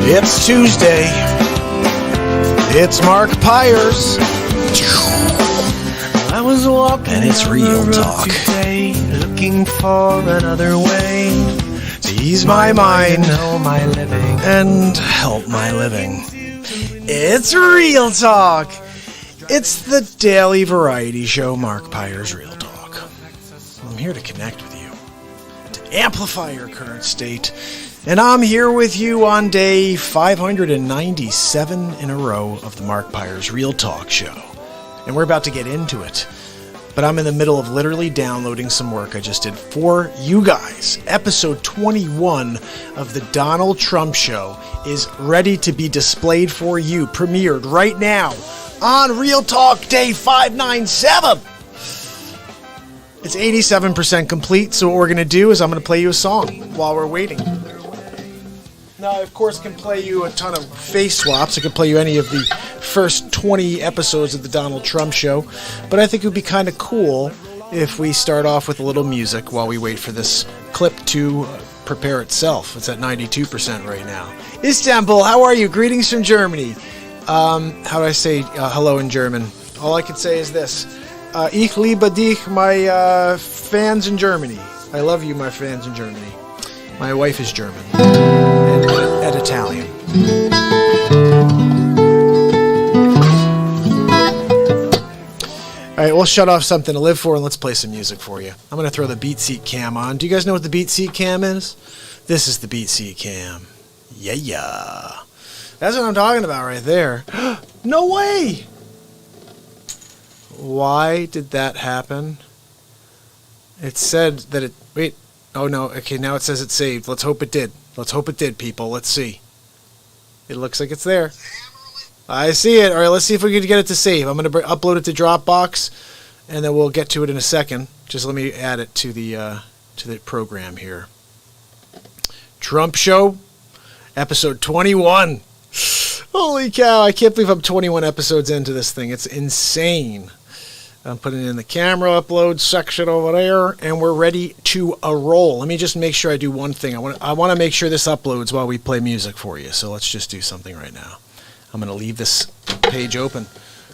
It's Tuesday. It's Mark Pyers. I was walking and it's real talk today, looking for another way to ease my mind, know my living, and help my living. It's real talk. It's the daily variety show, Mark Pyers Real Talk. I'm here to connect with you, to amplify your current state. And I'm here with you on day 597 in a row of the Mark Pyers Real Talk show. And we're about to get into it. But I'm in the middle of literally downloading some work I just did for you guys. Episode 21 of the Donald Trump Show is ready to be displayed for you, premiered right now on Real Talk Day 597. It's 87% complete, so what we're going to do is I'm going to play you a song while we're waiting. Now, I, of course, can play you a ton of face swaps. I can play you any of the first 20 episodes of the Donald Trump Show. But I think it would be kind of cool if we start off with a little music while we wait for this clip to prepare itself. It's at 92% right now. Istanbul, how are you? Greetings from Germany. How do I say hello in German? All I can say is this. Ich liebe dich, my fans in Germany. I love you, my fans in Germany. My wife is German and Italian. All right, we'll shut off something to live for and let's play some music for you. I'm going to throw the BeatSeat cam on. Do you guys know what the BeatSeat cam is? This is the BeatSeat cam. Yeah. That's what I'm talking about right there. No way! Why did that happen? It said that it... Wait. Oh, no. Okay, now it says it's saved. Let's hope it did. Let's hope it did, people. Let's see. It looks like it's there. I see it. All right, let's see if we can get it to save. I'm going to upload it to Dropbox, and then we'll get to it in a second. Just let me add it to the program here. Trump Show, episode 21. Holy cow, I can't believe I'm 21 episodes into this thing. It's insane. I'm putting it in the camera upload section over there, and we're ready to roll. Let me just make sure I do one thing. I want to make sure this uploads while we play music for you. So let's just do something right now. I'm going to leave this page open.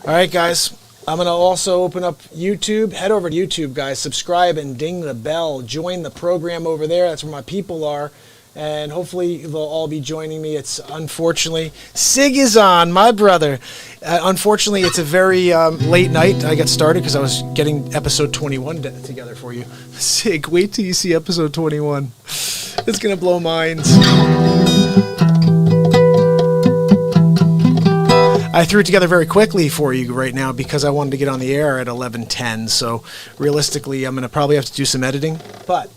All right, guys. I'm going to also open up YouTube. Head over to YouTube, guys. Subscribe and ding the bell. Join the program over there. That's where my people are. And hopefully they'll all be joining me. It's unfortunately Sig is on, my brother. Unfortunately, it's a very late night. I got started because I was getting episode 21 together for you. Sig, wait till you see episode 21. It's gonna blow minds. I threw it together very quickly for you right now because I wanted to get on the air at 11:10. So realistically, I'm gonna probably have to do some editing, but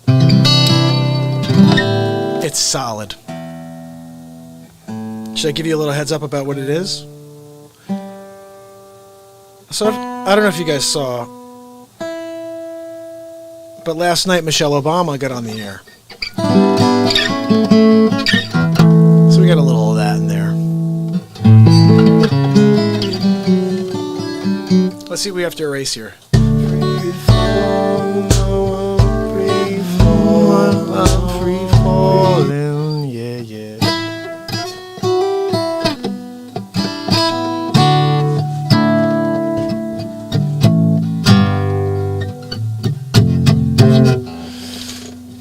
it's solid. Should I give you a little heads up about what it is? So I don't know if you guys saw, but last night Michelle Obama got on the air. So we got a little of that in there. Let's see what we have to erase here. Free falling, yeah, yeah.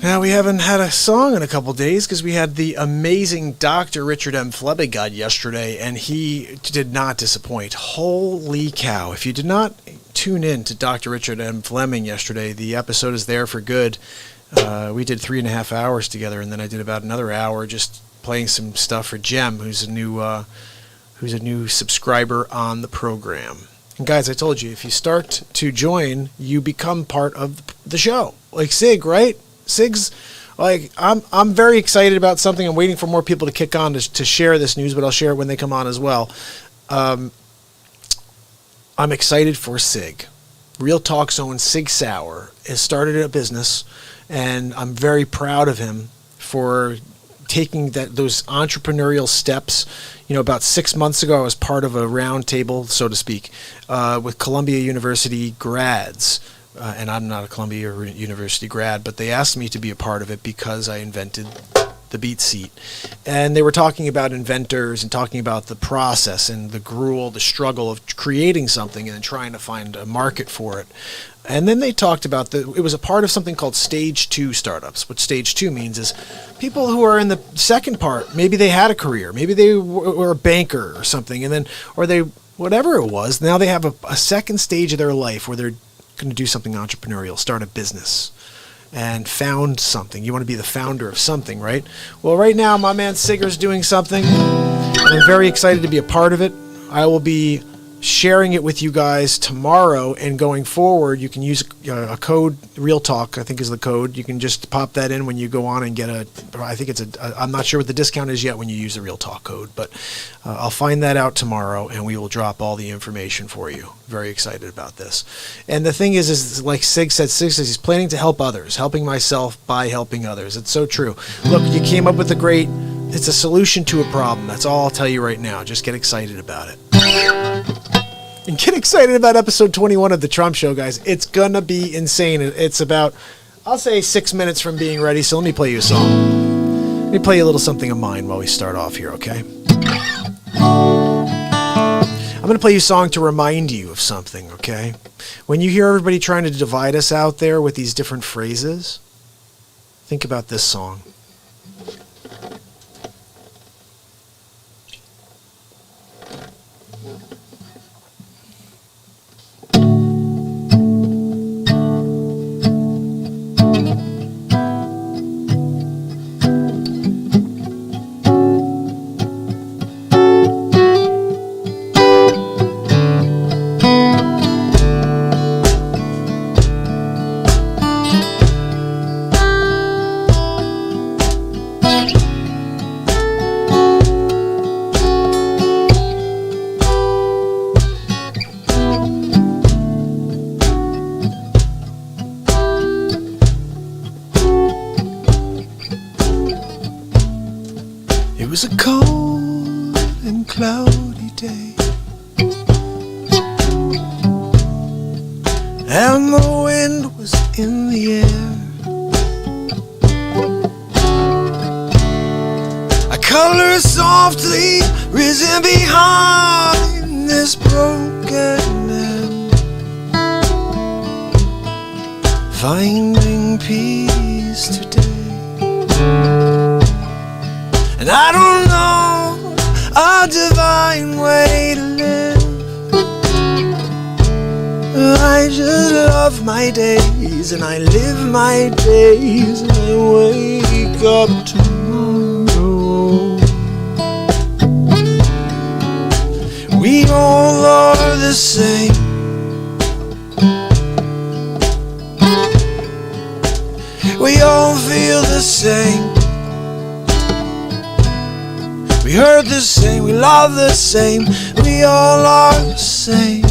Now, we haven't had a song in a couple days because we had the amazing Dr. Richard M. Fleming on yesterday, and he did not disappoint. Holy cow. If you did not tune in to Dr. Richard M. Fleming yesterday, the episode is there for good. We did 3.5 hours together, and then I did about another hour just playing some stuff for Jem, who's a new subscriber on the program. And guys, I told you, if you start to join, you become part of the show. Like Sig, right? Sig's like, I'm very excited about something. I'm waiting for more people to kick on to share this news, but I'll share it when they come on as well. I'm excited for Sig. Real Talk's own Sig Sauer has started a business, and I'm very proud of him for taking those entrepreneurial steps. You know, about 6 months ago, I was part of a round table, so to speak, with Columbia University grads, and I'm not a Columbia University grad, but they asked me to be a part of it because I invented the BeatSeat. And they were talking about inventors and talking about the process and the gruel, the struggle of creating something and then trying to find a market for it. And then they talked about it was a part of something called Stage 2 startups. What Stage 2 means is people who are in the second part, maybe they had a career, maybe they were a banker or something, and then, or they, whatever it was, now they have a second stage of their life where they're going to do something entrepreneurial, start a business, and found something. You want to be the founder of something, right? Well, right now, my man Sigur's doing something, and I'm very excited to be a part of it. I will be sharing it with you guys tomorrow, and going forward, you can use a code, Real Talk, I think is the code. You can just pop that in when you go on and get I think it's I'm not sure what the discount is yet when you use the Real Talk code, but I'll find that out tomorrow, and we will drop all the information for you. Very excited about this. And the thing is like Sig says, he's planning to help others, helping myself by helping others. It's so true. Look, you came up with it's a solution to a problem. That's all I'll tell you right now. Just get excited about it. And get excited about episode 21 of The Trump Show, guys. It's going to be insane. It's about, I'll say, 6 minutes from being ready, so let me play you a song. Let me play you a little something of mine while we start off here, okay? I'm going to play you a song to remind you of something, okay? When you hear everybody trying to divide us out there with these different phrases, think about this song. It was a cold and cloudy day, and the wind was in the air. A color softly risen behind this broken man, finding peace today. And I don't know a divine way to live. I just love my days, and I live my days, and I wake up tomorrow. We all are the same. We all feel the same. We heard the same, we love the same, we all are the same.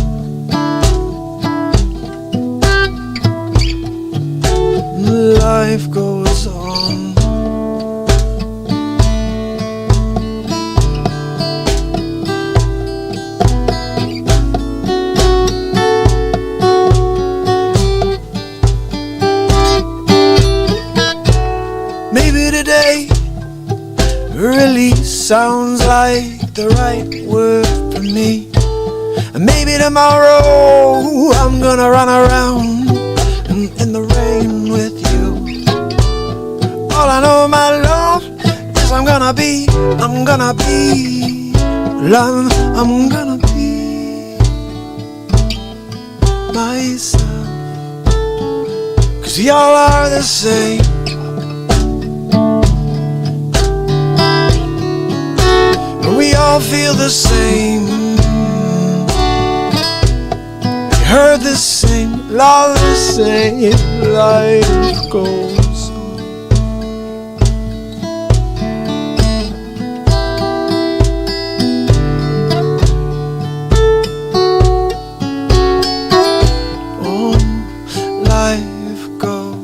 Life goes on. Maybe today release sounds like the right word for me. And maybe tomorrow I'm gonna run around in the rain with you. All I know, my love, is I'm gonna be love, I'm gonna be myself. 'Cause we all are the same. We all feel the same. We heard the same, love the same. Life goes on. Oh, life goes.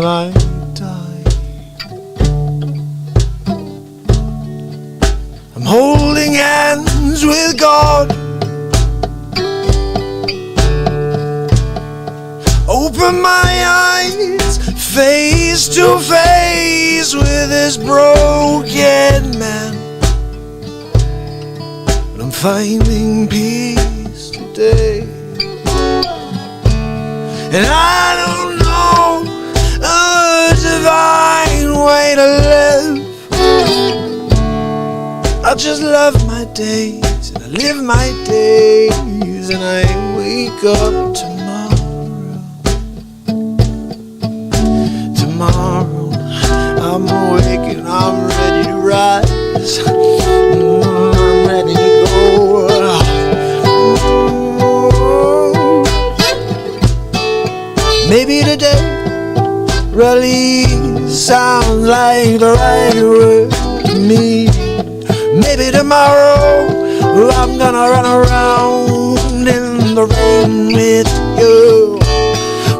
till I die. I'm holding hands with God. Open my eyes, face to face with this broken man. But I'm finding peace today. And I don't know a divine way to live. I just love my days, and I live my days, and I wake up tomorrow, I'm awake and I'm ready to rise. I'm ready to go. Maybe today really sounds like the right word to me. Maybe tomorrow I'm gonna run around in the rain with you.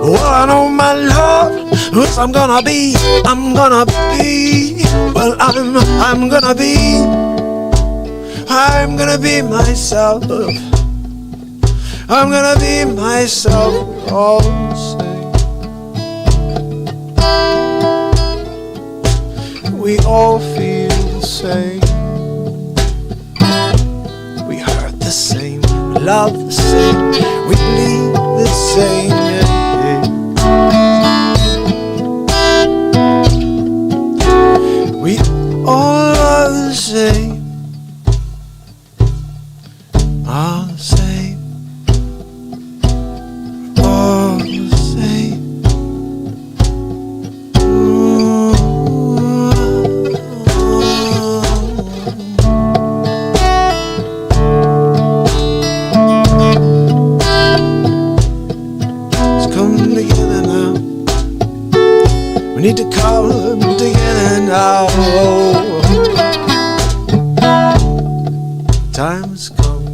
Oh, I know my love, yes, I'm gonna be, well, I'm gonna be myself. I'm gonna be myself, all the same. We all feel the same. We hurt the same, we love the same, we bleed the same, yeah. We all are the same, all the same, all the same. Let's come together now. We need to come together now. Time has come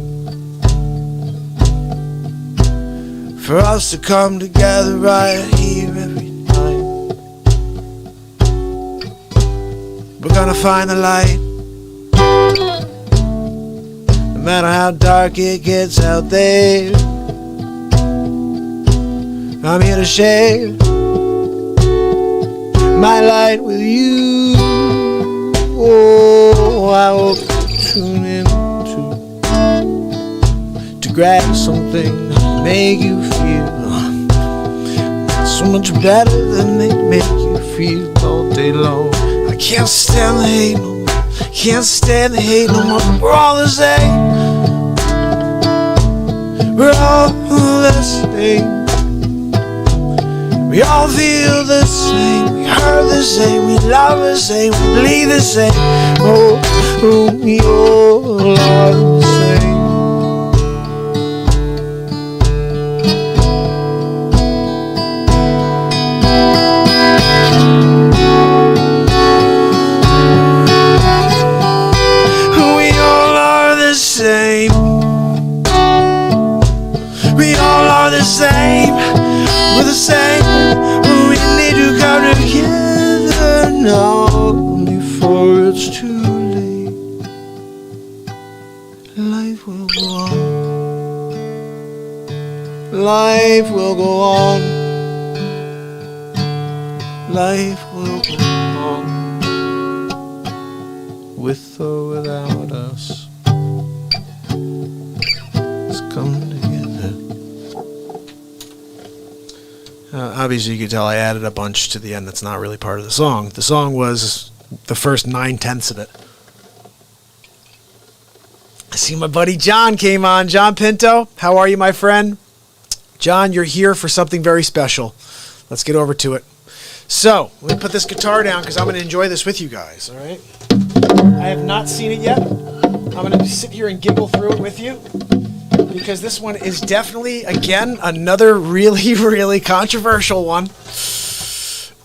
for us to come together right here every night. We're gonna find the light, no matter how dark it gets out there. I'm here to share my light with you. Oh, I hope you tune in to grab something that make you feel so much better than they make you feel all day long. I can't stand the hate no more. Can't stand the hate no more. We're all the same. We're all the same. We all feel the same, we hurt the same, we love the same, we bleed the same. Oh, we all are the same. We all are the same. We all are the same. We're the same. We need to come together now before it's too late. Life will go on. Life will go on. Life will go on. With or without us. Let's come together. Obviously, you can tell I added a bunch to the end that's not really part of the song. The song was the first 9/10 of it. I see my buddy John came on. John Pinto, how are you, my friend? John, you're here for something very special. Let's get over to it. So, let me put this guitar down because I'm going to enjoy this with you guys, all right? I have not seen it yet. I'm going to sit here and giggle through it with you, because this one is definitely, again, another really, really controversial one.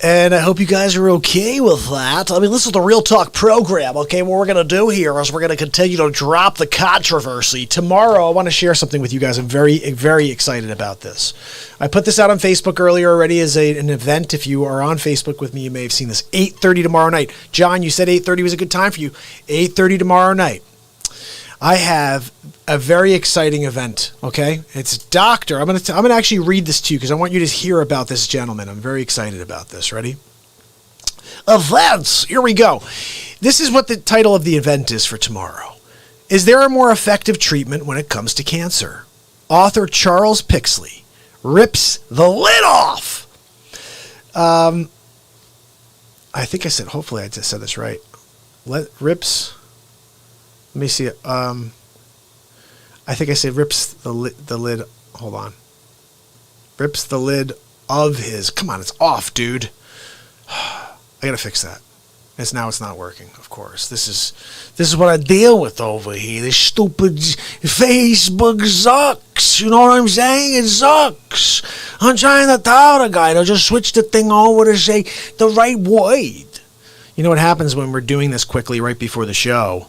And I hope you guys are okay with that. I mean, this is the Real Talk program, okay? What we're going to do here is we're going to continue to drop the controversy. Tomorrow, I want to share something with you guys. I'm very, very excited about this. I put this out on Facebook earlier already as an event. If you are on Facebook with me, you may have seen this. 8:30 tomorrow night. John, you said 8:30 was a good time for you. 8:30 tomorrow night. I have a very exciting event, okay? It's Doctor. I'm gonna actually read this to you because I want you to hear about this gentleman. I'm very excited about this. Ready? Events. Here we go. This is what the title of the event is for tomorrow. Is there a more effective treatment when it comes to cancer? Author Charles Pixley rips the lid off. I think I said, hopefully I just said this right. Rips... Let me see it. I think I said rips the lid. Hold on. Rips the lid of his. Come on, it's off, dude. I gotta fix that. It's not working. Of course, this is what I deal with over here. This stupid Facebook sucks. You know what I'm saying? It sucks. I'm trying to tell the guy to just switch the thing over to say the right word. You know what happens when we're doing this quickly right before the show?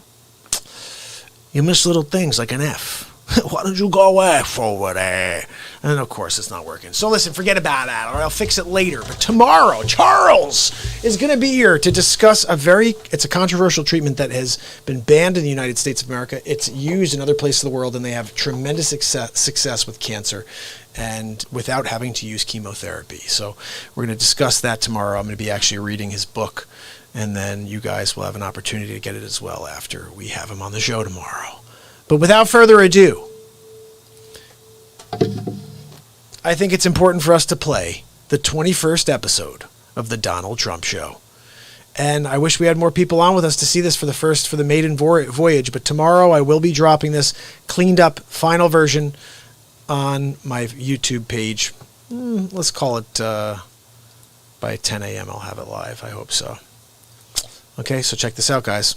You miss little things like an F. Why don't you go F over there? And of course, it's not working. So listen, forget about that, or I'll fix it later. But tomorrow, Charles is going to be here to discuss it's a controversial treatment that has been banned in the United States of America. It's used in other places of the world, and they have tremendous success with cancer and without having to use chemotherapy. So we're going to discuss that tomorrow. I'm going to be actually reading his book. And then you guys will have an opportunity to get it as well after we have him on the show tomorrow. But without further ado, I think it's important for us to play the 21st episode of The Donald Trump Show. And I wish we had more people on with us to see this for the maiden voyage. But tomorrow I will be dropping this cleaned up final version on my YouTube page. Let's call it by 10 a.m. I'll have it live. I hope so. Okay, so check this out, guys.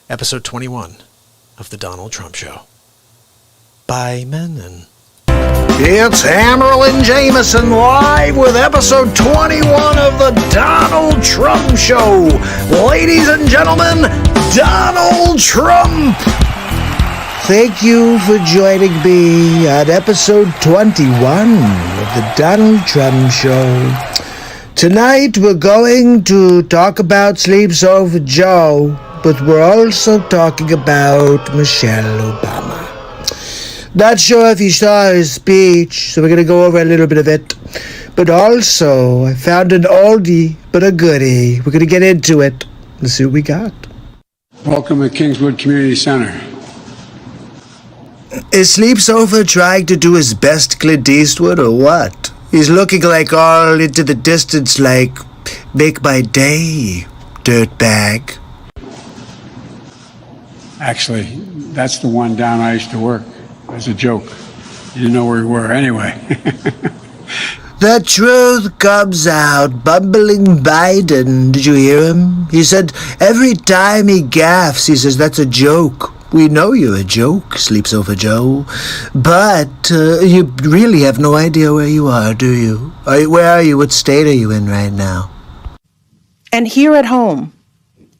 Episode 21 of The Donald Trump Show. Bye, men. It's Hammerlin Jameson live with episode 21 of The Donald Trump Show. Ladies and gentlemen, Donald Trump. Thank you for joining me on episode 21 of The Donald Trump Show. Tonight we're going to talk about Sleeps Over Joe, but we're also talking about Michelle Obama. Not sure if you saw his speech, so we're going to go over a little bit of it. But also, I found an oldie but a goodie. We're going to get into it. Let's see what we got. Welcome to Kingswood Community Center. Is Sleeps Over trying to do his best Clint Eastwood or what? He's looking like all into the distance like, make my day, dirtbag. Actually, that's the one down I used to work. As a joke. You didn't know where we were anyway. The truth comes out. Bumbling Biden. Did you hear him? He said every time he gaffes, he says, that's a joke. We know you're a joke, Sleeps Over Joe. But you really have no idea where you are, do you? Where are you? What state are you in right now? And here at home,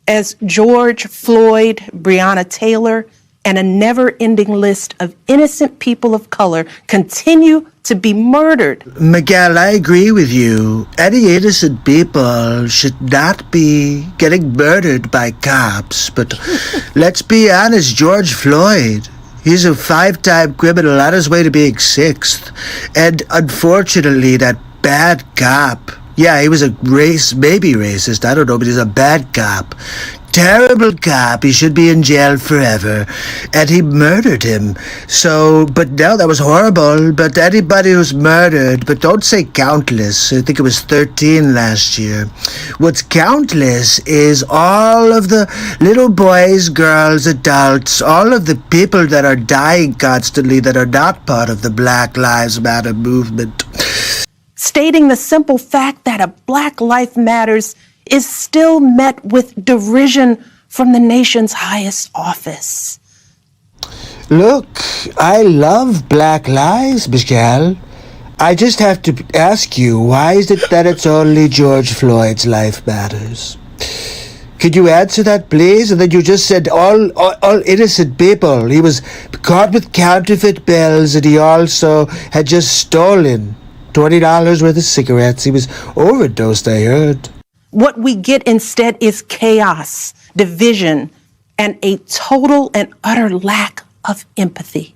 as George Floyd, Breonna Taylor, and a never-ending list of innocent people of color continue to be murdered. Miguel, I agree with you. Any innocent people should not be getting murdered by cops. But let's be honest, George Floyd, he's a 5-time criminal on his way to being 6th. And unfortunately, that bad cop, yeah, he was maybe racist, I don't know, but he's a bad cop. Terrible cop. He should be in jail forever. And he murdered him. So, but no, that was horrible. But anybody who's murdered, but don't say countless. I think it was 13 last year. What's countless is all of the little boys, girls, adults, all of the people that are dying constantly that are not part of the Black Lives Matter movement. Stating the simple fact that a Black Life Matters is still met with derision from the nation's highest office. Look, I love Black lives, Michelle. I just have to ask you, why is it that it's only George Floyd's life matters? Could you answer that, please? And then you just said all innocent people. He was caught with counterfeit bills, and he also had just stolen $20 worth of cigarettes. He was overdosed, I heard. What we get instead is chaos, division, and a total and utter lack of empathy.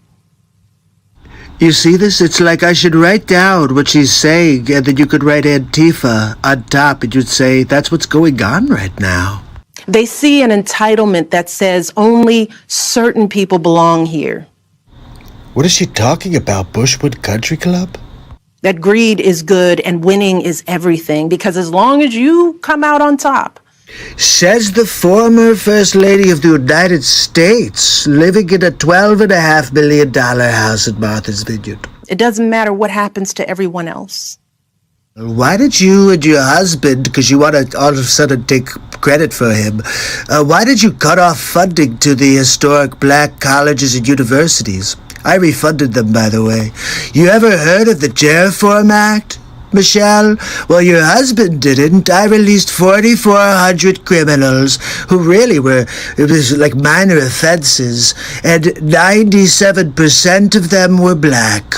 You see this? It's like I should write down what she's saying, and then you could write Antifa on top, and you'd say, that's what's going on right now. They see an entitlement that says only certain people belong here. What is she talking about, Bushwood Country Club? That greed is good and winning is everything, because as long as you come out on top. Says the former First Lady of the United States, living in a $12.5 million house in Martha's Vineyard. It doesn't matter what happens to everyone else. Why did you and your husband, because you want to all of a sudden take credit for him, why did you cut off funding to the historic black colleges and universities? I refunded them, by the way. You ever heard of the Jail Reform Act, Michelle? Well, your husband didn't. I released 4,400 criminals who really were, it was like minor offenses, and 97% of them were black.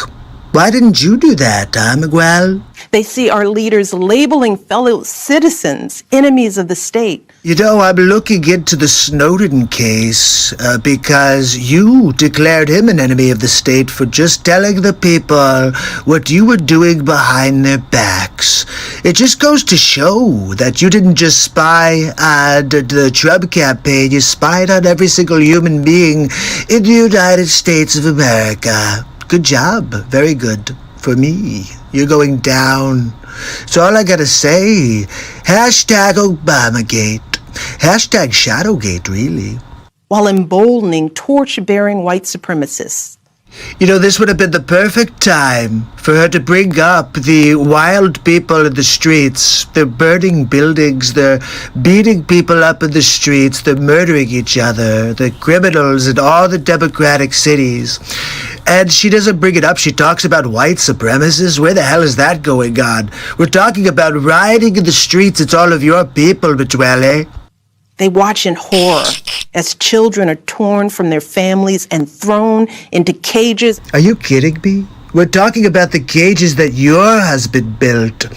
Why didn't you do that, Miguel? They see our leaders labeling fellow citizens enemies of the state. You know, I'm looking into the Snowden case because you declared him an enemy of the state for just telling the people what you were doing behind their backs. It just goes to show that you didn't just spy on the Trump campaign, you spied on every single human being in the United States of America. Good job. Very good. For me. You're going down. So all I gotta say, hashtag Obamagate. Hashtag Shadowgate, really. While emboldening torch-bearing white supremacists. You know, this would have been the perfect time for her to bring up the wild people in the streets. They're burning buildings, they're beating people up in the streets, they're murdering each other, the criminals in all the democratic cities. And she doesn't bring it up. She talks about white supremacists. Where the hell is that going on? We're talking about rioting in the streets. It's all of your people, Michele. They watch in horror as children are torn from their families and thrown into cages. Are you kidding me? We're talking about the cages that your husband built.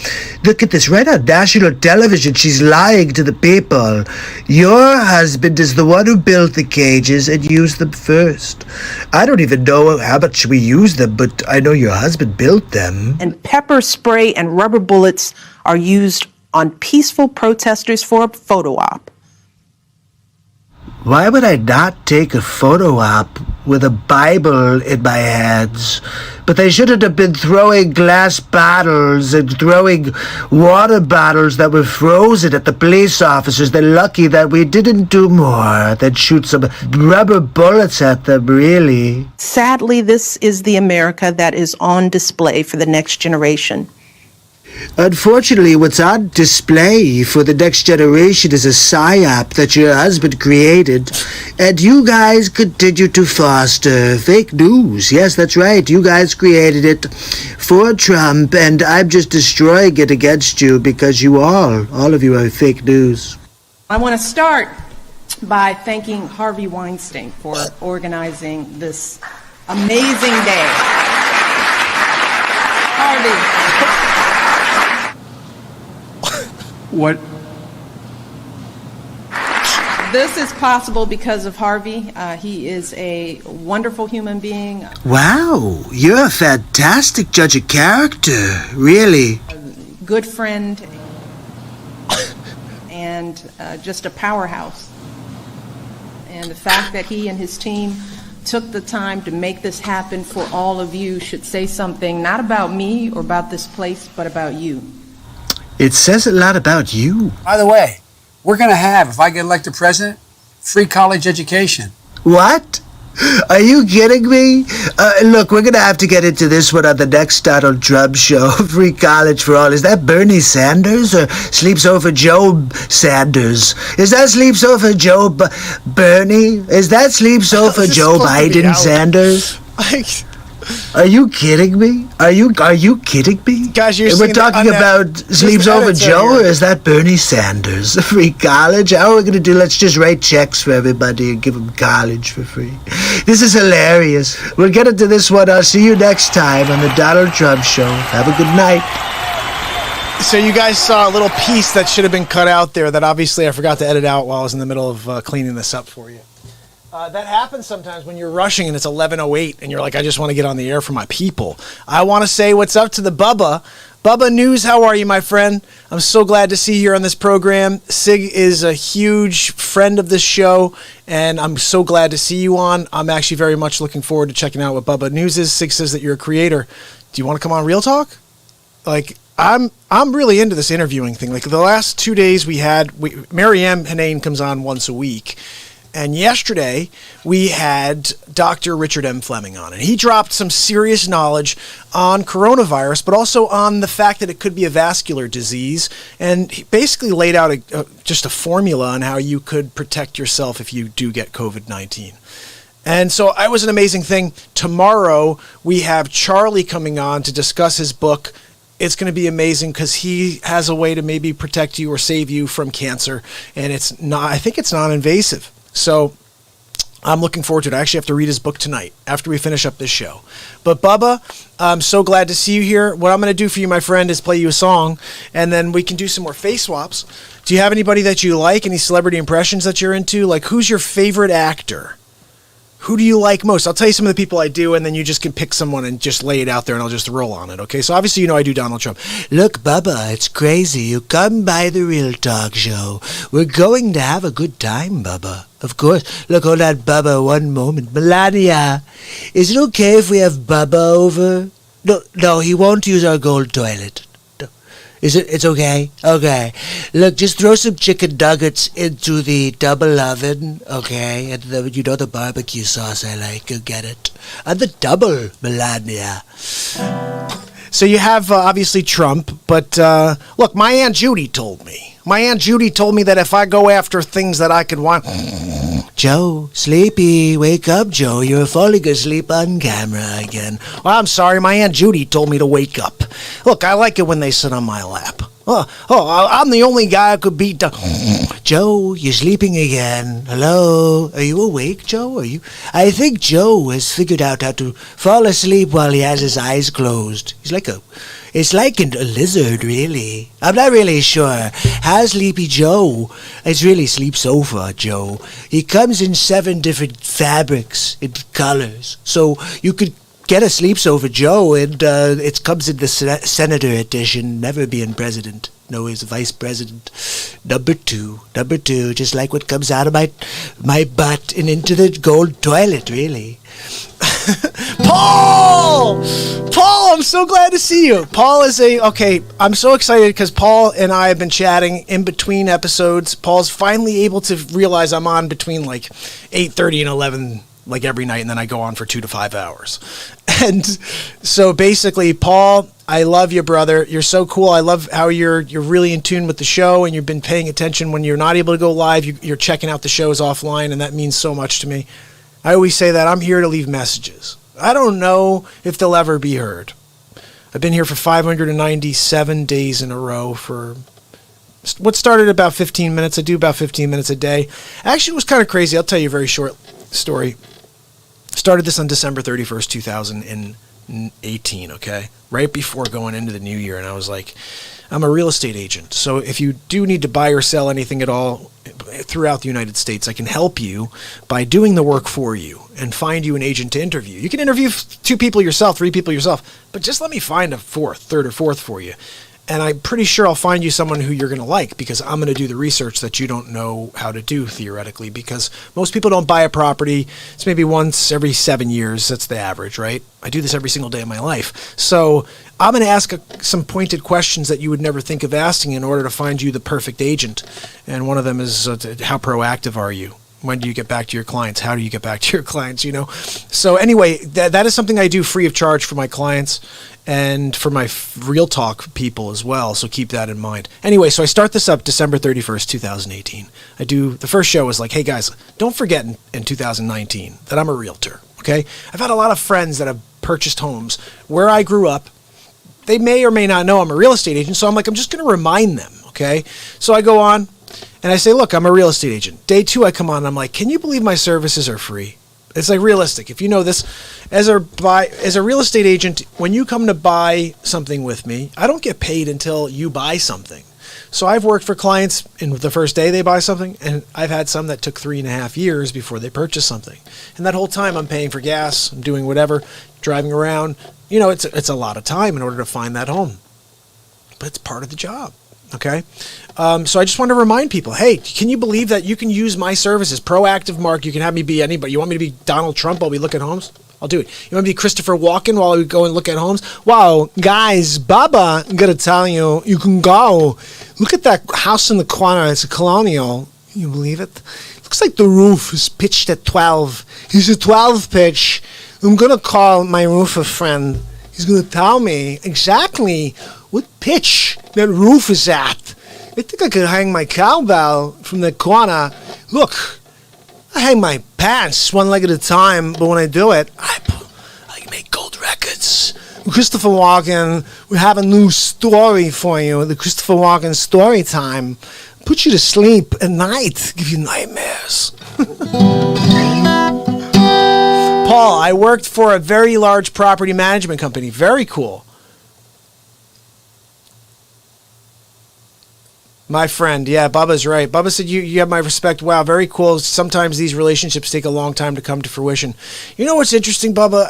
Look at this, right on national television. She's lying to the people. Your husband is the one who built the cages and used them first. I don't even know how much we use them, but I know your husband built them. And pepper spray and rubber bullets are used on peaceful protesters for a photo op. Why would I not take a photo op with a Bible in my hands? But they shouldn't have been throwing glass bottles and throwing water bottles that were frozen at the police officers. They're lucky that we didn't do more than shoot some rubber bullets at them, really. Sadly, this is the America that is on display for the next generation. Unfortunately, what's on display for the next generation is a psyop that your husband created, and you guys continue to foster fake news. Yes, that's right. You guys created it for Trump, and I'm just destroying it against you because you all of you are fake news. I want to start by thanking Harvey Weinstein for organizing this amazing day. Harvey. What? This is possible because of Harvey. He is a wonderful human being. Wow, you're a fantastic judge of character, really. A good friend and just a powerhouse. And the fact that he and his team took the time to make this happen for all of you should say something not about me or about this place, but about you. It says a lot about you. By the way, we're going to have, if I get elected president, free college education. What? Are you kidding me? Look, we're going to have to get into this one on the next Donald Trump show. Free college for all. Is that Bernie Sanders or Sleeps Over Joe Sanders? Is that Sleeps Over Joe Bernie? Is that Sleeps Over Joe Biden Sanders? Are you kidding me? Are you kidding me? Guys, you're We're seeing talking about Sleeps Over Joe, or is that Bernie Sanders? Free college? How are we going to do? Let's just write checks for everybody and give them college for free. This is hilarious. We'll get into this one. I'll see you next time on the Donald Trump Show. Have a good night. So you guys saw a little piece that should have been cut out there that obviously I forgot to edit out while I was in the middle of cleaning this up for you. That happens sometimes when you're rushing and it's 11:08 and you're like, I just want to get on the air for my people. I want to say what's up to the Bubba. Bubba News, how are you, my friend? I'm so glad to see you here on this program. Sig is a huge friend of this show, and I'm so glad to see you on. I'm actually very much looking forward to checking out what Bubba News is. Sig says that you're a creator. Do you want to come on Real Talk? Like, I'm really into this interviewing thing. Like, the last 2 days Mariam Hanane comes on once a week. And yesterday, we had Dr. Richard M. Fleming on, and he dropped some serious knowledge on coronavirus, but also on the fact that it could be a vascular disease, and he basically laid out just a formula on how you could protect yourself if you do get COVID-19. And so it was an amazing thing. Tomorrow, we have Charlie coming on to discuss his book. It's going to be amazing because he has a way to maybe protect you or save you from cancer, and I think it's non-invasive. So I'm looking forward to it. I actually have to read his book tonight after we finish up this show. But Bubba, I'm so glad to see you here. What I'm going to do for you, my friend, is play you a song, and then we can do some more face swaps. Do you have anybody that you like, any celebrity impressions that you're into? Like, who's your favorite actor? Who do you like most? I'll tell you some of the people I do, and then you just can pick someone and just lay it out there, and I'll just roll on it, okay? So obviously you know I do Donald Trump. Look, Bubba, it's crazy. You come by the Real Talk Show. We're going to have a good time, Bubba. Of course. Look, hold on, Bubba, one moment. Melania, is it okay if we have Bubba over? No, he won't use our gold toilet. It's okay? Okay. Look, just throw some chicken nuggets into the double oven, okay? And the barbecue sauce I like, you'll get it. And the double, Melania. So you have, obviously, Trump, but, look, my Aunt Judy told me. My Aunt Judy told me that if I go after things that I could want... Joe, sleepy, wake up, Joe. You're falling asleep on camera again. Well, I'm sorry, my Aunt Judy told me to wake up. Look, I like it when they sit on my lap. I'm the only guy who could beat Joe, you're sleeping again. Hello? Are you awake, Joe? I think Joe has figured out how to fall asleep while he has his eyes closed. It's like a lizard, really. I'm not really sure. How Sleepy Joe? It's really Sleep Sofa Joe. He comes in 7 different fabrics and colors. So you could get a Sleep Sofa Joe, and it comes in the Senator edition, never being president. No, he's vice president. Number two, just like what comes out of my butt and into the gold toilet, really. Paul, I'm so glad to see you. Paul is I'm so excited because Paul and I have been chatting in between episodes. Paul's finally able to realize I'm on between like 8:30 and 11 like every night, and then I go on for 2 to 5 hours. And so basically, Paul, I love you, brother. You're so cool. I love how you're really in tune with the show, and you've been paying attention when you're not able to go live. You're checking out the shows offline, and that means so much to me. I always say that I'm here to leave messages. I don't know if they'll ever be heard. I've been here for 597 days in a row for what started about 15 minutes. I do about 15 minutes a day. Actually, it was kind of crazy. I'll tell you a very short story. Started this on December 31st, 2018, okay? Right before going into the new year. And I was like, I'm a real estate agent. So if you do need to buy or sell anything at all throughout the United States, I can help you by doing the work for you and find you an agent to interview. You can interview 2 people yourself, 3 people yourself, but just let me find a third or fourth for you. And I'm pretty sure I'll find you someone who you're going to like, because I'm going to do the research that you don't know how to do theoretically, because most people don't buy a property. It's maybe once every 7 years. That's the average, right? I do this every single day of my life. So I'm going to ask some pointed questions that you would never think of asking in order to find you the perfect agent. And one of them is, how proactive are you? When do you get back to your clients? How do you get back to your clients, So anyway, that is something I do free of charge for my clients and for my Real Talk people as well, so keep that in mind. Anyway, so I start this up December 31st, 2018. The first show was like, hey guys, don't forget in 2019 that I'm a realtor, okay? I've had a lot of friends that have purchased homes where I grew up. They may or may not know I'm a real estate agent, so I'm like, I'm just going to remind them, okay? So I go on, and I say, look, I'm a real estate agent. Day 2, I come on, and I'm like, can you believe my services are free? It's like realistic. If you know this, as a real estate agent, when you come to buy something with me, I don't get paid until you buy something. So I've worked for clients in the first day they buy something, and I've had some that took 3.5 years before they purchased something. And that whole time I'm paying for gas, I'm doing whatever, driving around. You know, it's a lot of time in order to find that home. But it's part of the job. Okay, so I just want to remind people, hey, can you believe that you can use my services? Proactive Mark, you can have me be anybody. You want me to be Donald Trump while we look at homes? I'll do it. You want me to be Christopher Walken while we go and look at homes? Wow, guys, Bubba, I'm going to tell you, you can go. Look at that house in the corner. It's a colonial. Can you believe it? Looks like the roof is pitched at 12. He's a 12 pitch. I'm going to call my roofer friend. He's going to tell me exactly what pitch that roof is at. I think I could hang my cowbell from the corner. Look, I hang my pants one leg at a time, but when I do it, I make gold records. Christopher Walken, we have a new story for you. The Christopher Walken story time. Put you to sleep at night, give you nightmares. Paul, I worked for a very large property management company. Very cool. My friend, yeah, Bubba's right. Bubba said, you have my respect. Wow, very cool. Sometimes these relationships take a long time to come to fruition. You know what's interesting, Bubba?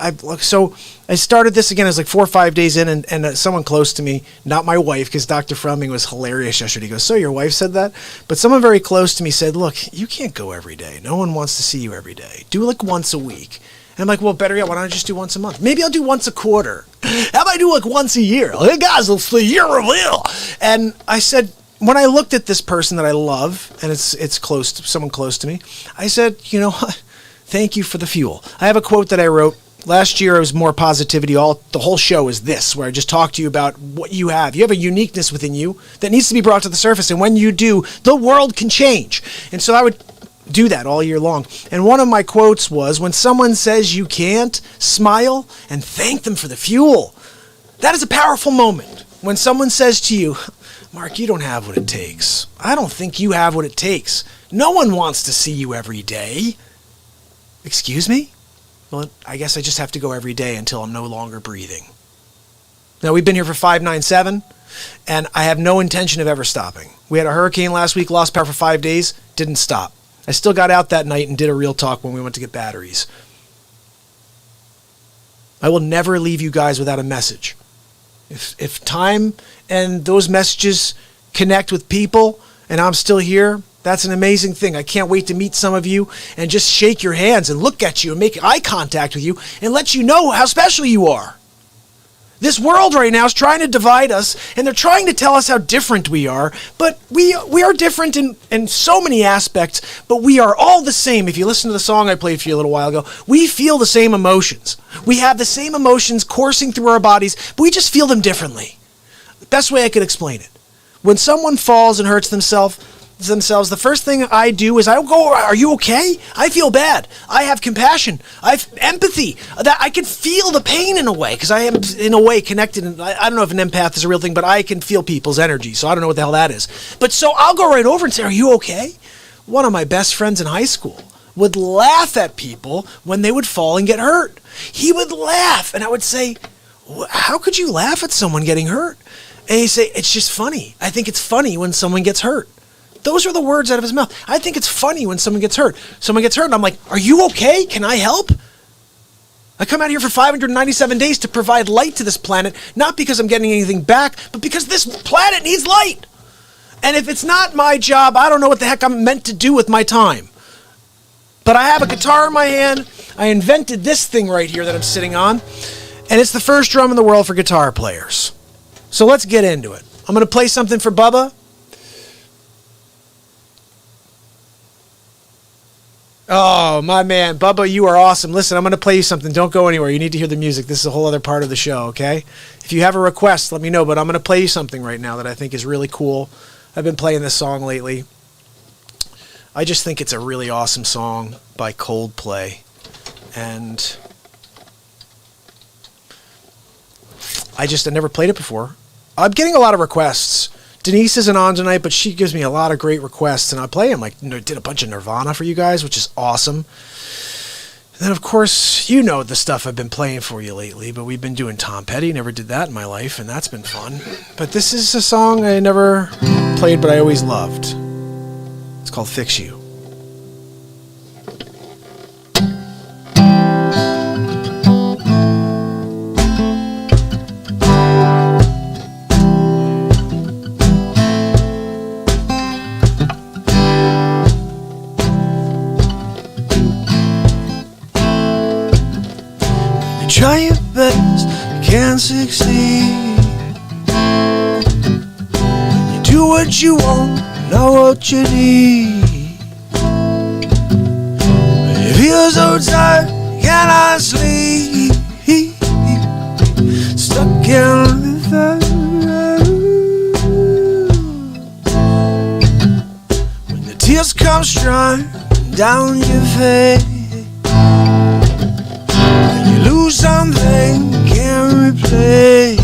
I started this again. I was like 4 or 5 days in, and someone close to me, not my wife, because Dr. Froming was hilarious yesterday. He goes, so your wife said that? But someone very close to me said, look, you can't go every day. No one wants to see you every day. Do like once a week. And I'm like, well, better yet, why don't I just do once a month? Maybe I'll do once a quarter. How about I do like once a year? Hey, guys, it's the year of Will. And I said, when I looked at this person that I love, and it's close to someone close to me, I said, you know what? Thank you for the fuel. I have a quote that I wrote last year. It was more positivity. The whole show is this, where I just talk to you about what you have. You have a uniqueness within you that needs to be brought to the surface, and when you do, the world can change. And so I would do that all year long. And one of my quotes was, when someone says you can't, smile and thank them for the fuel. That is a powerful moment. When someone says to you, Mark, you don't have what it takes. I don't think you have what it takes. No one wants to see you every day. Excuse me? Well, I guess I just have to go every day until I'm no longer breathing. Now, we've been here for 597, and I have no intention of ever stopping. We had a hurricane last week, lost power for 5 days, didn't stop. I still got out that night and did a real talk when we went to get batteries. I will never leave you guys without a message. If time and those messages connect with people and I'm still here, that's an amazing thing. I can't wait to meet some of you and just shake your hands and look at you and make eye contact with you and let you know how special you are. This world right now is trying to divide us, and they're trying to tell us how different we are, but we are different in so many aspects, but we are all the same. If you listen to the song I played for you a little while ago, we feel the same emotions. We have the same emotions coursing through our bodies, but we just feel them differently. The best way I could explain it. When someone falls and hurts themselves, the first thing I do is I go, are you okay? I feel bad. I have compassion. I have empathy. That I can feel the pain in a way, because I am in a way connected. I don't know if an empath is a real thing, but I can feel people's energy, so I don't know what the hell that is. But so I'll go right over and say, are you okay? One of my best friends in high school would laugh at people when they would fall and get hurt. He would laugh, and I would say, how could you laugh at someone getting hurt? And he'd say, it's just funny. I think it's funny when someone gets hurt. Those are the words out of his mouth. I think it's funny when someone gets hurt. Someone gets hurt, and I'm like, are you okay? Can I help? I come out here for 597 days to provide light to this planet, not because I'm getting anything back, but because this planet needs light. And if it's not my job, I don't know what the heck I'm meant to do with my time. But I have a guitar in my hand. I invented this thing right here that I'm sitting on, and it's the first drum in the world for guitar players. So let's get into it. I'm going to play something for Bubba. Oh, my man. Bubba, you are awesome. Listen, I'm going to play you something. Don't go anywhere. You need to hear the music. This is a whole other part of the show, okay? If you have a request, let me know, but I'm going to play you something right now that I think is really cool. I've been playing this song lately. I just think it's a really awesome song by Coldplay. And I never played it before. I'm getting a lot of requests. Denise isn't on tonight, but she gives me a lot of great requests, and I play them. Like, did a bunch of Nirvana for you guys, which is awesome. And then, of course, you know the stuff I've been playing for you lately, but we've been doing Tom Petty. Never did that in my life, and that's been fun. But this is a song I never played, but I always loved. It's called Fix You. Try your best, you can't succeed. You do what you want, not what you need. You feel so tired, you cannot sleep. Stuck in reverse. When the tears come strong down your face, lose something can't replace.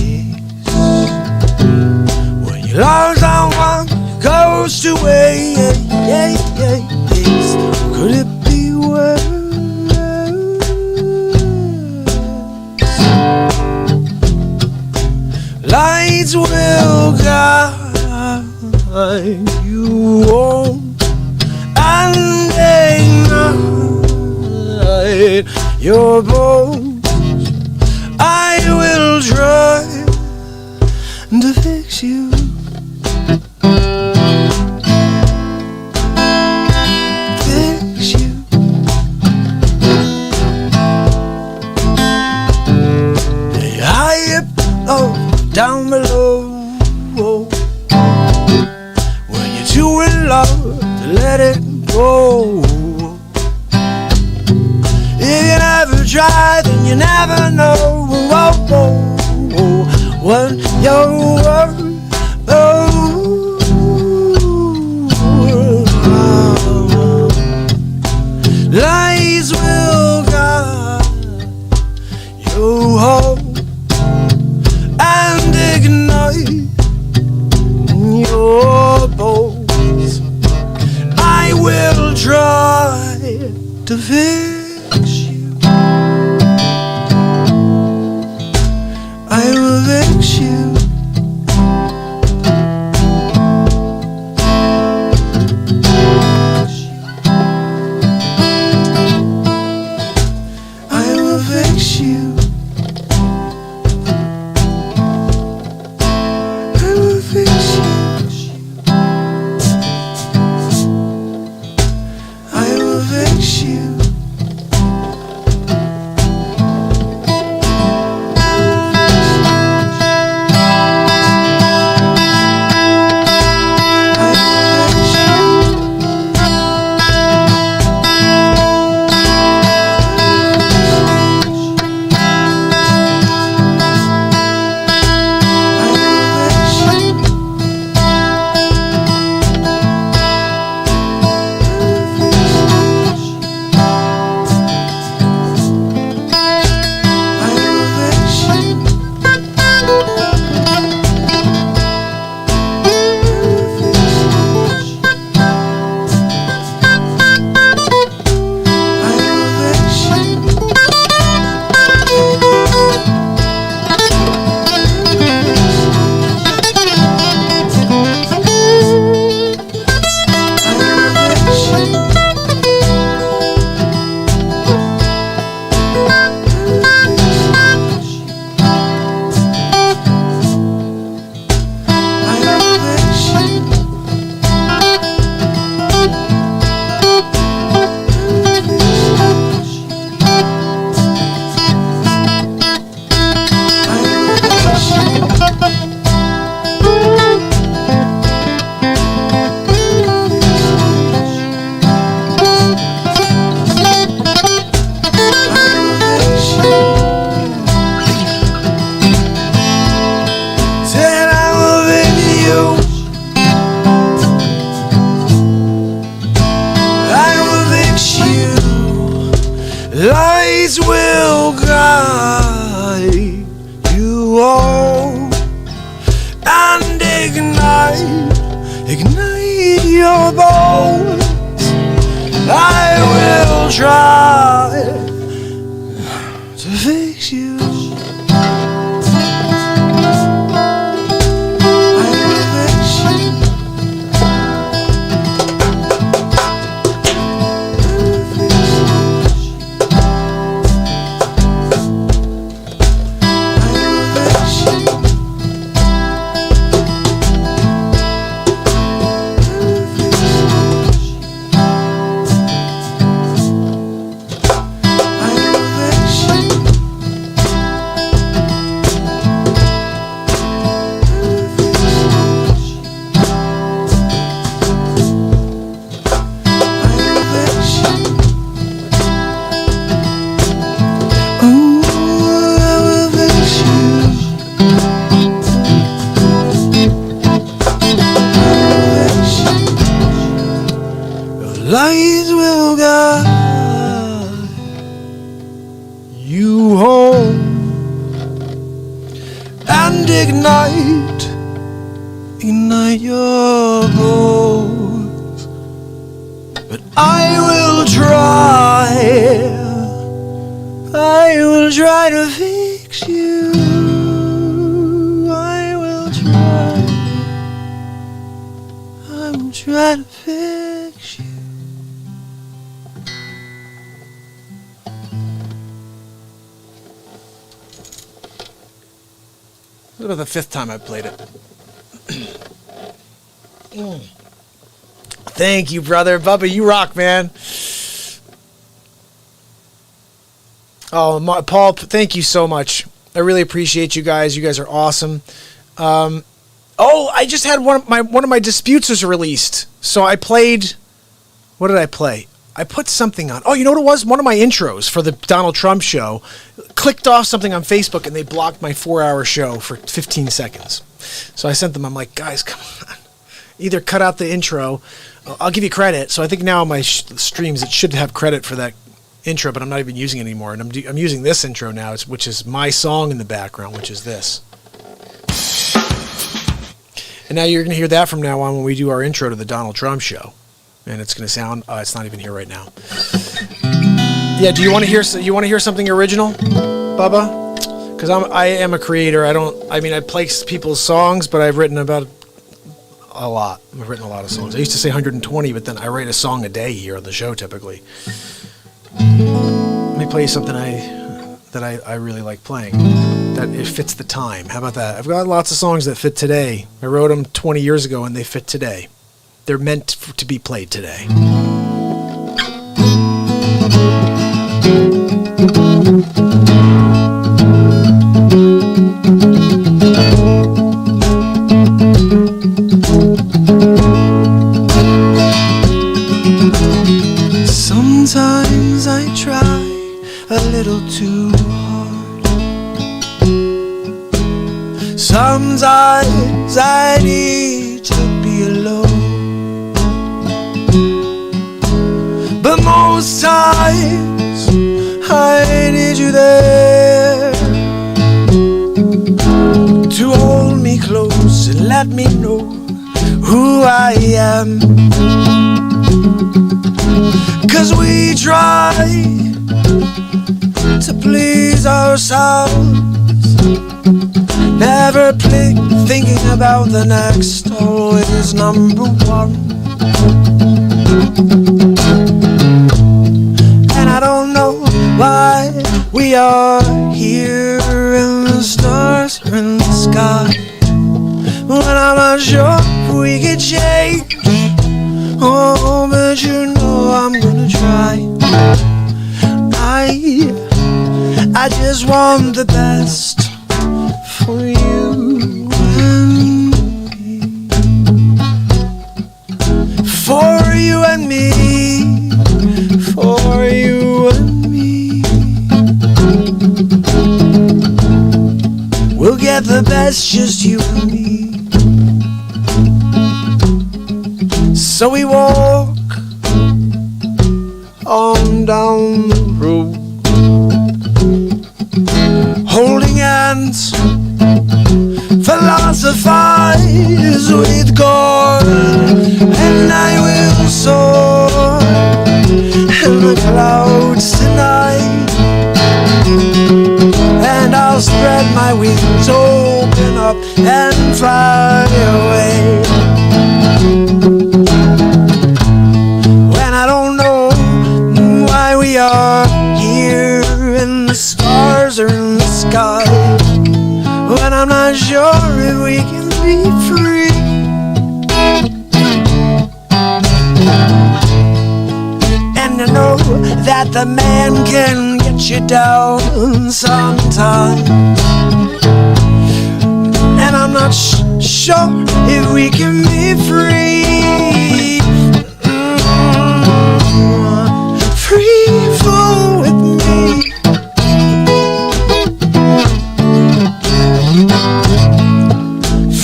When you love someone, it goes to waste. Could it be worse? Lights will guide you home, and ignite your bones. I will try to fix you. Fix you. Yeah, high up, oh, down below. When you're too in love to let it go. If you never try, then you never know what you're worth. Lies will guide you home and ignite your bones. I will try to fix you. I will fix you. your bones. I will try to fix you. Light will guide you home and ignite your bones. But I will try to fix you. I will try to fix you. This is about the 5th time I've played it. Thank you, brother. Bubba, you rock, man. Oh, Paul, thank you so much. I really appreciate you guys. You guys are awesome. I just had one of my disputes was released. So I played. What did I play? I put something on. Oh, you know what it was? One of my intros for the Donald Trump show clicked off something on Facebook and they blocked my 4-hour show for 15 seconds. So I sent them, I'm like, guys, come on. Either cut out the intro. I'll give you credit. So I think now on my streams it should have credit for that intro, but I'm not even using it anymore. And I'm using this intro now, which is my song in the background, which is this. And now you're going to hear that from now on when we do our intro to the Donald Trump show. And it's going to sound, it's not even here right now. Yeah, do you want to hear something original, Bubba? Because I am a creator. I play people's songs, but I've written about a lot. I've written a lot of songs. I used to say 120, but then I write a song a day here on the show typically. Let me play you something that I really like playing. That it fits the time. How about that? I've got lots of songs that fit today. I wrote them 20 years ago and they fit today. They're meant to be played today. Sometimes I try a little too hard. Sometimes I need to be alone. But most times I need you there to hold me close and let me know who I am. 'Cause we try to please ourselves, never thinking about the next, always number one. And I don't know why we are here and the stars are in the sky, when I'm not sure if we can change. Oh, but you know I'm gonna try. I just want the best for you and me. For you and me. For you and me. We'll get the best, just you and me. So we walk on down the road, holding hands for life. philosophize with God, and I will soar in the clouds tonight, and I'll spread my wings, open up and fly away. When I don't know why we are here and the stars are in the sky, when I'm not sure if we can be free, and I know that the man can get you down sometime, and I'm not sure if we can be free. Free fall with me.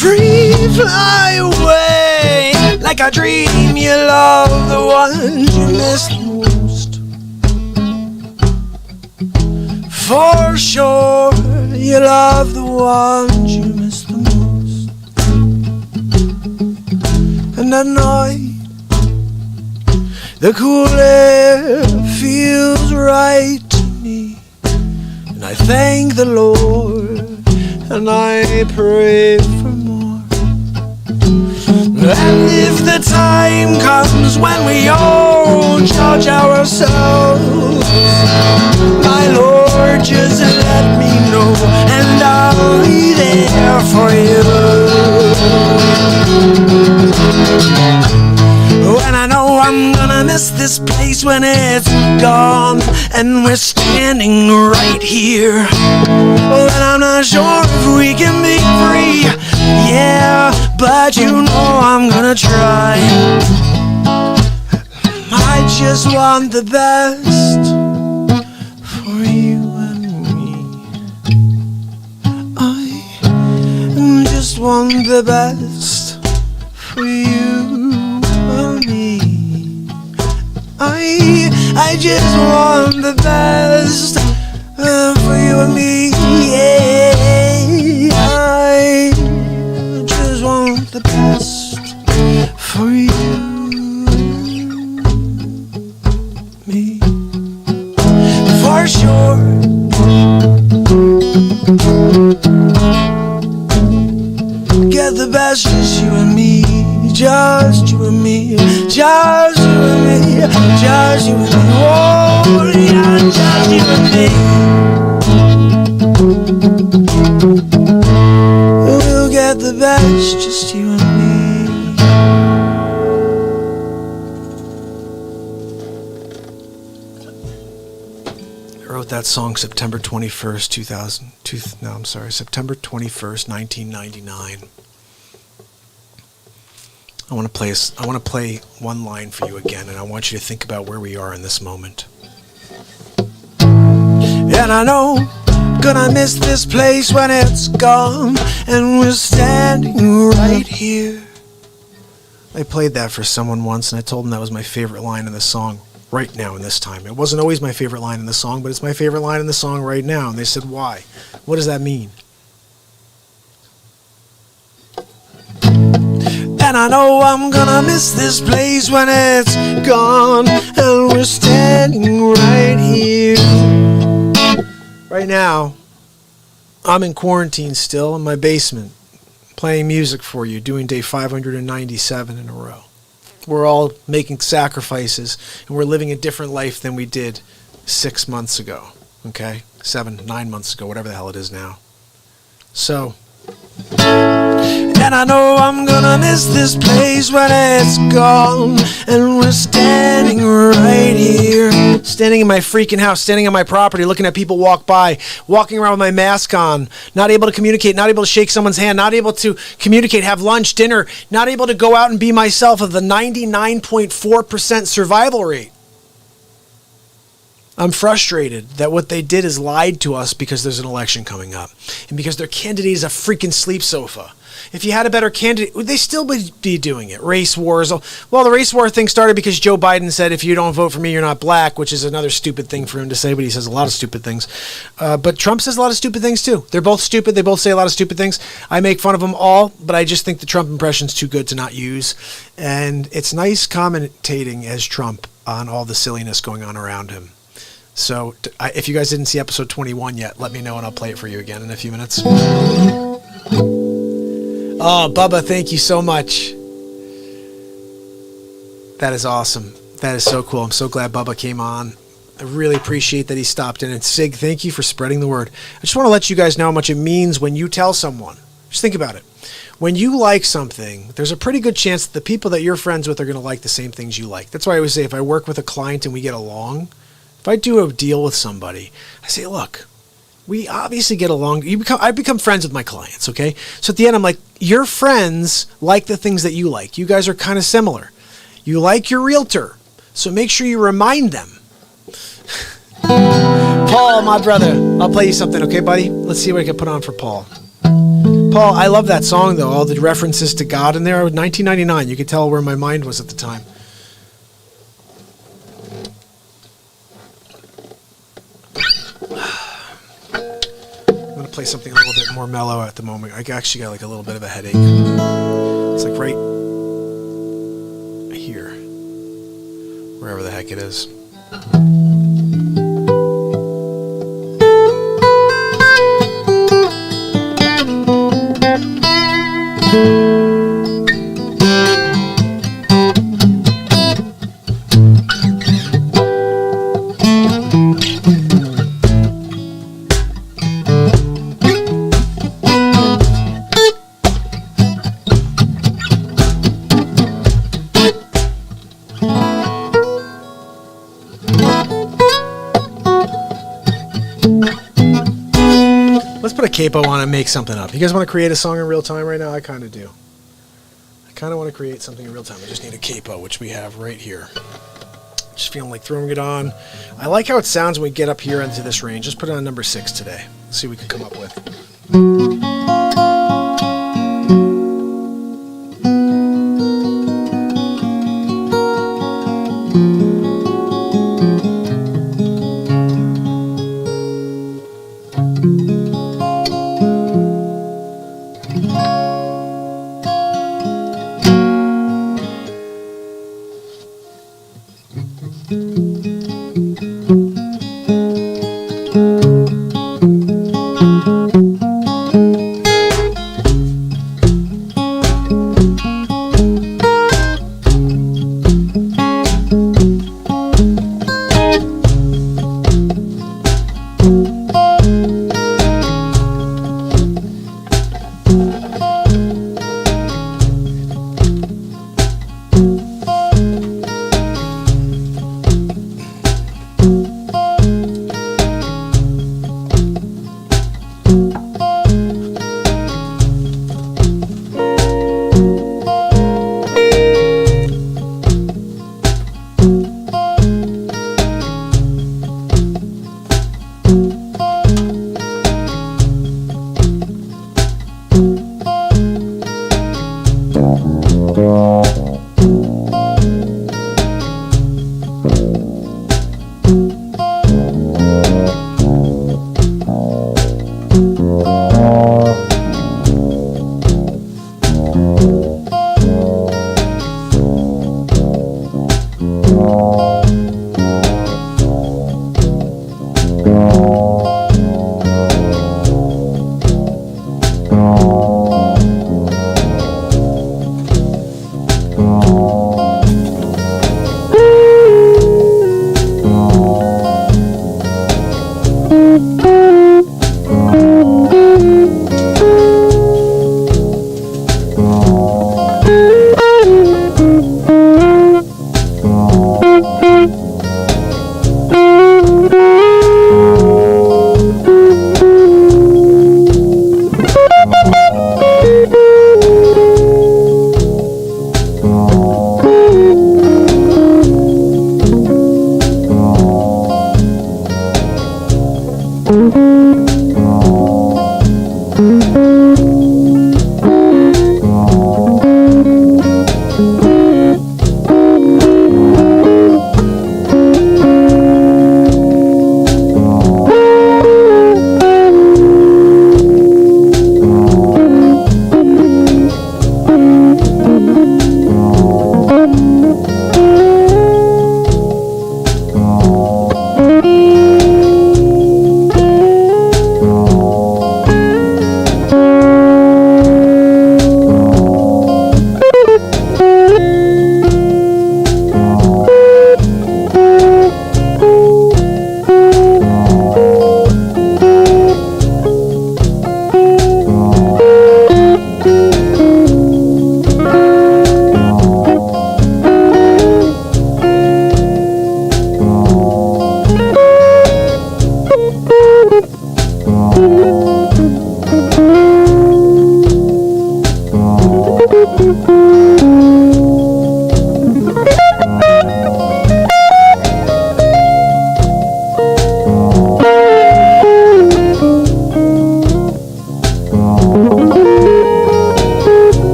Free fly away like a dream. You love the ones you miss the most. For sure, you love the ones you miss the most. And at night, the cool air feels right to me, and I thank the Lord, and I pray for more. And if the time comes when we all judge ourselves, my Lord, just let me know, and I'll be there for you. When I know I'm gonna miss this place when it's gone, and we're standing right here, when I'm not sure if we can be free, yeah, but you know I'm gonna try. I just want the best for you and me. I just want the best for you and me. I just want the best for you and me. Yeah, I just want the best for you and me. For sure. Get the best, just you and me. Just you and me, just you and me, just you and me, oh yeah, just you and me. We'll get the best, just you and me. I wrote that song September 21st, September 21st, 1999. I want to play one line for you again, and I want you to think about where we are in this moment. And I know I'm gonna miss this place when it's gone, and we're standing right here. I played that for someone once, and I told them that was my favorite line in the song right now in this time. It wasn't always my favorite line in the song, but it's my favorite line in the song right now. And they said, why? What does that mean? And I know I'm gonna miss this place when it's gone, and we're standing right here. Right now, I'm in quarantine still in my basement, playing music for you, doing day 597 in a row. We're all making sacrifices, and we're living a different life than we did 6 months ago, okay? 9 months ago, whatever the hell it is now. So, and I know I'm gonna miss this place when it's gone, and we're standing right here, standing in my freaking house, standing on my property, looking at people walk by, walking around with my mask on, not able to communicate, not able to shake someone's hand, not able to communicate, have lunch, dinner, not able to go out and be myself of the 99.4% survival rate. I'm frustrated that what they did is lied to us because there's an election coming up and because their candidate is a freaking sleep sofa. If you had a better candidate, would they still be doing it? Race wars. Well, the race war thing started because Joe Biden said, if you don't vote for me, you're not black, which is another stupid thing for him to say, but he says a lot of stupid things. But Trump says a lot of stupid things too. They're both stupid. They both say a lot of stupid things. I make fun of them all, but I just think the Trump impression's too good to not use. And it's nice commentating as Trump on all the silliness going on around him. So if you guys didn't see episode 21 yet, let me know and I'll play it for you again in a few minutes. Oh, Bubba, thank you so much. That is awesome. That is so cool. I'm so glad Bubba came on. I really appreciate that he stopped in. And Sig, thank you for spreading the word. I just want to let you guys know how much it means when you tell someone. Just think about it. When you like something, there's a pretty good chance that the people that you're friends with are going to like the same things you like. That's why I always say if I work with a client and we get along, if I do a deal with somebody, I say, look, we obviously get along. I become friends with my clients, okay? So at the end, I'm like, your friends like the things that you like. You guys are kind of similar. You like your realtor, so make sure you remind them. Paul, my brother, I'll play you something, okay, buddy? Let's see what I can put on for Paul. Paul, I love that song, though. All the references to God in there. 1999, you could tell where my mind was at the time. Play something a little bit more mellow at the moment. I actually got like a little bit of a headache. It's like right here, wherever the heck it is. Put a capo on and make something up. You guys want to create a song in real time right now? I kind of do. I kind of want to create something in real time. I just need a capo, which we have right here. Just feeling like throwing it on. I like how it sounds when we get up here into this range. Just put it on number 6 today. Let's see what we can come up with.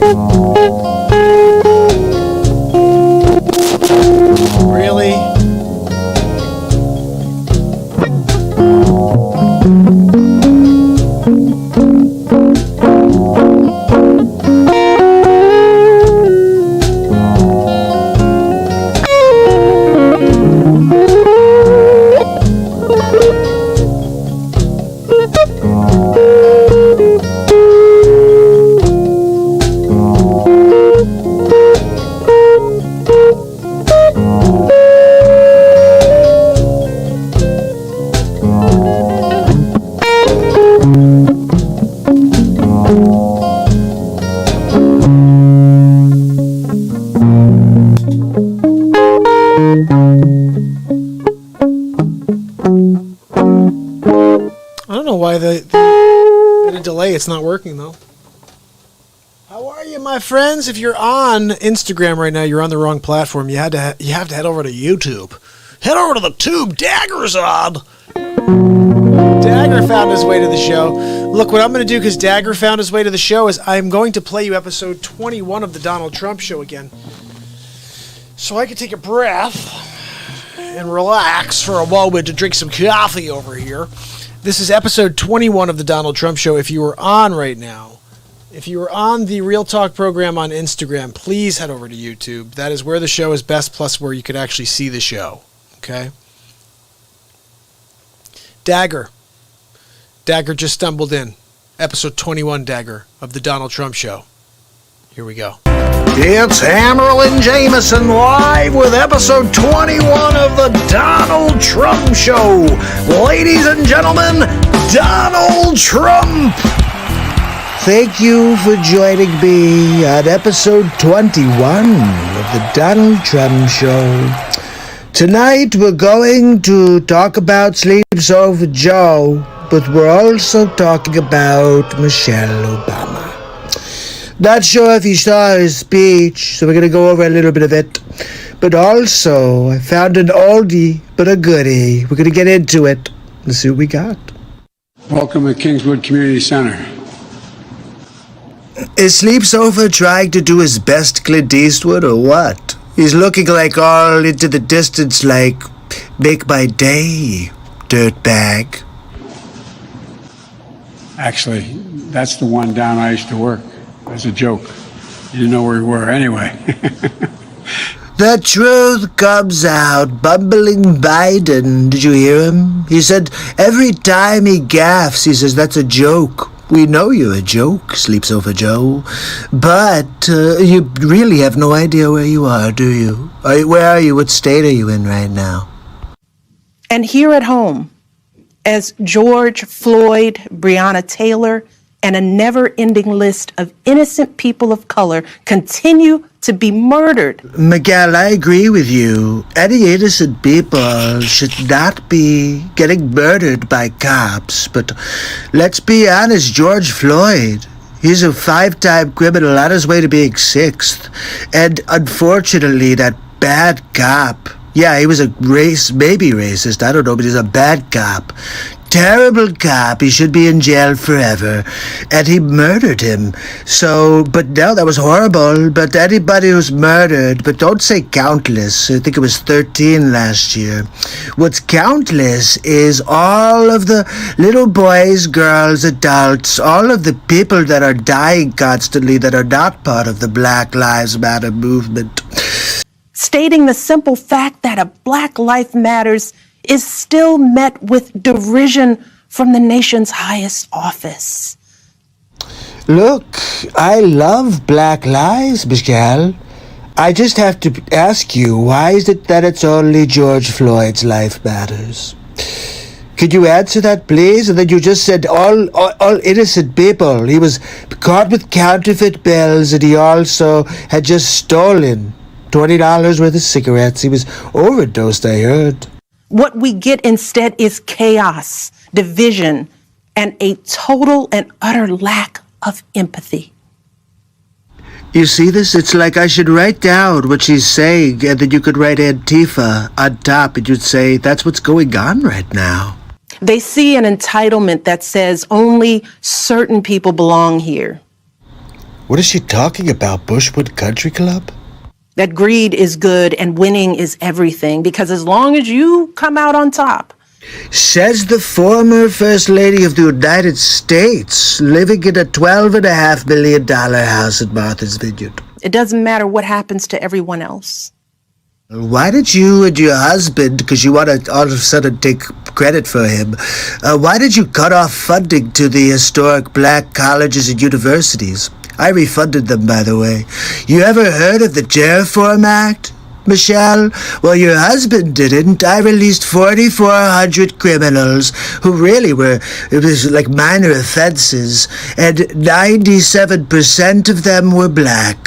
Really? I don't know why the got a delay. It's not working though. How are you, my friends? If you're on Instagram right now, you're on the wrong platform. You have to head over to YouTube. Head over to the tube. Dagger's on. Dagger found his way to the show. Look, what I'm going to do, because Dagger found his way to the show, is I'm going to play you episode 21 of the Donald Trump Show again, so I can take a breath and relax for a moment to drink some coffee over here. This is episode 21 of the Donald Trump Show. If you are on right now, if you are on the Real Talk program on Instagram, please head over to YouTube. That is where the show is best, plus where you could actually see the show. Okay? Dagger just stumbled in. Episode 21, Dagger, of the Donald Trump Show. Here we go. It's Hammerlin Jameson live with episode 21 of the Donald Trump Show. Ladies and gentlemen, Donald Trump. Thank you for joining me on episode 21 of the Donald Trump Show. Tonight we're going to talk about Sleeps Over Joe, but we're also talking about Michelle Obama. Not sure if you saw his speech, so we're going to go over a little bit of it. But also, I found an oldie but a goodie. We're going to get into it. Let's see what we got. Welcome to Kingswood Community Center. Is Sleeps Over trying to do his best Clint Eastwood or what? He's looking like all into the distance like, make my day, dirtbag. Actually, that's the one down I used to work as a joke. You didn't know where we were anyway. The truth comes out. Bumbling Biden. Did you hear him? He said every time he gaffes, he says, that's a joke. We know you're a joke, Sleeps Over Joe. But you really have no idea where you are, do you? Where are you? What state are you in right now? And here at home, as George Floyd, Breonna Taylor, and a never-ending list of innocent people of color continue to be murdered. Miguel, I agree with you. Any innocent people should not be getting murdered by cops. But let's be honest, George Floyd, he's a 5-time criminal on his way to being 6th. And unfortunately, that bad cop, yeah, he was maybe racist, I don't know, but he's a bad cop. Terrible cop. He should be in jail forever. And he murdered him. So, but no, that was horrible. But anybody who's murdered, but don't say countless. I think it was 13 last year. What's countless is all of the little boys, girls, adults, all of the people that are dying constantly that are not part of the Black Lives Matter movement. Stating the simple fact that a Black Life Matters is still met with derision from the nation's highest office. Look, I love Black Lives, Michelle. I just have to ask you, why is it that it's only George Floyd's life matters? Could you answer that, please? And then you just said all innocent people. He was caught with counterfeit bills, and he also had just stolen $20 worth of cigarettes. He was overdosed, I heard. What we get instead is chaos, division, and a total and utter lack of empathy. You see this? It's like I should write down what she's saying, and then you could write Antifa on top, and you'd say, that's what's going on right now. They see an entitlement that says only certain people belong here. What is she talking about? Bushwood Country Club? That greed is good and winning is everything, because as long as you come out on top. Says the former First Lady of the United States, living in a $12.5 million house at Martha's Vineyard. It doesn't matter what happens to everyone else. Why did you and your husband, because you want to all of a sudden take credit for him, why did you cut off funding to the historic black colleges and universities? I refunded them, by the way. You ever heard of the Terraform Act, Michelle? Well, your husband didn't. I released 4,400 criminals who really were, it was like minor offenses, and 97% of them were black.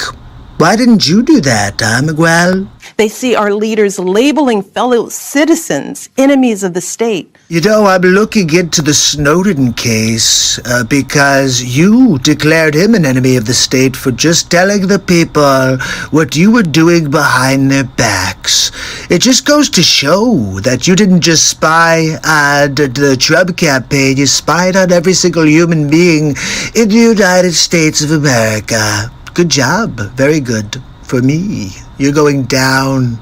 Why didn't you do that, huh, Miguel? They see our leaders labeling fellow citizens enemies of the state. You know, I'm looking into the Snowden case because you declared him an enemy of the state for just telling the people what you were doing behind their backs. It just goes to show that you didn't just spy on the Trump campaign, you spied on every single human being in the United States of America. Good job. Very good. For me. You're going down.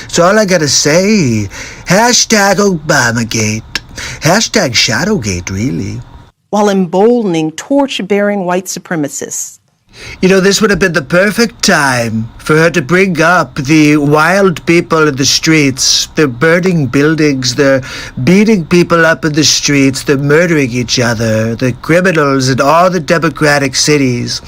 So all I gotta say, hashtag Obamagate. Hashtag Shadowgate, really. While emboldening torch-bearing white supremacists. You know, this would have been the perfect time for her to bring up the wild people in the streets. They're burning buildings, they're beating people up in the streets, they're murdering each other, the criminals in all the democratic cities.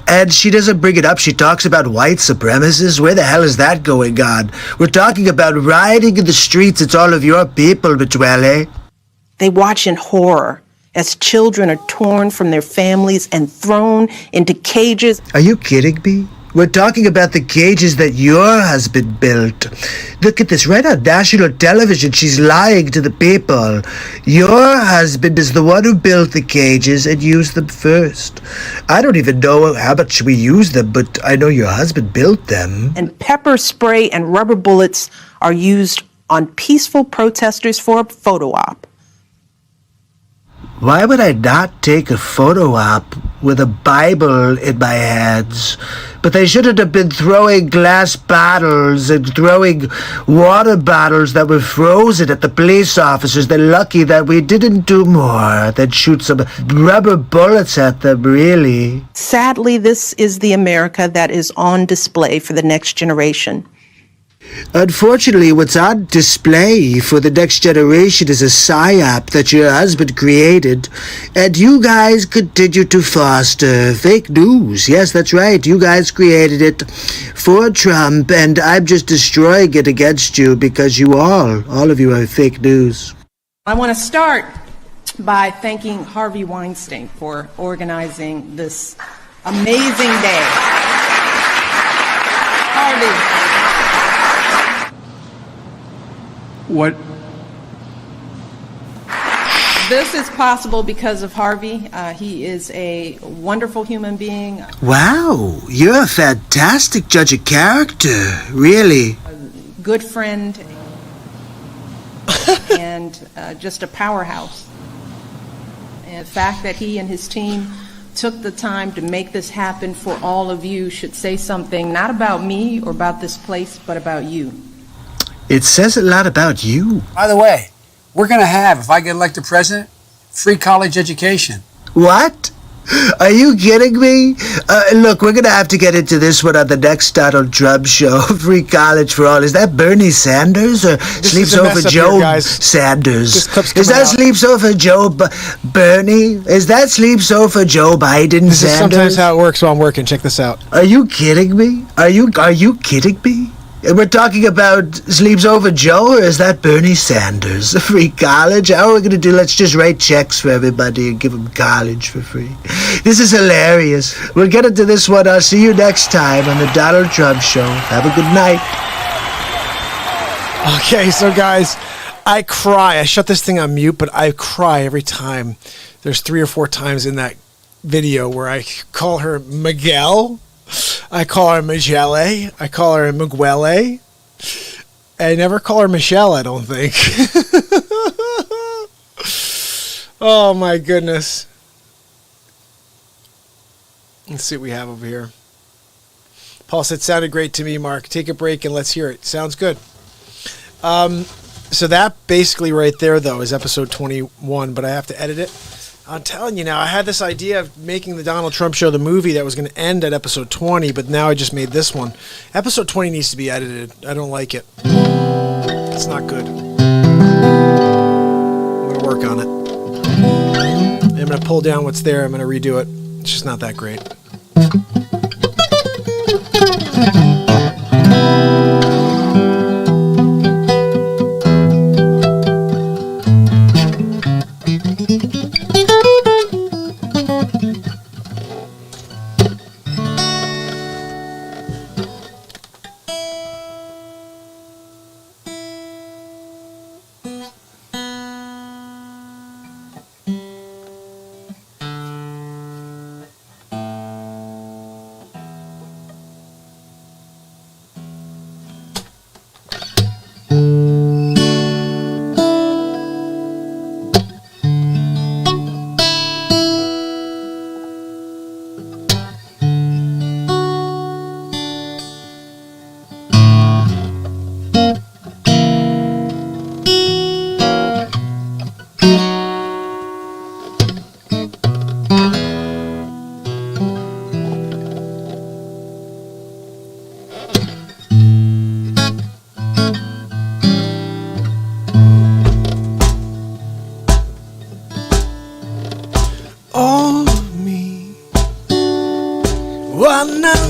And she doesn't bring it up. She talks about white supremacists. Where the hell is that going on? We're talking about rioting in the streets. It's all of your people, Betuele. They watch in horror as children are torn from their families and thrown into cages. Are you kidding me? We're talking about the cages that your husband built. Look at this, right on national television. She's lying to the people. Your husband is the one who built the cages and used them first. I don't even know how much we use them, but I know your husband built them. And pepper spray and rubber bullets are used on peaceful protesters for a photo op. Why would I not take a photo op with a Bible in my hands? But they shouldn't have been throwing glass bottles and throwing water bottles that were frozen at the police officers. They're lucky that we didn't do more than shoot some rubber bullets at them, really. Sadly, this is the America that is on display for the next generation. Unfortunately, what's on display for the next generation is a psyop that your husband created, and you guys continue to foster fake news. Yes, that's right. You guys created it for Trump, and I'm just destroying it against you because you all of you are fake news. I want to start by thanking Harvey Weinstein for organizing this amazing day. Harvey. What? This is possible because of Harvey. He is a wonderful human being. Wow, you're a fantastic judge of character, really. Good friend and just a powerhouse. And the fact that he and his team took the time to make this happen for all of you should say something not about me or about this place, but about you. It says a lot about you. By the way, we're going to have, if I get elected president, free college education. What? Are you kidding me? Look, we're going to have to get into this one on the next Donald Trump show. Free college for all. Is that Bernie Sanders or Sleeps Over Joe Sanders? Is that Sleeps Over Joe Bernie? Is that Sleeps Over Joe Biden This Sanders? is sometimes how it works while I'm working. Check this out. Are you kidding me? Are you kidding me? We're talking about Sleeps Over Joe, or is that Bernie Sanders? Free college? How are we going to do? Let's just write checks for everybody and give them college for free. This is hilarious. We'll get into this one. I'll see you next time on the Donald Trump Show. Have a good night. Okay, so guys, I cry. I shut this thing on mute, but I cry every time. There's 3 or 4 times in that video where I call her Miguel. I call her Miguele. I call her Miguele. I never call her Michelle, I don't think. Oh, my goodness. Let's see what we have over here. Paul said, sounded great to me, Mark. Take a break and let's hear it. Sounds good. So that basically right there, though, is episode 21, but I have to edit it. I'm telling you now, I had this idea of making the Donald Trump Show the movie that was going to end at episode 20, but now I just made this one. Episode 20 needs to be edited. I don't like it. It's not good. I'm going to work on it. I'm going to pull down what's there. I'm going to redo it. It's just not that great.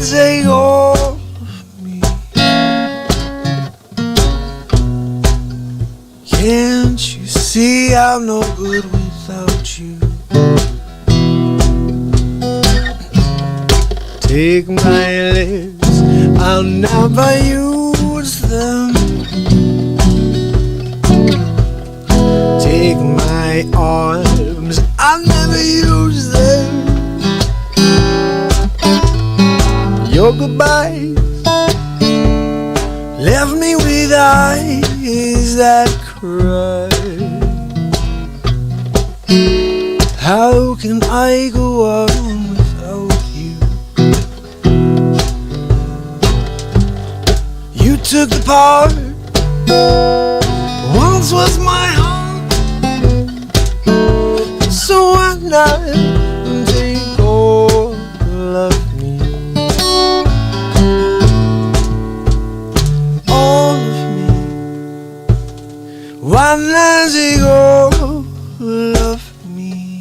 Take all of me. Can't you see I'm no good without you? Take my lips, I'll never use them. Take my arms, I'll never use them. Your goodbyes left me with eyes that cry. How can I go on without you? You took the part once was my heart, so why not take all of me? All of me. Why not take all of me?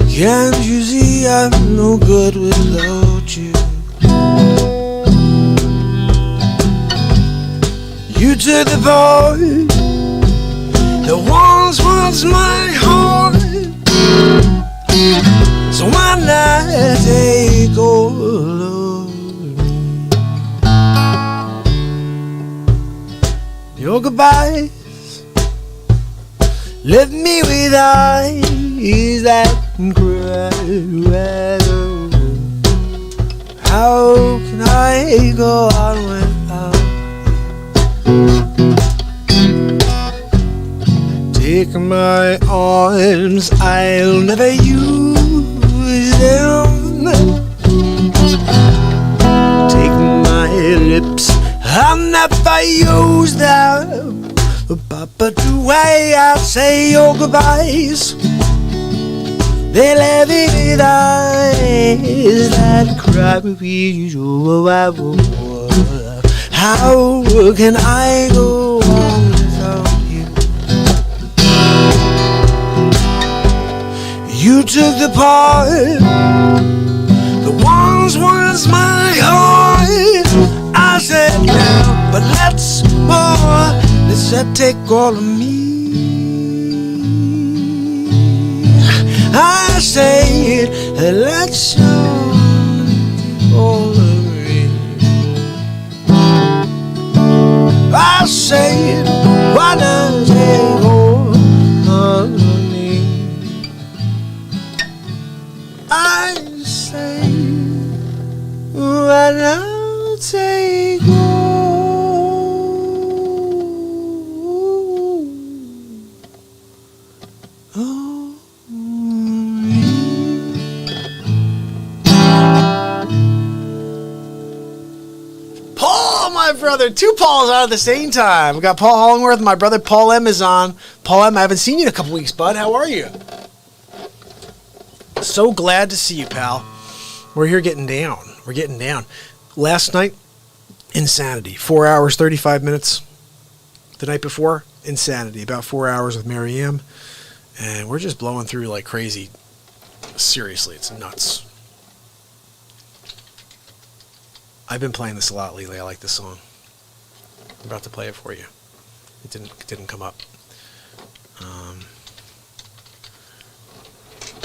Can't you see I'm no good without you? You took the part that once was my heart, so why not take all of me? Your goodbyes left me with eyes that cry. How can I go on without you? Take my arms, I'll never use them. Take my lips, I'll never use them. But the way I say your goodbyes, they left me with eyes that cry. How can I go on without you? You took the part that once was my heart. I said now, but let's more. Let's take all of me. I said, let's show all of me. I said, why not take all of me? I say, why not take all of me? my brother. Two Pauls on at the same time. We got Paul Hollingworth. My brother Paul M is on. Paul M, I haven't seen you in a couple weeks, bud. How are you? So glad to see you, pal. We're here getting down. We're getting down. Last night, insanity. 4 hours, 35 minutes. The night before, insanity. About 4 hours with Mary M. And we're just blowing through like crazy. Seriously, it's nuts. I've been playing this a lot lately. I like this song. I'm about to play it for you. It didn't come up.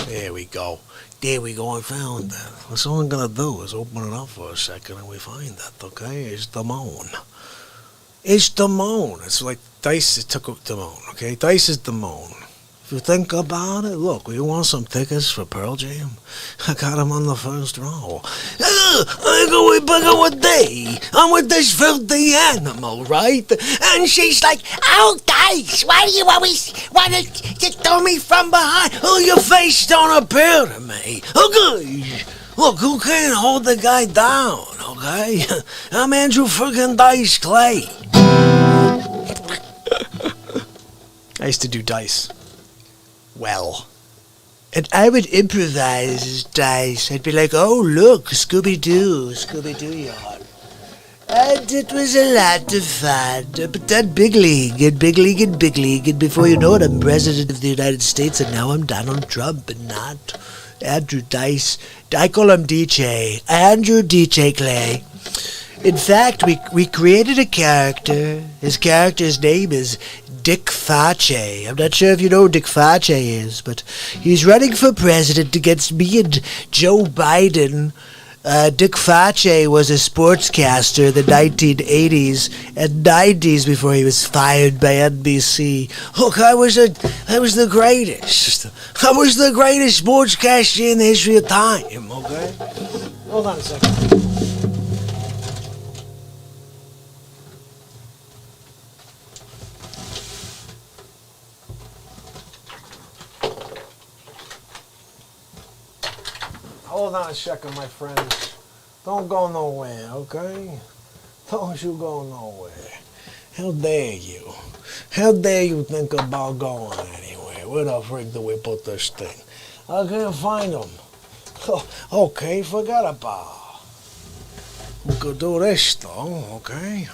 There we go. There we go. I found that. That's all I'm gonna do is open it up for a second and we find that. Okay, it's the moan. It's the moan. It's like Dice took the moan. Okay, Dice is the moan. If you think about it, look, you want some tickets for Pearl Jam? I got them on the first row. I'm going bigger with thee. I'm with this filthy animal, right? And she's like, oh, Dice, why do you always want to throw me from behind? Oh, your face don't appeal to me. Okay. Look, who can't hold the guy down, okay? I'm Andrew friggin' Dice Clay. I used to do Dice. Well. And I would improvise as Dice. I'd be like, oh, look, Scooby-Doo yard. And it was a lot of fun. But then big league, and before you know it, I'm president of the United States, and now I'm Donald Trump, and not Andrew Dice. I call him DJ. Andrew DJ Clay. In fact, we created a character. His character's name is Dick Facce. I'm not sure if you know who Dick Facce is, but he's running for president against me and Joe Biden. Dick Facce was a sportscaster in the 1980s and 90s before he was fired by NBC. Look, I was the greatest. I was the greatest sportscaster in the history of time, okay? Hold on a second. Hold on a second, my friends. Don't go nowhere, okay? Don't you go nowhere. How dare you? How dare you think about going anywhere? Where the frick do we put this thing? I can't find them. Oh, okay, forget about it. We could do this, though, okay?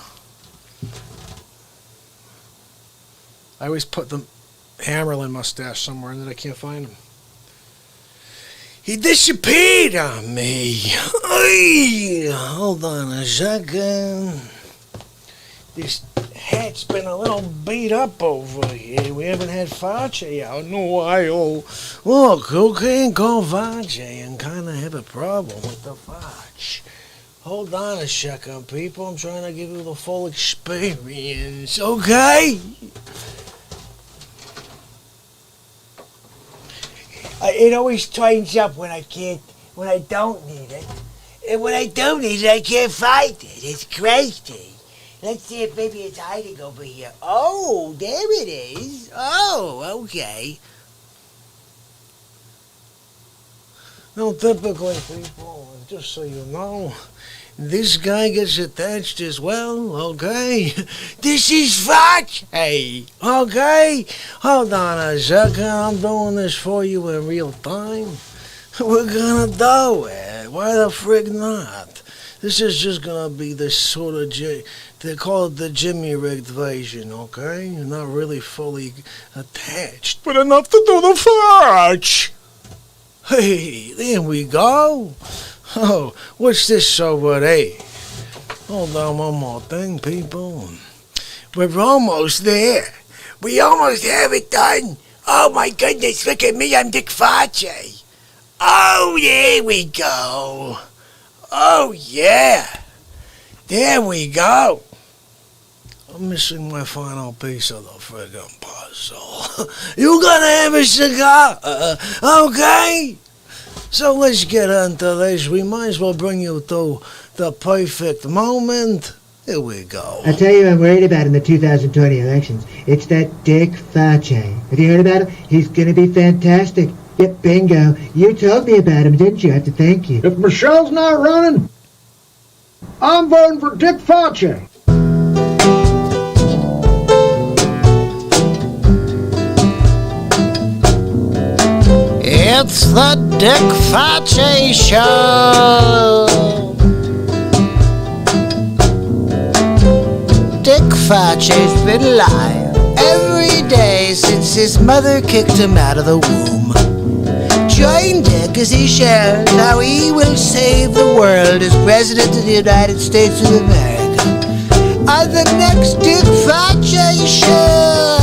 I always put the Hammerlin mustache somewhere and then I can't find him. He disappeared on me. Ay, hold on a second. This hat's been a little beat up over here. We haven't had Facce out in a while. Look, who can't call Facce and kind of have a problem with the Facce? Hold on a second, people. I'm trying to give you the full experience, okay? It always turns up when I don't need it. And when I don't need it, I can't find it. It's crazy. Let's see if maybe it's hiding over here. Oh, there it is. Oh, okay. No, typically, people, just so you know, this guy gets attached as well, okay? This is Facce, okay? Hold on a second, I'm doing this for you in real time. We're gonna do it. Why the frig not? This is just gonna be this sort of, they call it the Jimmy rigged version, okay? You're not really fully attached, but enough to do the Facce. Hey, there we go. Oh, what's this over there? Hold on one more thing, people. We're almost there. We almost have it done. Oh my goodness, look at me, I'm Dick Facce. Oh, there we go. Oh yeah. There we go. I'm missing my final piece of the friggin' puzzle. You gonna have a cigar? Okay? So let's get into this. We might as well bring you to the perfect moment. Here we go. I'll tell you what I'm worried about in the 2020 elections. It's that Dick Facce. Have you heard about him? He's gonna be fantastic. Yep, bingo. You told me about him, didn't you? I have to thank you. If Michelle's not running, I'm voting for Dick Facce. It's the Dick Facci Show. Dick Facci's been alive every day since his mother kicked him out of the womb. Join Dick as he shares how he will save the world as President of the United States of America on the next Dick Facci Show.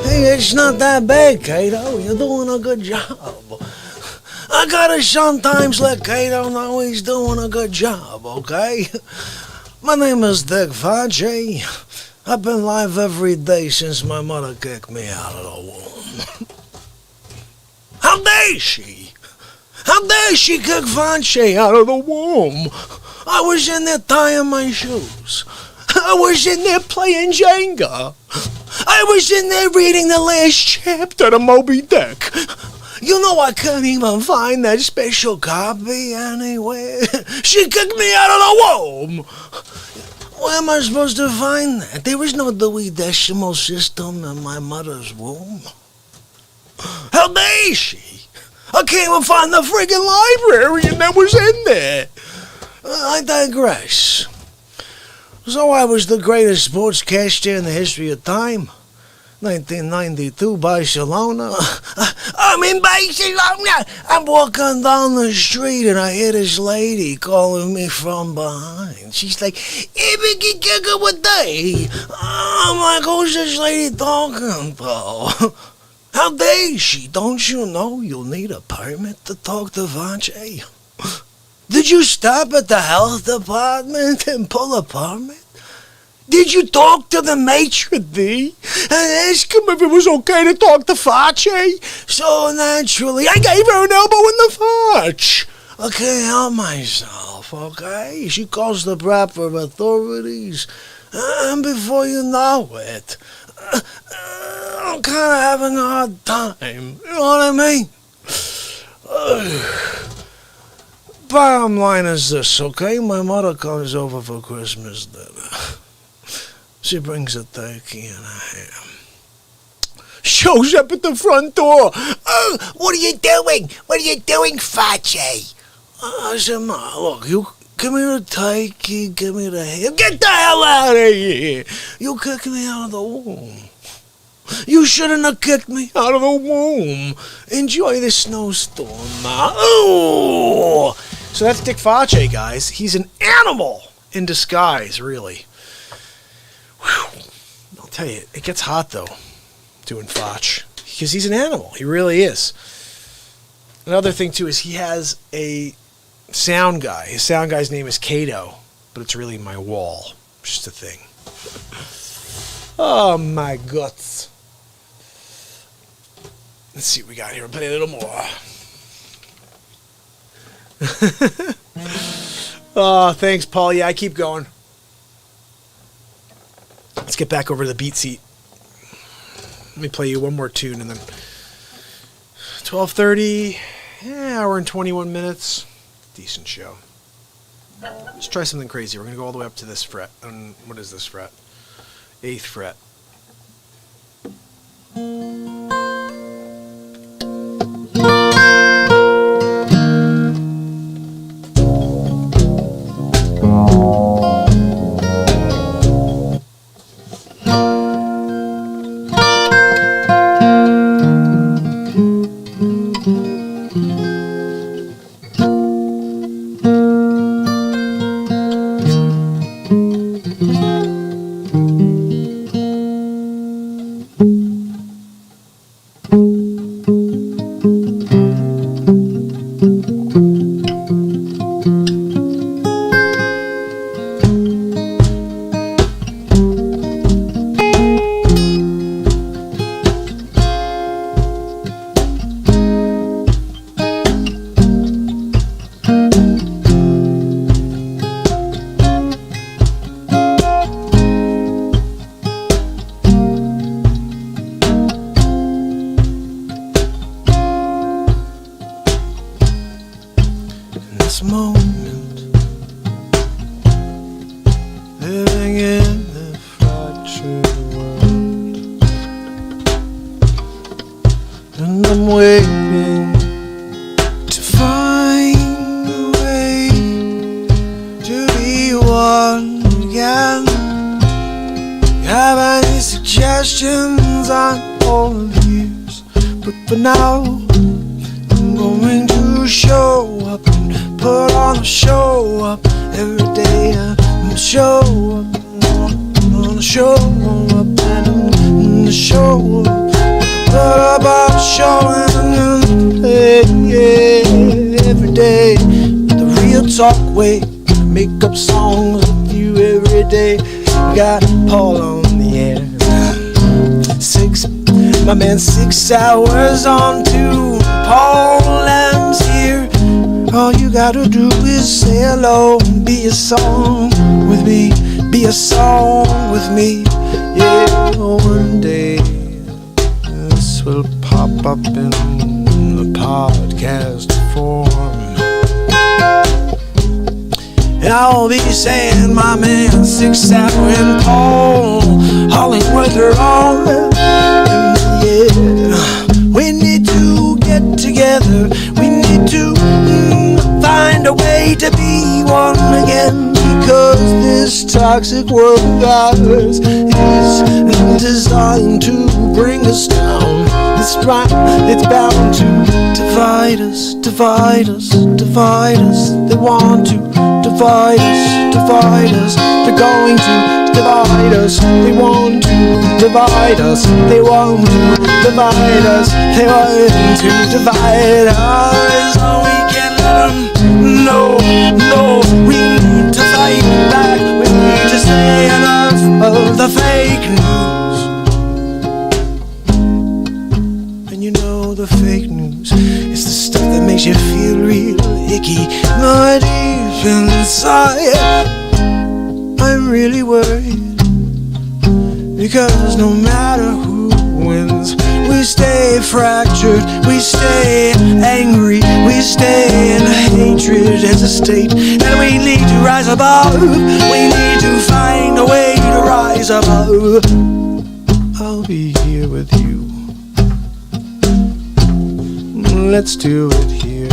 Hey, it's not that bad, Kato. You're doing a good job. I gotta sometimes let Kato know he's doing a good job, okay? My name is Dick Facci. I've been live every day since my mother kicked me out of the womb. How dare she? How dare she kick Facci out of the womb? I was in there tying my shoes. I was in there playing Jenga. I was in there reading the last chapter of Moby Dick. You know I can't even find that special copy anywhere. She kicked me out of the womb. Where am I supposed to find that? There was no Dewey Decimal System in my mother's womb. How dare she? I can't even find the friggin' librarian that was in there. I digress. So I was the greatest sportscaster in the history of time. 1992, Barcelona. I'm in Barcelona. I'm walking down the street and I hear this lady calling me from behind. She's like, I'm like, who's this lady talking to? How dare she? Don't you know you'll need a permit to talk to Facci? Did you stop at the health department and pull a permit? Did you talk to the maitre d' and ask him if it was okay to talk to Facci? So naturally, I gave her an elbow in the fudge. I can't help myself, okay? She calls the proper authorities, and before you know it, I'm kind of having a hard time. You know what I mean? Bottom line is this, okay? My mother comes over for Christmas dinner. She brings a turkey and a ham. Shows up at the front door. Oh, what are you doing? What are you doing, Facci? I said, Ma, look, you give me the turkey, give me the ham. Get the hell out of here. You kicked me out of the womb. You shouldn't have kicked me out of the womb. Enjoy the snowstorm, Ma. Ooh. So that's Dick Facci, guys. He's an animal in disguise, really. Whew. I'll tell you, it gets hot, though, doing Facci. Because he's an animal. He really is. Another thing, too, is he has a sound guy. His sound guy's name is Kato, but it's really my wall. Just a thing. Oh, my guts. Let's see what we got here. We'll play a little more. Oh, thanks, Paul. Yeah, I keep going. Let's get back over to the BeatSeat. Let me play you one more tune and then 12:30, hour and 21 minutes. Decent show. Let's try something crazy. We're going to go all the way up to this fret. What is this fret? 8th fret. questions I'm all ears. But for now, I'm going to show up and put on a show up every day. I'm show up, on a show up and a show up. Put up a show and every day. The real talk way, make up songs with you every day. Got Paul on the air. My man 6 hours on to Paul Lamb's here. All you gotta do is say hello and be a song with me. Be a song with me. Yeah, one day this will pop up in the podcast form. And I'll be saying my man 6 Hour and Paul Hollingworth are on. Yeah, we need to get together. We need to find a way to be one again. Because this toxic world of ours is designed to bring us down. It's right, it's bound to divide us, divide us, divide us. They want to divide us, divide us. They're going to divide us. They want to divide us. They want to divide us. They want to divide us. Oh, we can't let them know. No, we need to fight back. We need to say enough of the fake news. And you know the fake news is the stuff that makes you feel real icky. But deep inside, I'm really worried. Because no matter who wins, we stay fractured, we stay angry, we stay in hatred as a state. And we need to rise above, we need to find a way to rise above. I'll be here with you. Let's do it here.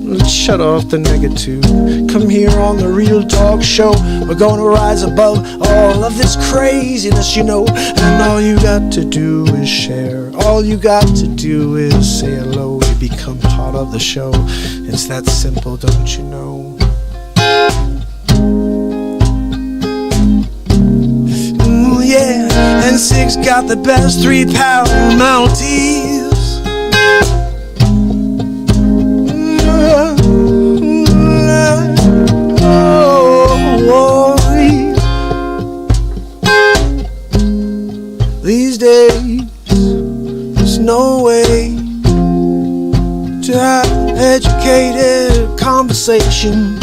Let's shut off the negative. Come here on the Real Talk Show. We're gonna rise above all of this craziness, you know. And all you got to do is share. All you got to do is say hello. You become part of the show. It's that simple, don't you know? Yeah, and 6 got the best 3-pound Maltese. These days, there's no way to have educated conversation.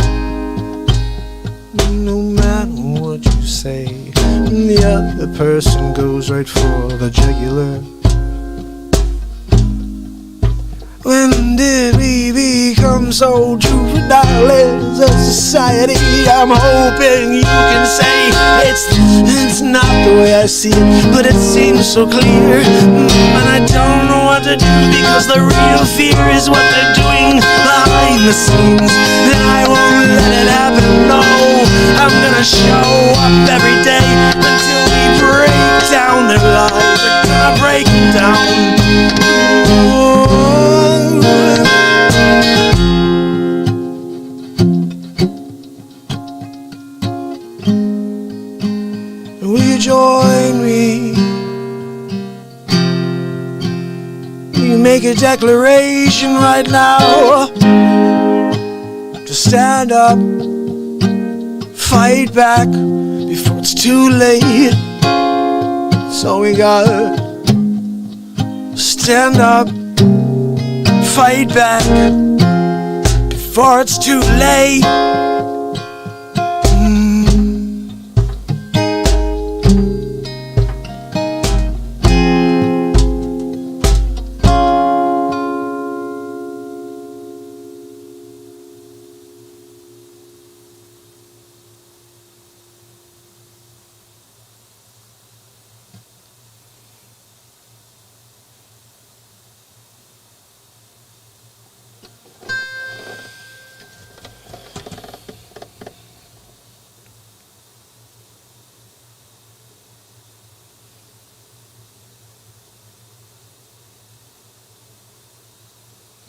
No matter what you say, the other person goes right for the jugular. When did we become so juvenile as a society? I'm hoping you can say it's not the way I see it, but it seems so clear. And I don't know what to do because the real fear is what they're doing behind the scenes. And I won't let it happen, no. I'm gonna show up every day until we break down their lives. We're gonna break them down. Will you join me? Will you make a declaration right now to stand up, fight back before it's too late? So we gotta stand up, fight back before it's too late.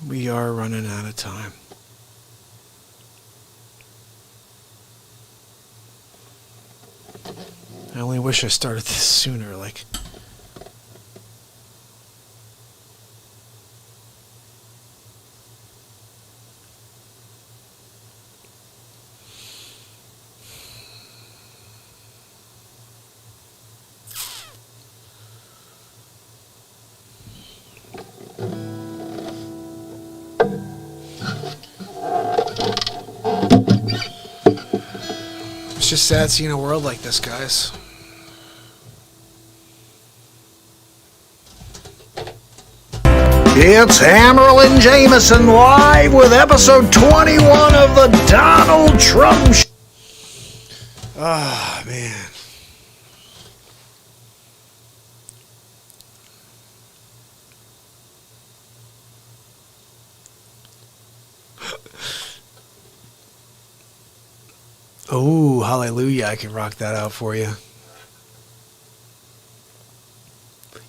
We are running out of time. I only wish I started this sooner, like... It's just sad seeing a world like this, guys. It's Hammerlin Jameson live with episode 21 of the Donald Trump Show. Ah, man. Oh, hallelujah. I can rock that out for you.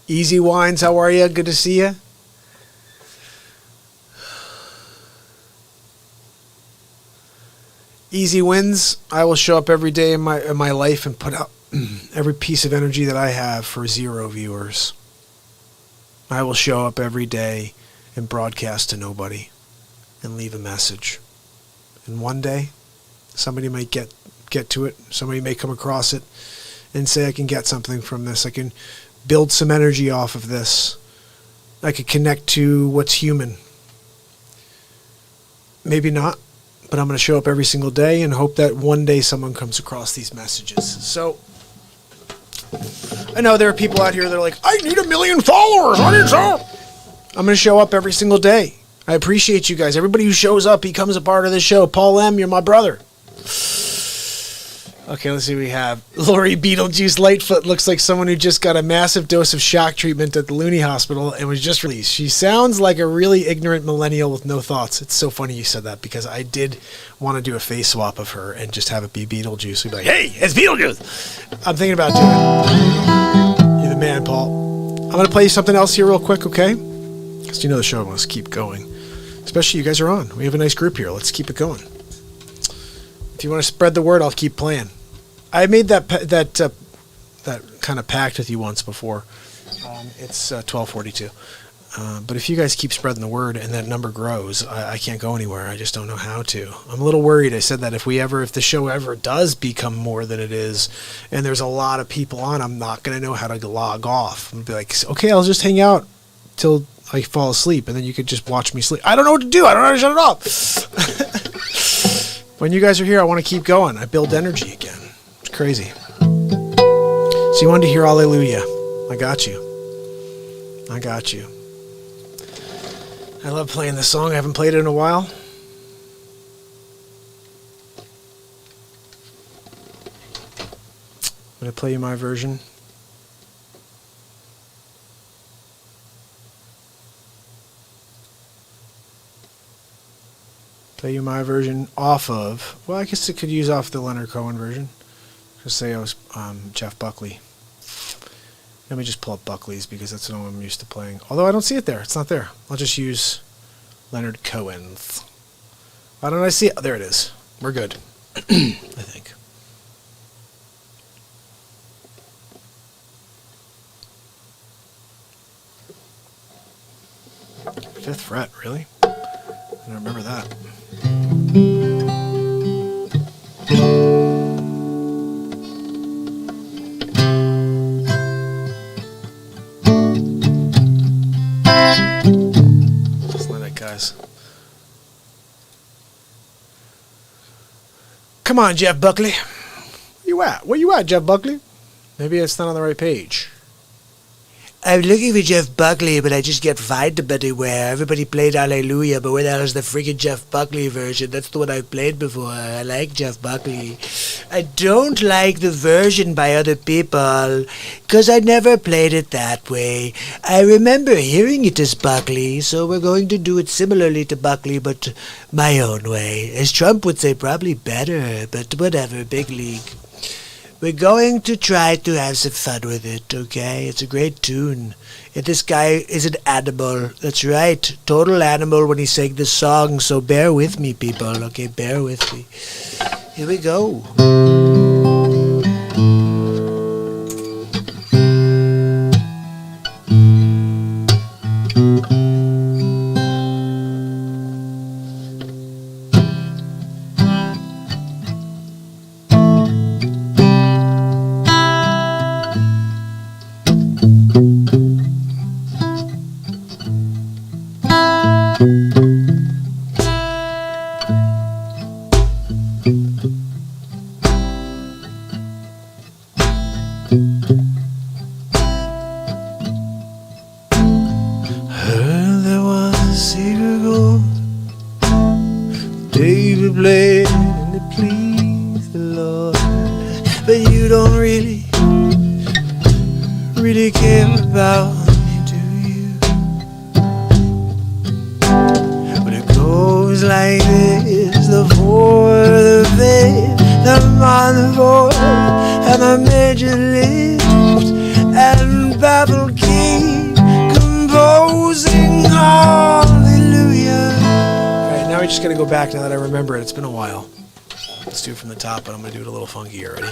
Easy Wines, how are you? Good to see you. Easy Wins, I will show up every day in my life and put out every piece of energy that I have for 0 viewers. I will show up every day and broadcast to nobody and leave a message. And one day, somebody might get to it. Somebody may come across it and say, I can get something from this. I can build some energy off of this. I could connect to what's human. Maybe not, but I'm going to show up every single day and hope that one day someone comes across these messages. So, I know there are people out here that are like, I need 1 million followers. I need some. I'm going to show up every single day. I appreciate you guys. Everybody who shows up becomes a part of this show. Paul M., you're my brother. Okay, let's see what we have. Lori Beetlejuice Lightfoot looks like someone who just got a massive dose of shock treatment at the Looney Hospital and was just released. She sounds like a really ignorant millennial with no thoughts. It's so funny you said that because I did want to do a face swap of her and just have it be Beetlejuice. We'd be like, hey, it's Beetlejuice. I'm thinking about doing it. You're the man, Paul. I'm going to play you something else here real quick, okay? Because you know the show must keep going. Especially you guys are on. We have a nice group here. Let's keep it going. If you want to spread the word, I'll keep playing. I made that kind of pact with you once before. It's 12:42. But if you guys keep spreading the word and that number grows, I can't go anywhere. I just don't know how to. I'm a little worried. I said that if the show ever does become more than it is, and there's a lot of people on, I'm not going to know how to log off. I'm going to be like, okay, I'll just hang out till I fall asleep, and then you could just watch me sleep. I don't know what to do. I don't know how to shut it off. When you guys are here, I want to keep going. I build energy again. It's crazy. So you wanted to hear Hallelujah. I got you. I got you. I love playing this song. I haven't played it in a while. I'm going to play you my version. Play you my version off of, well, I guess it could use off the Leonard Cohen version. Just say I was Jeff Buckley. Let me just pull up Buckley's because that's the one I'm used to playing. Although I don't see it there. It's not there. I'll just use Leonard Cohen's. Why don't I see it? Oh, there it is. We're good. I think. Fifth fret, really? I don't remember that. Just let it, guys. Come on, Jeff Buckley. Where you at? Where you at, Jeff Buckley? Maybe it's not on the right page. I'm looking for Jeff Buckley, but I just get find him everywhere. Everybody played Hallelujah, but where the hell is the freaking Jeff Buckley version? That's the one I've played before. I like Jeff Buckley. I don't like the version by other people, because I never played it that way. I remember hearing it as Buckley, so we're going to do it similarly to Buckley, but my own way. As Trump would say, probably better, but whatever, big league. We're going to try to have some fun with it, okay? It's a great tune. If this guy is an animal, that's right, total animal when he sang this song, so bear with me, people, okay? Bear with me. Here we go. David played and it pleased the Lord, but you don't really care about me, do you? But it goes like this: the fourth, the fifth, the minor fourth, and the major lift, and baffled king composing hallelujah. Now we're just going to go back now that I remember it. It's been a while. Let's do it from the top, but I'm going to do it a little funky already.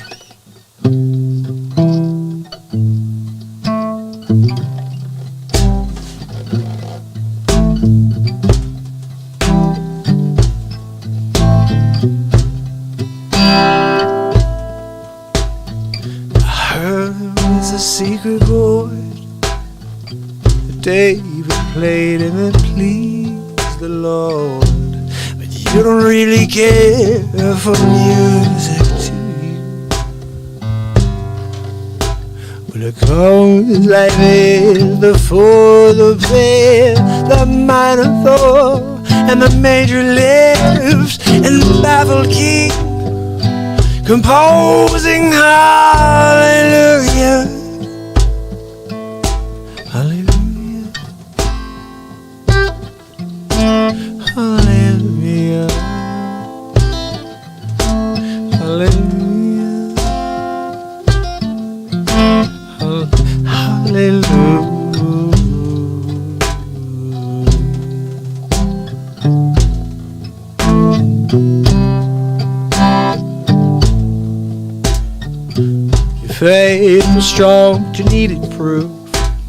I heard it was a secret chord that David played and it pleased the Lord. You don't really care for music, do you? Well, it goes like this: the fourth, the fifth, the minor fourth, and the major lifts, and the baffled king composing hallelujah, hallelujah, hallelujah. Hallelujah, hallelujah. Your faith was strong, but you needed proof.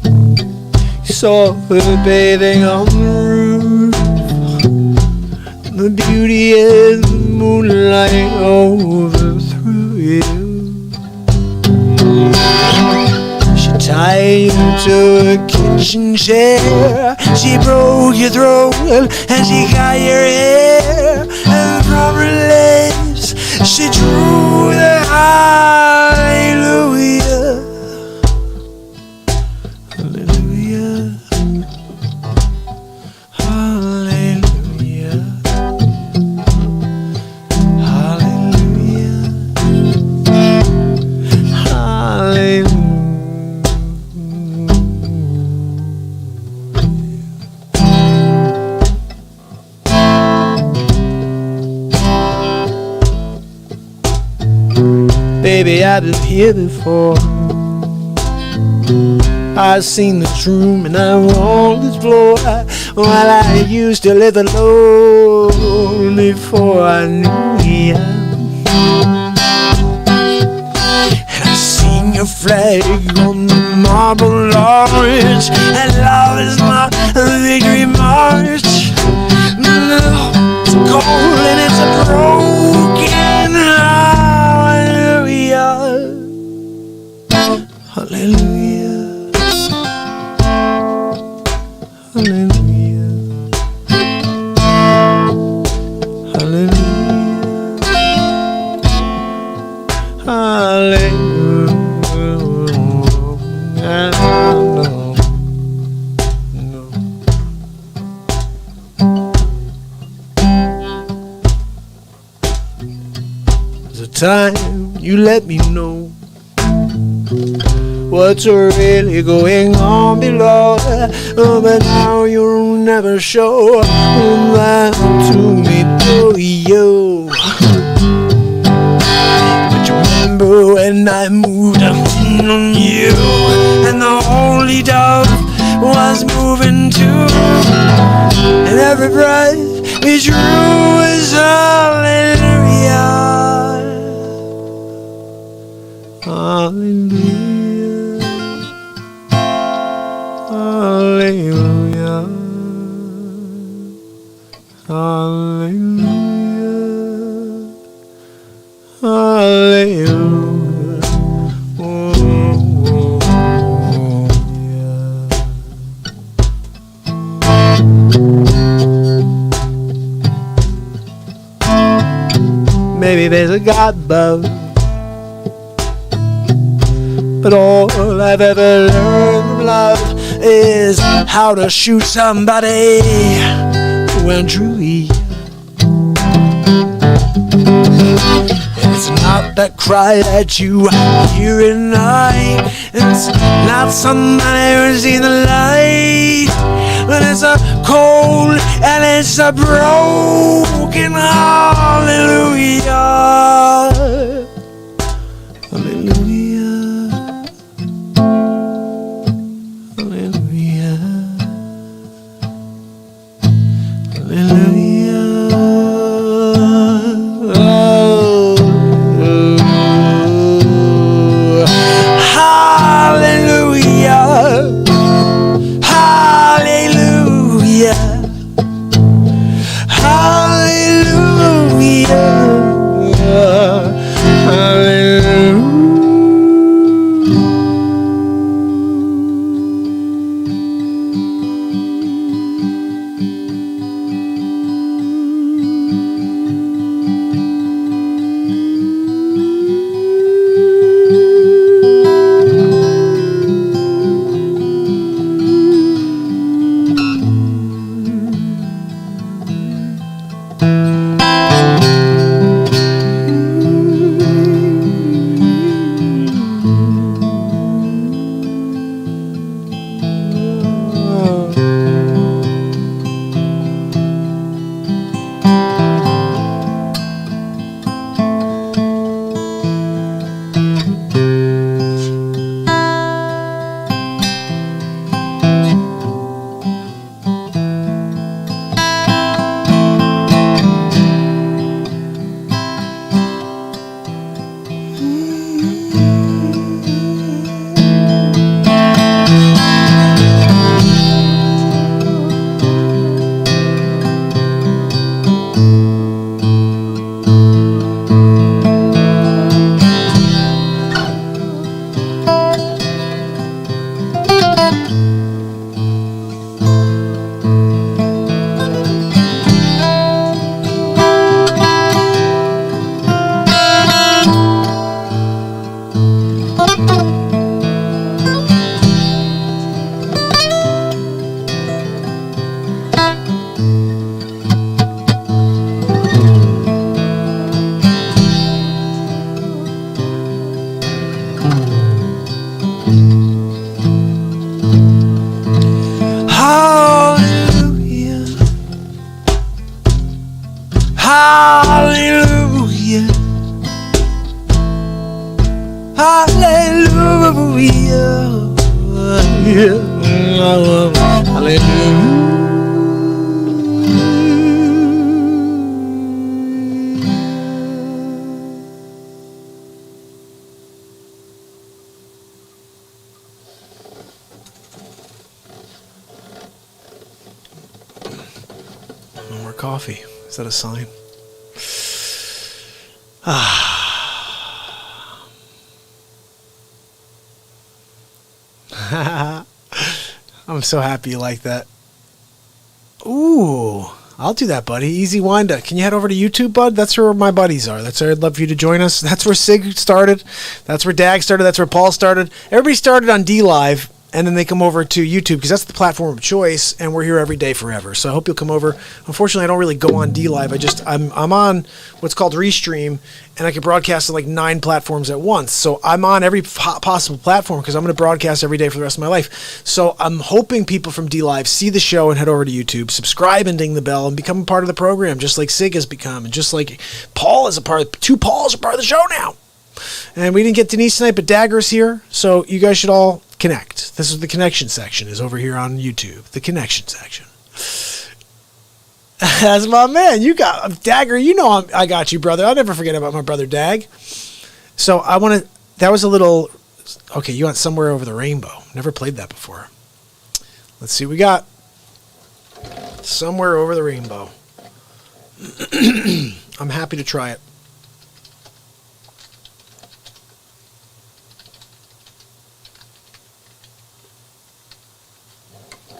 You saw her bathing on the roof, the beauty of the moonlight overthrew you. She tied you to a kitchen chair, she broke your throat and she cut your hair, and from her lips she drew the hallelujah, hallelujah, hallelujah. Baby, I've been here before. I've seen this room and I walked this floor. While I used to live alone before I knew him. And I've seen your flag on the marble arch, and love is not a victory march. No, it's cold and it's a broken hallelujah, hallelujah, hallelujah, hallelujah, hallelujah. There's a time you let me know what's really going on below, but now you'll never show that to me, do you? But you remember when and I moved on you, and the holy dove was moving too, and every breath we drew was hallelujah, hallelujah, hallelujah, hallelujah, hallelujah. Maybe there's a God above, but all I've ever learned from love is how to shoot somebody when truly. It's not that cry that you hear at night. It's not somebody who's seen the light, but it's a cold and it's a broken hallelujah, hallelujah, hallelujah, hallelujah. Hallelujah. Hallelujah. Hallelujah. No more coffee. Is that a sign? I'm so happy you like that. Ooh, I'll do that, buddy. Easy wind up. Can you head over to YouTube, bud? That's where my buddies are. That's where I'd love for you to join us. That's where Sig started. That's where Dag started. That's where Paul started. Everybody started on D Live, and then they come over to YouTube because that's the platform of choice, and we're here every day forever. So I hope you'll come over. Unfortunately, I don't really go on D Live. I'm on what's called Restream, and I can broadcast on like 9 platforms at once. So I'm on every possible platform because I'm going to broadcast every day for the rest of my life. So I'm hoping people from D Live see the show and head over to YouTube, subscribe and ding the bell, and become a part of the program, just like Sig has become, and just like Paul is a part. 2 Pauls are part of the show now. And we didn't get Denise tonight, but Dagger's here, so you guys should all connect. This is the connection section, is over here on YouTube. The connection section. That's my man. You got Dagger. You know I got you, brother. I'll never forget about my brother Dag. So I want to. That was a little. Okay, you want Somewhere Over the Rainbow. Never played that before. Let's see what we got. Somewhere Over the Rainbow. I'm happy to try it.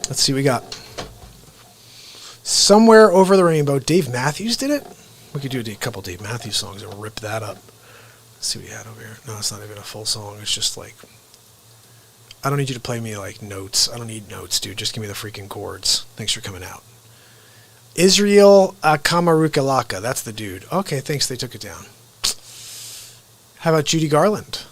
Let's see what we got. Somewhere Over the Rainbow. Dave Matthews did it? We could do a couple Dave Matthews songs and rip that up. Let's see what we had over here. No, it's not even a full song. It's just like... I don't need you to play me like notes. I don't need notes, dude. Just give me the freaking chords. Thanks for coming out. Israel Kamarukalaka. That's the dude. Okay, thanks. They took it down. How about Judy Garland?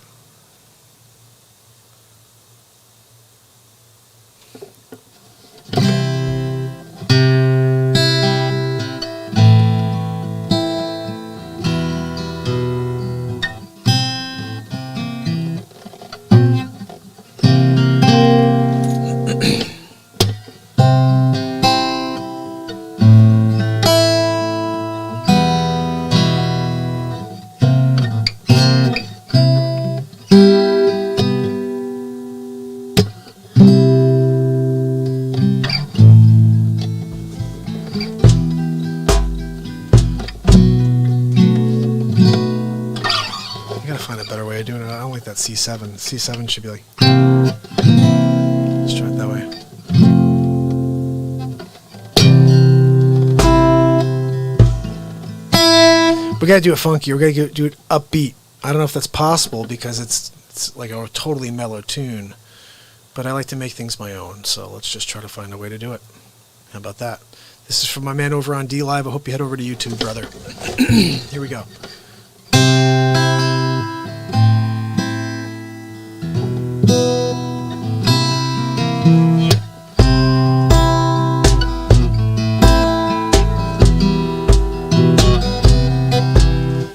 C7. C7 should be like... Let's try it that way. We gotta do it funky. We're gonna do it upbeat. I don't know if that's possible because it's like a totally mellow tune. But I like to make things my own, so let's just try to find a way to do it. How about that? This is from my man over on D Live. I hope you head over to YouTube, brother. Here we go.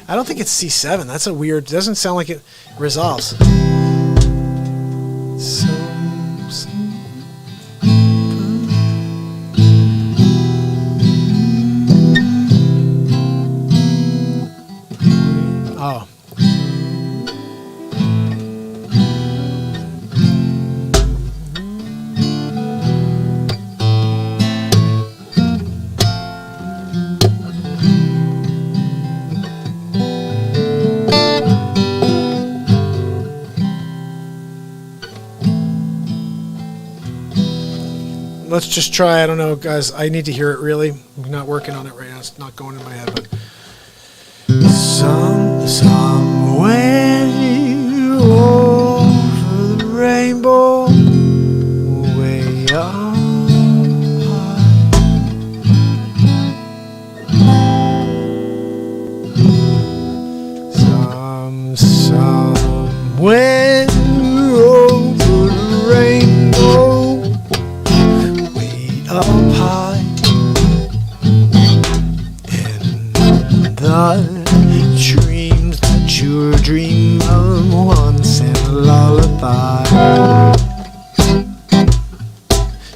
I don't think it's C7. That's a weird... Doesn't sound like it resolves. Oh. Let's just try. I don't know, guys. I need to hear it, really. I'm not working on it right now. It's not going in my head, but... Somewhere over the rainbow, way up high. Somewhere over the rainbow, way up high, in the dreams that you dream of once in a lullaby.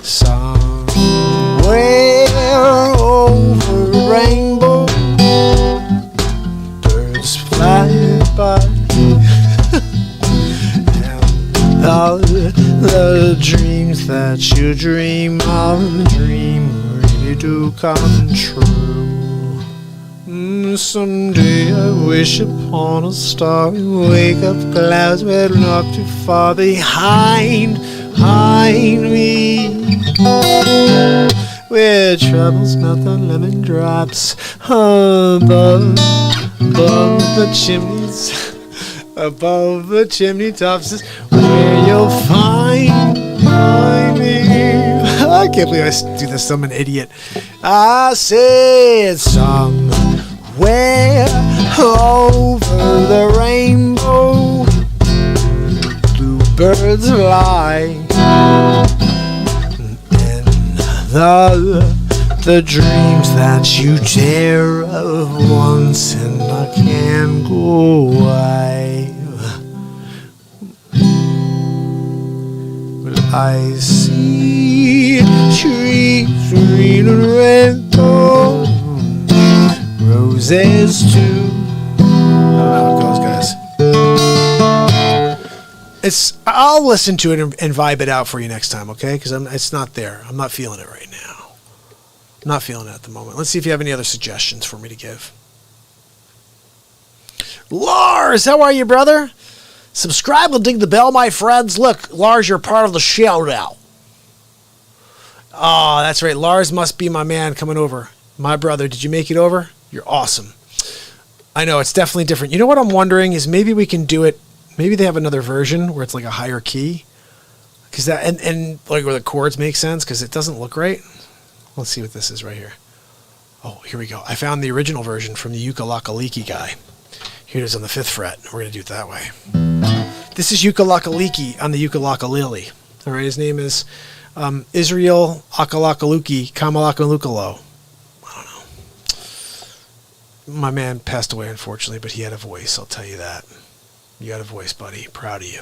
Somewhere over a rainbow, birds fly by, and all the dreams that you dream of, dream really do come true. Someday I wish upon a star, wake up clouds but not too far behind me, where troubles melt the lemon drops above the chimneys, above the chimney tops is where you'll find me. I can't believe I do this. I'm an idiot. I said somewhere over the rainbow, bluebirds fly, and the The dreams that you dare of once and I can't go away. Well, I see trees green and red, thorns, roses too. I don't know how it goes, guys. I'll listen to it and vibe it out for you next time, okay? Because it's not there. I'm not feeling it right now. I'm not feeling it at the moment. Let's see if you have any other suggestions for me to give. Lars, how are you, brother? Subscribe and ding the bell, my friends. Look, Lars, you're part of the show now. Oh, that's right. Lars must be my man coming over. My brother, did you make it over? You're awesome. I know, it's definitely different. You know what I'm wondering is maybe we can do it. Maybe they have another version where it's like a higher key. Because that, and like where the chords make sense because it doesn't look right. Let's see what this is right here. Oh, here we go. I found the original version from the Ukalakaliki guy. Here it is on the 5th fret. We're going to do it that way. This is Ukalakaliki on the Ukalakalili. All right, his name is Israel Akalakaluki Kamalakalukalo. I don't know. My man passed away, unfortunately, but he had a voice, I'll tell you that. You got a voice, buddy. Proud of you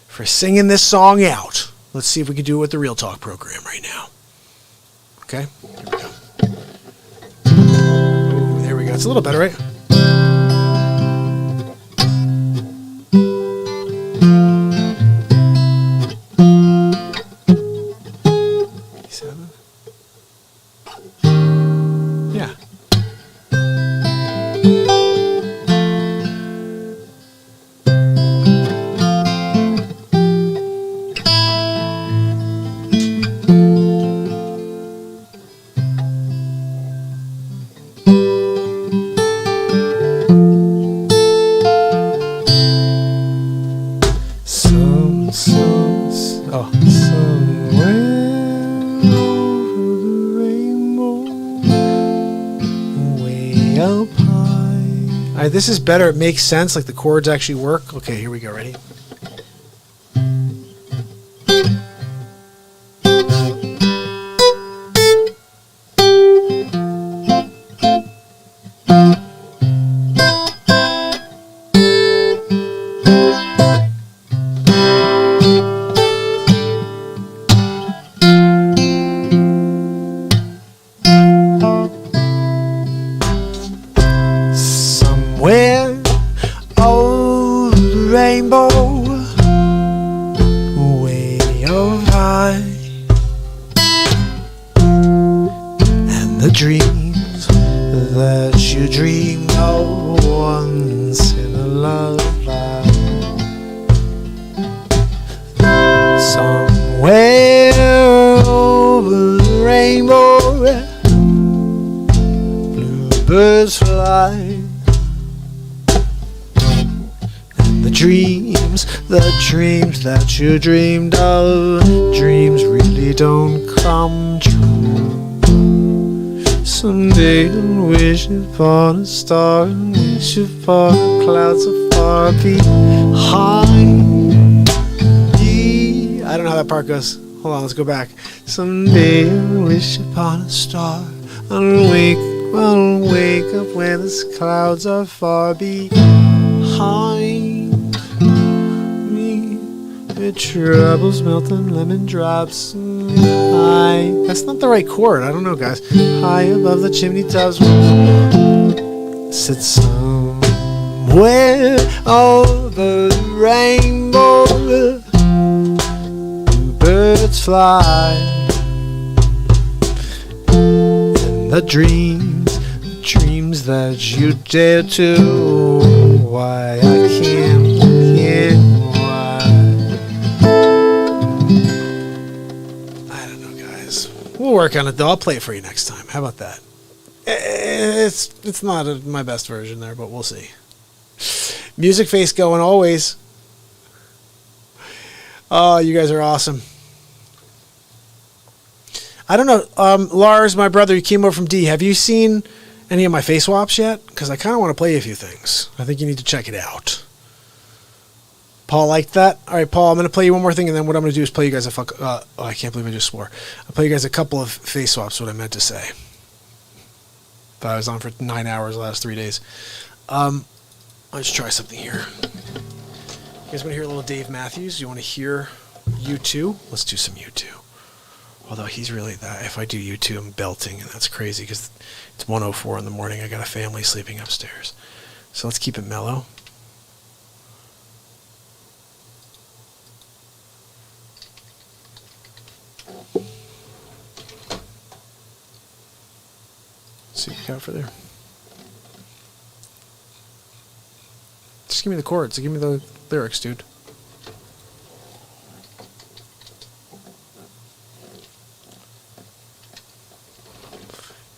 for singing this song out. Let's see if we can do it with the Real Talk program right now. Okay, here we go. Ooh, there we go. It's a little better, right? Seven. Yeah. This is better. It makes sense. Like the chords actually work. Okay, here we go. Ready? Dreams that you dreamed of, dreams really don't come true. Someday I'll wish upon a star and wish upon the clouds so far behind. I don't know how that part goes. Hold on, let's go back. Someday I'll wish upon a star and wake up when the clouds are far behind. Troubles melting lemon drops high. That's not the right chord. I don't know, guys. High above the chimney tops. Sit somewhere over the rainbow. Birds fly. And the dreams that you dare to. Why I can't. We'll work on it, though. I'll play it for you next time. How about that? It's not my best version there, but we'll see. Music face going always. Oh, you guys are awesome. I don't know. Lars, my brother, you came over from D. Have you seen any of my face swaps yet? Because I kind of want to play you a few things. I think you need to check it out. Paul liked that. All right, Paul, I'm going to play you one more thing, and then what I'm going to do is play you guys I can't believe I just swore. I'll play you guys a couple of face swaps, what I meant to say. But I was on for 9 hours the last 3 days. Let's try something here. You guys want to hear a little Dave Matthews? You want to hear U2? Let's do some U2. Although he's really that. If I do U2, I'm belting, and that's crazy because it's 1:04 in the morning. I got a family sleeping upstairs. So let's keep it mellow. See what we got for there. Just give me the chords. Give me the lyrics, dude.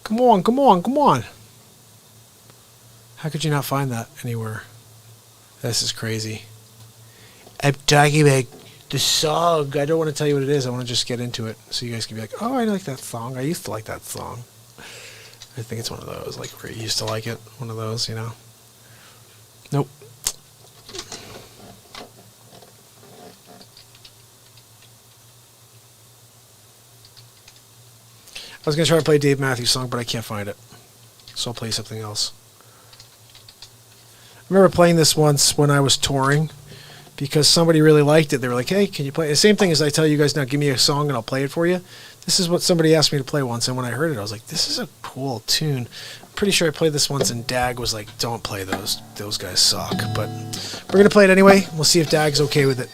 Come on, come on, come on. How could you not find that anywhere? This is crazy. I'm talking about the song. I don't want to tell you what it is. I want to just get into it so you guys can be like, oh, I like that song. I used to like that song. I think it's one of those, like where you used to like it. One of those, you know. Nope. I was going to try to play a Dave Matthews song, but I can't find it. So I'll play something else. I remember playing this once when I was touring because somebody really liked it. They were like, hey, can you play? The same thing as I tell you guys now, give me a song and I'll play it for you. This is what somebody asked me to play once, and when I heard it, I was like, this is a cool tune. I'm pretty sure I played this once, and Dag was like, don't play those. Those guys suck. But we're going to play it anyway. We'll see if Dag's okay with it.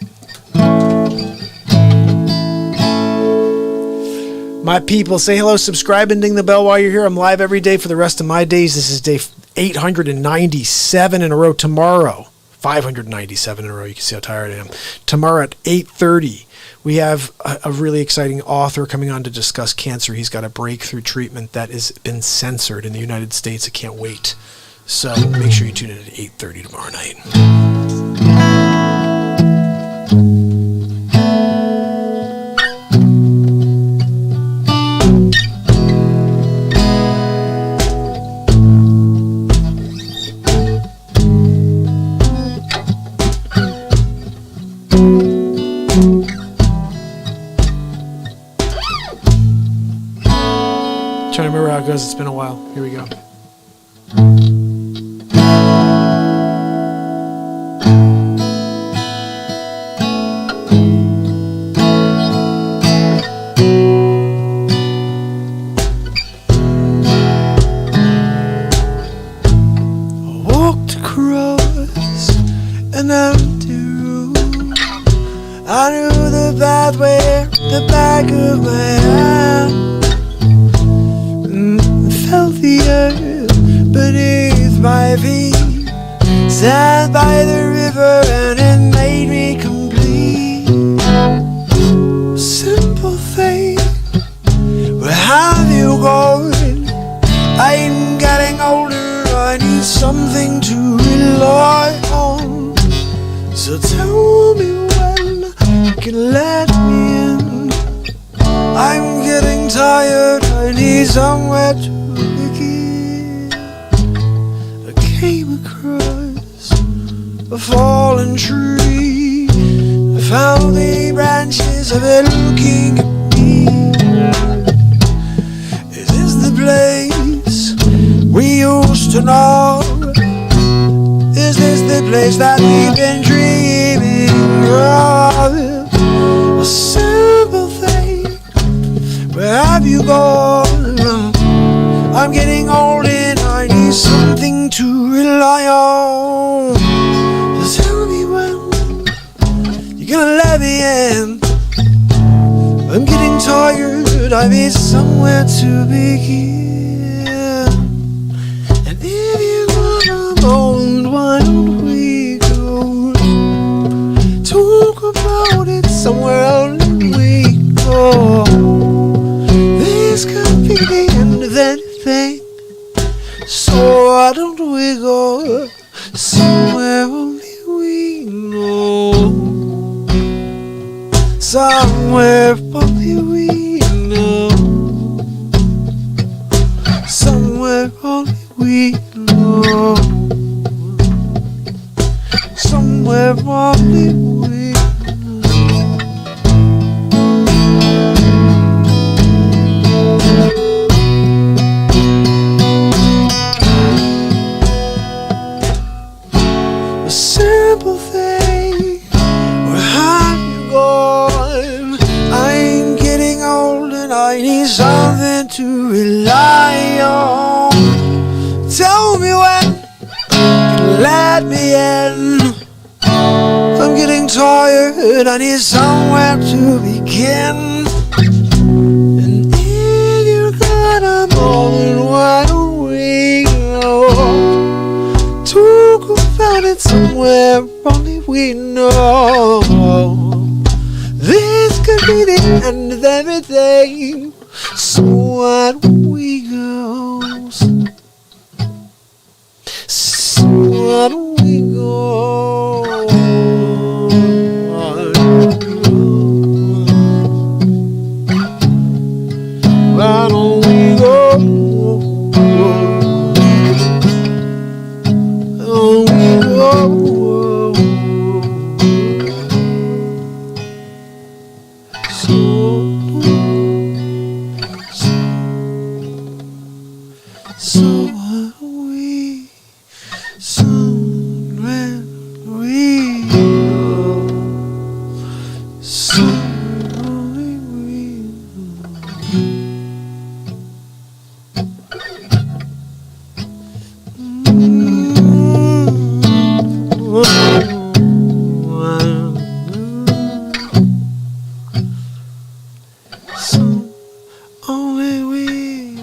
My people, say hello, subscribe, and ding the bell while you're here. I'm live every day for the rest of my days. This is day 897 in a row. Tomorrow, 597 in a row. You can see how tired I am. Tomorrow at 8:30, we have a really exciting author coming on to discuss cancer. He's got a breakthrough treatment that has been censored in the United States. I can't wait. So make sure you tune in at 8:30 tomorrow night. Trying to remember how it goes. It's been a while. Here we go. I walked across an empty room. I knew the pathway at the back of my hand. Felt the earth beneath my feet, sat by the river and it made me complete. Simple thing, where have you gone? I'm getting older, I need something to rely on. So tell me when you can let me in. I'm getting tired, I need somewhere to begin. I came across a fallen tree. I found the branches of it looking at me. Is this the place we used to know? Is this the place that we've been dreaming of? A simple thing, where have you gone? I'm getting old and I need something to rely on. So tell me when you're gonna let me in. I'm getting tired, I need somewhere to begin. And if you wanna mold, why don't we go talk about it somewhere else we go. This could be the end of anything, so why don't we go somewhere only we know? Somewhere only we know. Somewhere only we know. Somewhere only we know. tired, I need somewhere to begin. And if you got a moment, why don't we go to confound it somewhere only we know? This could be the end of everything, so why don't we go? So why don't we go? Why don't we go? Why don't we go? So why don't we? Somewhere we go. Somewhere we So only we.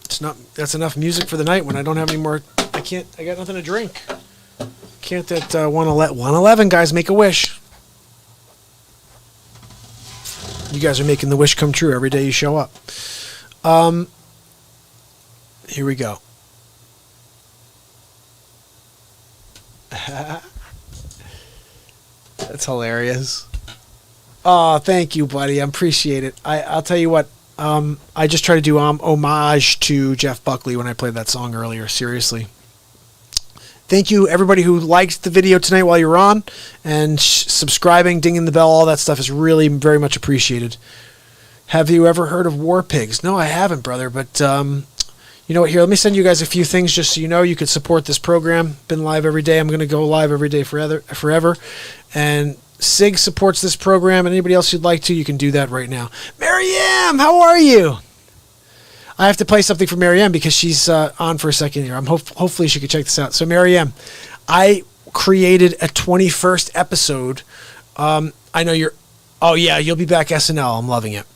It's not. That's enough music for the night. When I don't have any more, I can't. I got nothing to drink. Can't at 111 guys make a wish. You guys are making the wish come true every day you show up. Here we go. That's hilarious. Oh, thank you, buddy. I appreciate it. I'll tell you what. I just tried to do homage to Jeff Buckley when I played that song earlier. Seriously. Thank you, everybody who liked the video tonight while you're on, and subscribing, dinging the bell, all that stuff is really very much appreciated. Have you ever heard of War Pigs? No, I haven't, brother, but you know what? Here, let me send you guys a few things just so you know you could support this program. Been live every day. I'm going to go live every day forever. And Sig supports this program, and anybody else who'd like to, you can do that right now. Maryam, how are you? I have to play something for Maryam because she's on for a second here. Hopefully she can check this out. So Maryam, I created a 21st episode. I know you're... Oh, yeah, you'll be back SNL. I'm loving it.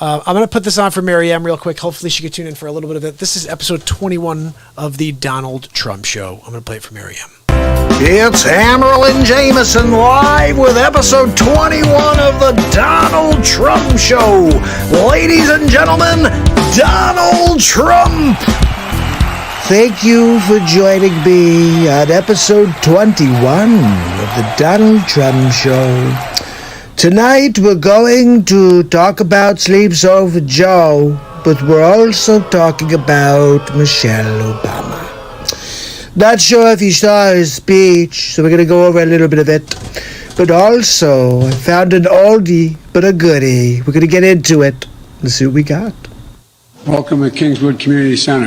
I'm going to put this on for Maryam real quick. Hopefully she can tune in for a little bit of it. This is episode 21 of the Donald Trump Show. I'm going to play it for Maryam. It's Amarilyn Jameson live with episode 21 of the Donald Trump Show. Ladies and gentlemen, Donald Trump. Thank you for joining me on episode 21 of the Donald Trump Show. Tonight we're going to talk about Sleeps Over Joe, but we're also talking about Michelle Obama. Not sure if you saw his speech, so we're going to go over a little bit of it. But also, I found an oldie, but a goodie. We're going to get into it. Let's see what we got. Welcome to Kingswood Community Center.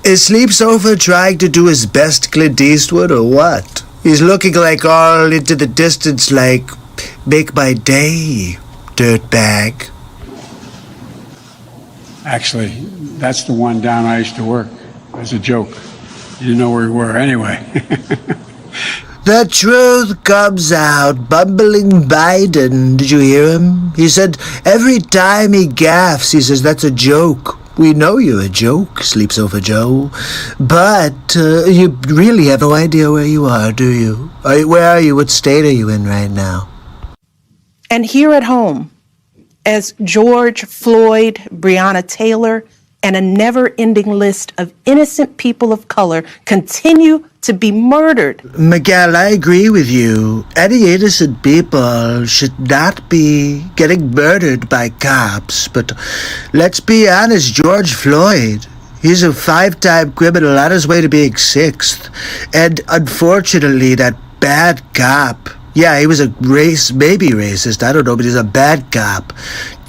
Is Sleeps Over trying to do his best Clint Eastwood or what? He's looking like all into the distance like, make my day, dirtbag. Actually, that's the one down I used to work. As a joke. You didn't know where we were anyway. The truth comes out. Bumbling Biden. Did you hear him? He said every time he gaffes, he says, that's a joke. We know you're a joke, Sleeps Over Joe. But you really have no idea where you are, do you? Where are you? What state are you in right now? And here at home, as George Floyd, Breonna Taylor, and a never-ending list of innocent people of color continue to be murdered. Miguel, I agree with you. Any innocent people should not be getting murdered by cops. But let's be honest, George Floyd, he's a 5-time criminal on his way to being 6th. And unfortunately, that bad cop, yeah, he was maybe racist, I don't know, but he's a bad cop,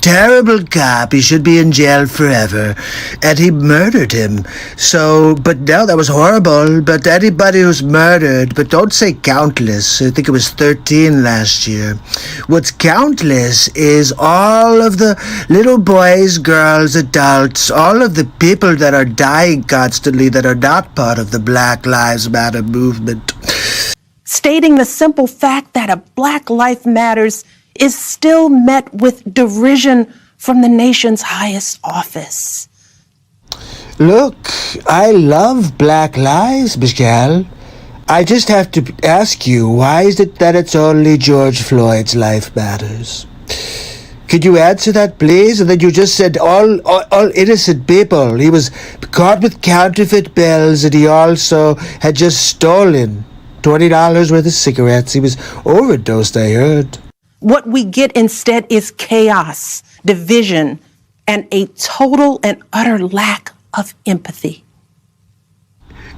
Terrible cop. He should be in jail forever. And he murdered him. So, but no, that was horrible. But anybody who's murdered, but don't say countless. I think it was 13 last year. What's countless is all of the little boys, girls, adults, all of the people that are dying constantly that are not part of the Black Lives Matter movement. Stating the simple fact that a Black Life Matters is still met with derision from the nation's highest office. Look, I love Black lives, Michelle. I just have to ask you, why is it that it's only George Floyd's life matters? Could you answer that, please? And then you just said all innocent people. He was caught with counterfeit bills, and he also had just stolen $20 worth of cigarettes. He was overdosed, I heard. What we get instead is chaos, division, and a total and utter lack of empathy.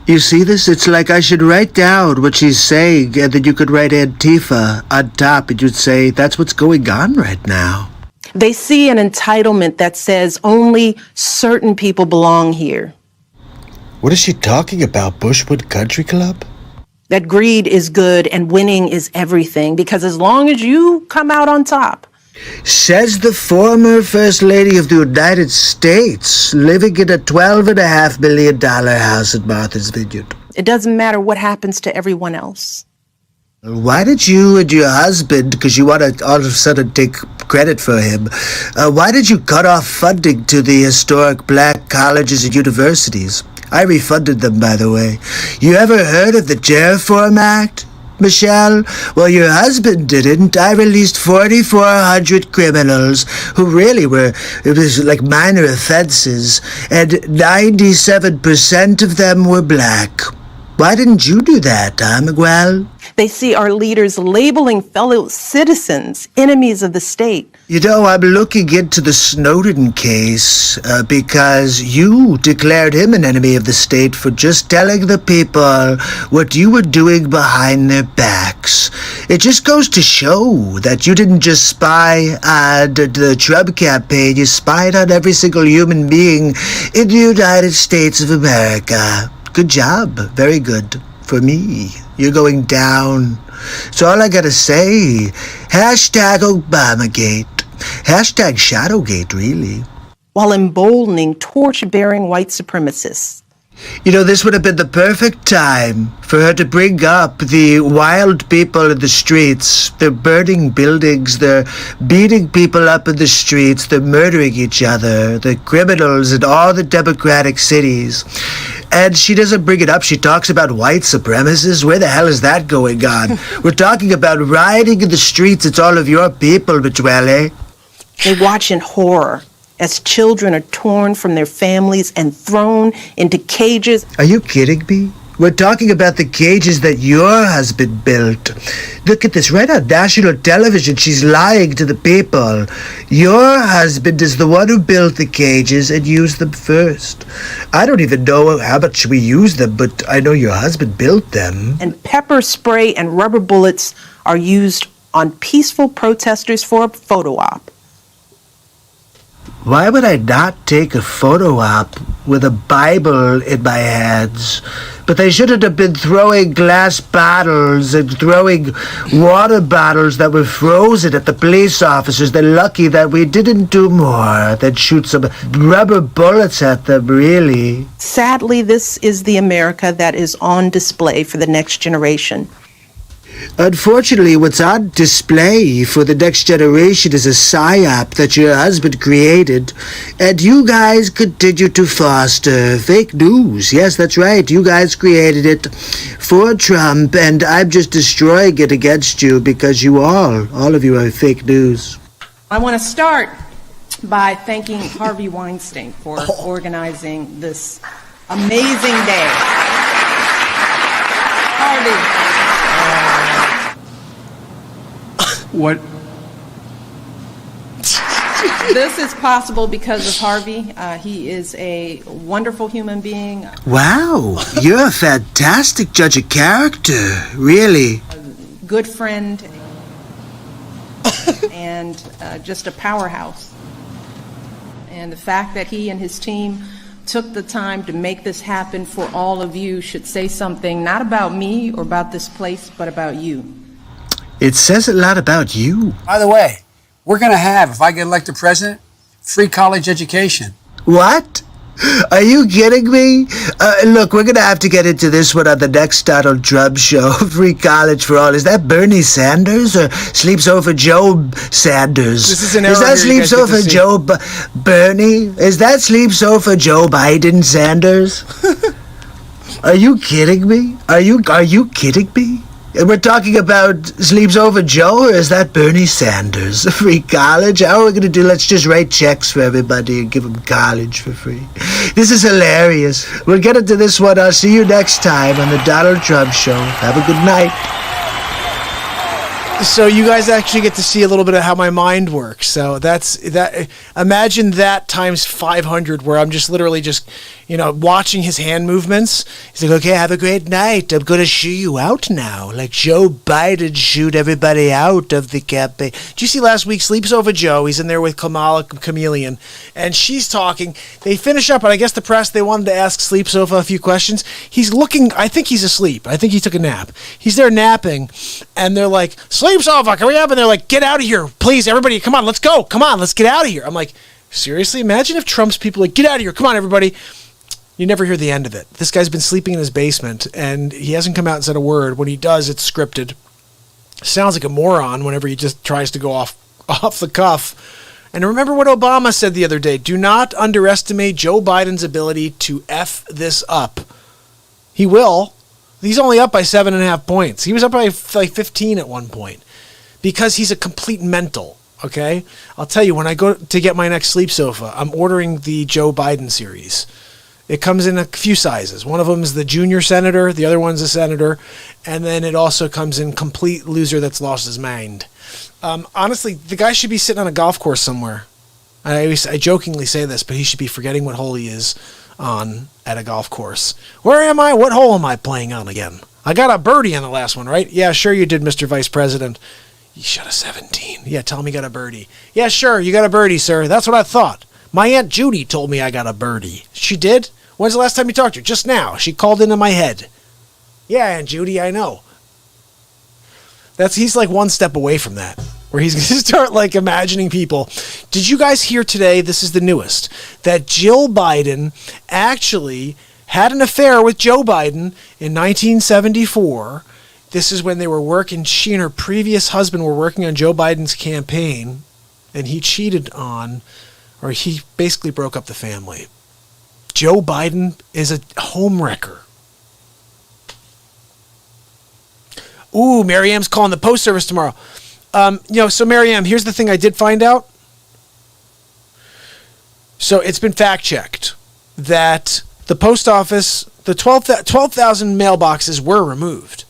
You see this? It's like I should write down what she's saying, and then you could write Antifa on top, and you'd say, that's what's going on right now. They see an entitlement that says only certain people belong here. What is she talking about, Bushwood Country Club? That greed is good and winning is everything, because as long as you come out on top. Says the former First Lady of the United States, living in a $12.5 million house in Martha's Vineyard. It doesn't matter what happens to everyone else. Why did you and your husband, because you want to all of a sudden take credit for him, why did you cut off funding to the historic Black colleges and universities? I refunded them, by the way. You ever heard of the Terraform Act, Michelle? Well, your husband didn't. I released 4,400 criminals who really were, it was like minor offenses, and 97% of them were black. Why didn't you do that, Miguel? They see our leaders labeling fellow citizens enemies of the state. You know, I'm looking into the Snowden case because you declared him an enemy of the state for just telling the people what you were doing behind their backs. It just goes to show that you didn't just spy on the Trump campaign, you spied on every single human being in the United States of America. Good job. Very good. For me. You're going down. So all I gotta say, hashtag Obamagate. Hashtag Shadowgate, really. While emboldening torch-bearing white supremacists. You know, this would have been the perfect time for her to bring up the wild people in the streets. They're burning buildings, they're beating people up in the streets, they're murdering each other, the criminals in all the democratic cities. And she doesn't bring it up. She talks about white supremacists. Where the hell is that going on? We're talking about rioting in the streets. It's all of your people, Michelle. They watch in horror as children are torn from their families and thrown into cages. Are you kidding me? We're talking about the cages that your husband built. Look at this, right on national television. She's lying to the people. Your husband is the one who built the cages and used them first. I don't even know how much we use them, but I know your husband built them. And pepper spray and rubber bullets are used on peaceful protesters for a photo op. Why would I not take a photo op with a Bible in my hands? But they shouldn't have been throwing glass bottles and throwing water bottles that were frozen at the police officers. They're lucky that we didn't do more than shoot some rubber bullets at them, really. Sadly, this is the America that is on display for the next generation. Unfortunately, what's on display for the next generation is a psyop that your husband created, and you guys continue to foster fake news. Yes, that's right. You guys created it for Trump, and I'm just destroying it against you because you all of you are fake news. I want to start by thanking Harvey Weinstein for organizing this amazing day. Harvey. What? This is possible because of Harvey. He is a wonderful human being. Wow, you're a fantastic judge of character, really. Good friend and just a powerhouse. And the fact that he and his team took the time to make this happen for all of you should say something not about me or about this place, but about you. It says a lot about you. By the way, we're going to have, if I get elected president, free college education. What? Are you kidding me? Look, we're going to have to get into this one on the next Donald Trump show. Free college for all. Is that Bernie Sanders or Sleeps Over Joe Sanders? This is an Is error that here you Sleeps guys get Over to see. Joe Bernie? Is that Sleeps Over Joe Biden Sanders? Are you kidding me? Are you kidding me? And we're talking about Sleeps Over Joe, or is that Bernie Sanders? Free college? How are we going to do? Let's just write checks for everybody and give them college for free. This is hilarious. We'll get into this one. I'll see you next time on the Donald Trump Show. Have a good night. So you guys actually get to see a little bit of how my mind works. So that's that. Imagine that times 500, where I'm just literally just, watching his hand movements. He's like, okay, have a great night. I'm going to shoo you out now. Like Joe Biden shooed everybody out of the campaign. Did you see last week, Sleeps Over Joe? He's in there with Kamala Chameleon, and she's talking. They finish up, and I guess the press, they wanted to ask Sleeps Over a few questions. He's looking, I think he's asleep. I think he took a nap. He's there napping, and they're like, Sleeps Over, hurry up. And they're like, get out of here. Please, everybody, come on, let's go. Come on, let's get out of here. I'm like, seriously? Imagine if Trump's people like, get out of here. Come on, everybody. You never hear the end of it. This guy's been sleeping in his basement, and he hasn't come out and said a word. When he does, it's scripted. Sounds like a moron whenever he just tries to go off the cuff. And remember what Obama said the other day. Do not underestimate Joe Biden's ability to F this up. He will. He's only up by 7.5 points. He was up by like 15 at one point because he's a complete mental. Okay? I'll tell you, when I go to get my next sleep sofa, I'm ordering the Joe Biden series. It comes in a few sizes. One of them is the junior senator. The other one's a senator. And then it also comes in complete loser that's lost his mind. Honestly, the guy should be sitting on a golf course somewhere. I jokingly say this, but he should be forgetting what hole he is on at a golf course. Where am I? What hole am I playing on again? I got a birdie on the last one, right? Yeah, sure you did, Mr. Vice President. You shot a 17. Yeah, tell me you got a birdie. Yeah, sure, you got a birdie, sir. That's what I thought. My Aunt Judy told me I got a birdie. She did? When's the last time you talked to her? Just now. She called into my head. Yeah, Aunt Judy, I know. He's like one step away from that, where he's going to start like imagining people. Did you guys hear today, this is the newest, that Jill Biden actually had an affair with Joe Biden in 1974. This is when they were working, she and her previous husband were working on Joe Biden's campaign, and he cheated on, or he basically broke up the family. Joe Biden is a homewrecker. Ooh, Maryam's calling the post service tomorrow. So Maryam, here's the thing I did find out. So it's been fact-checked that the post office, the 12,000 mailboxes were removed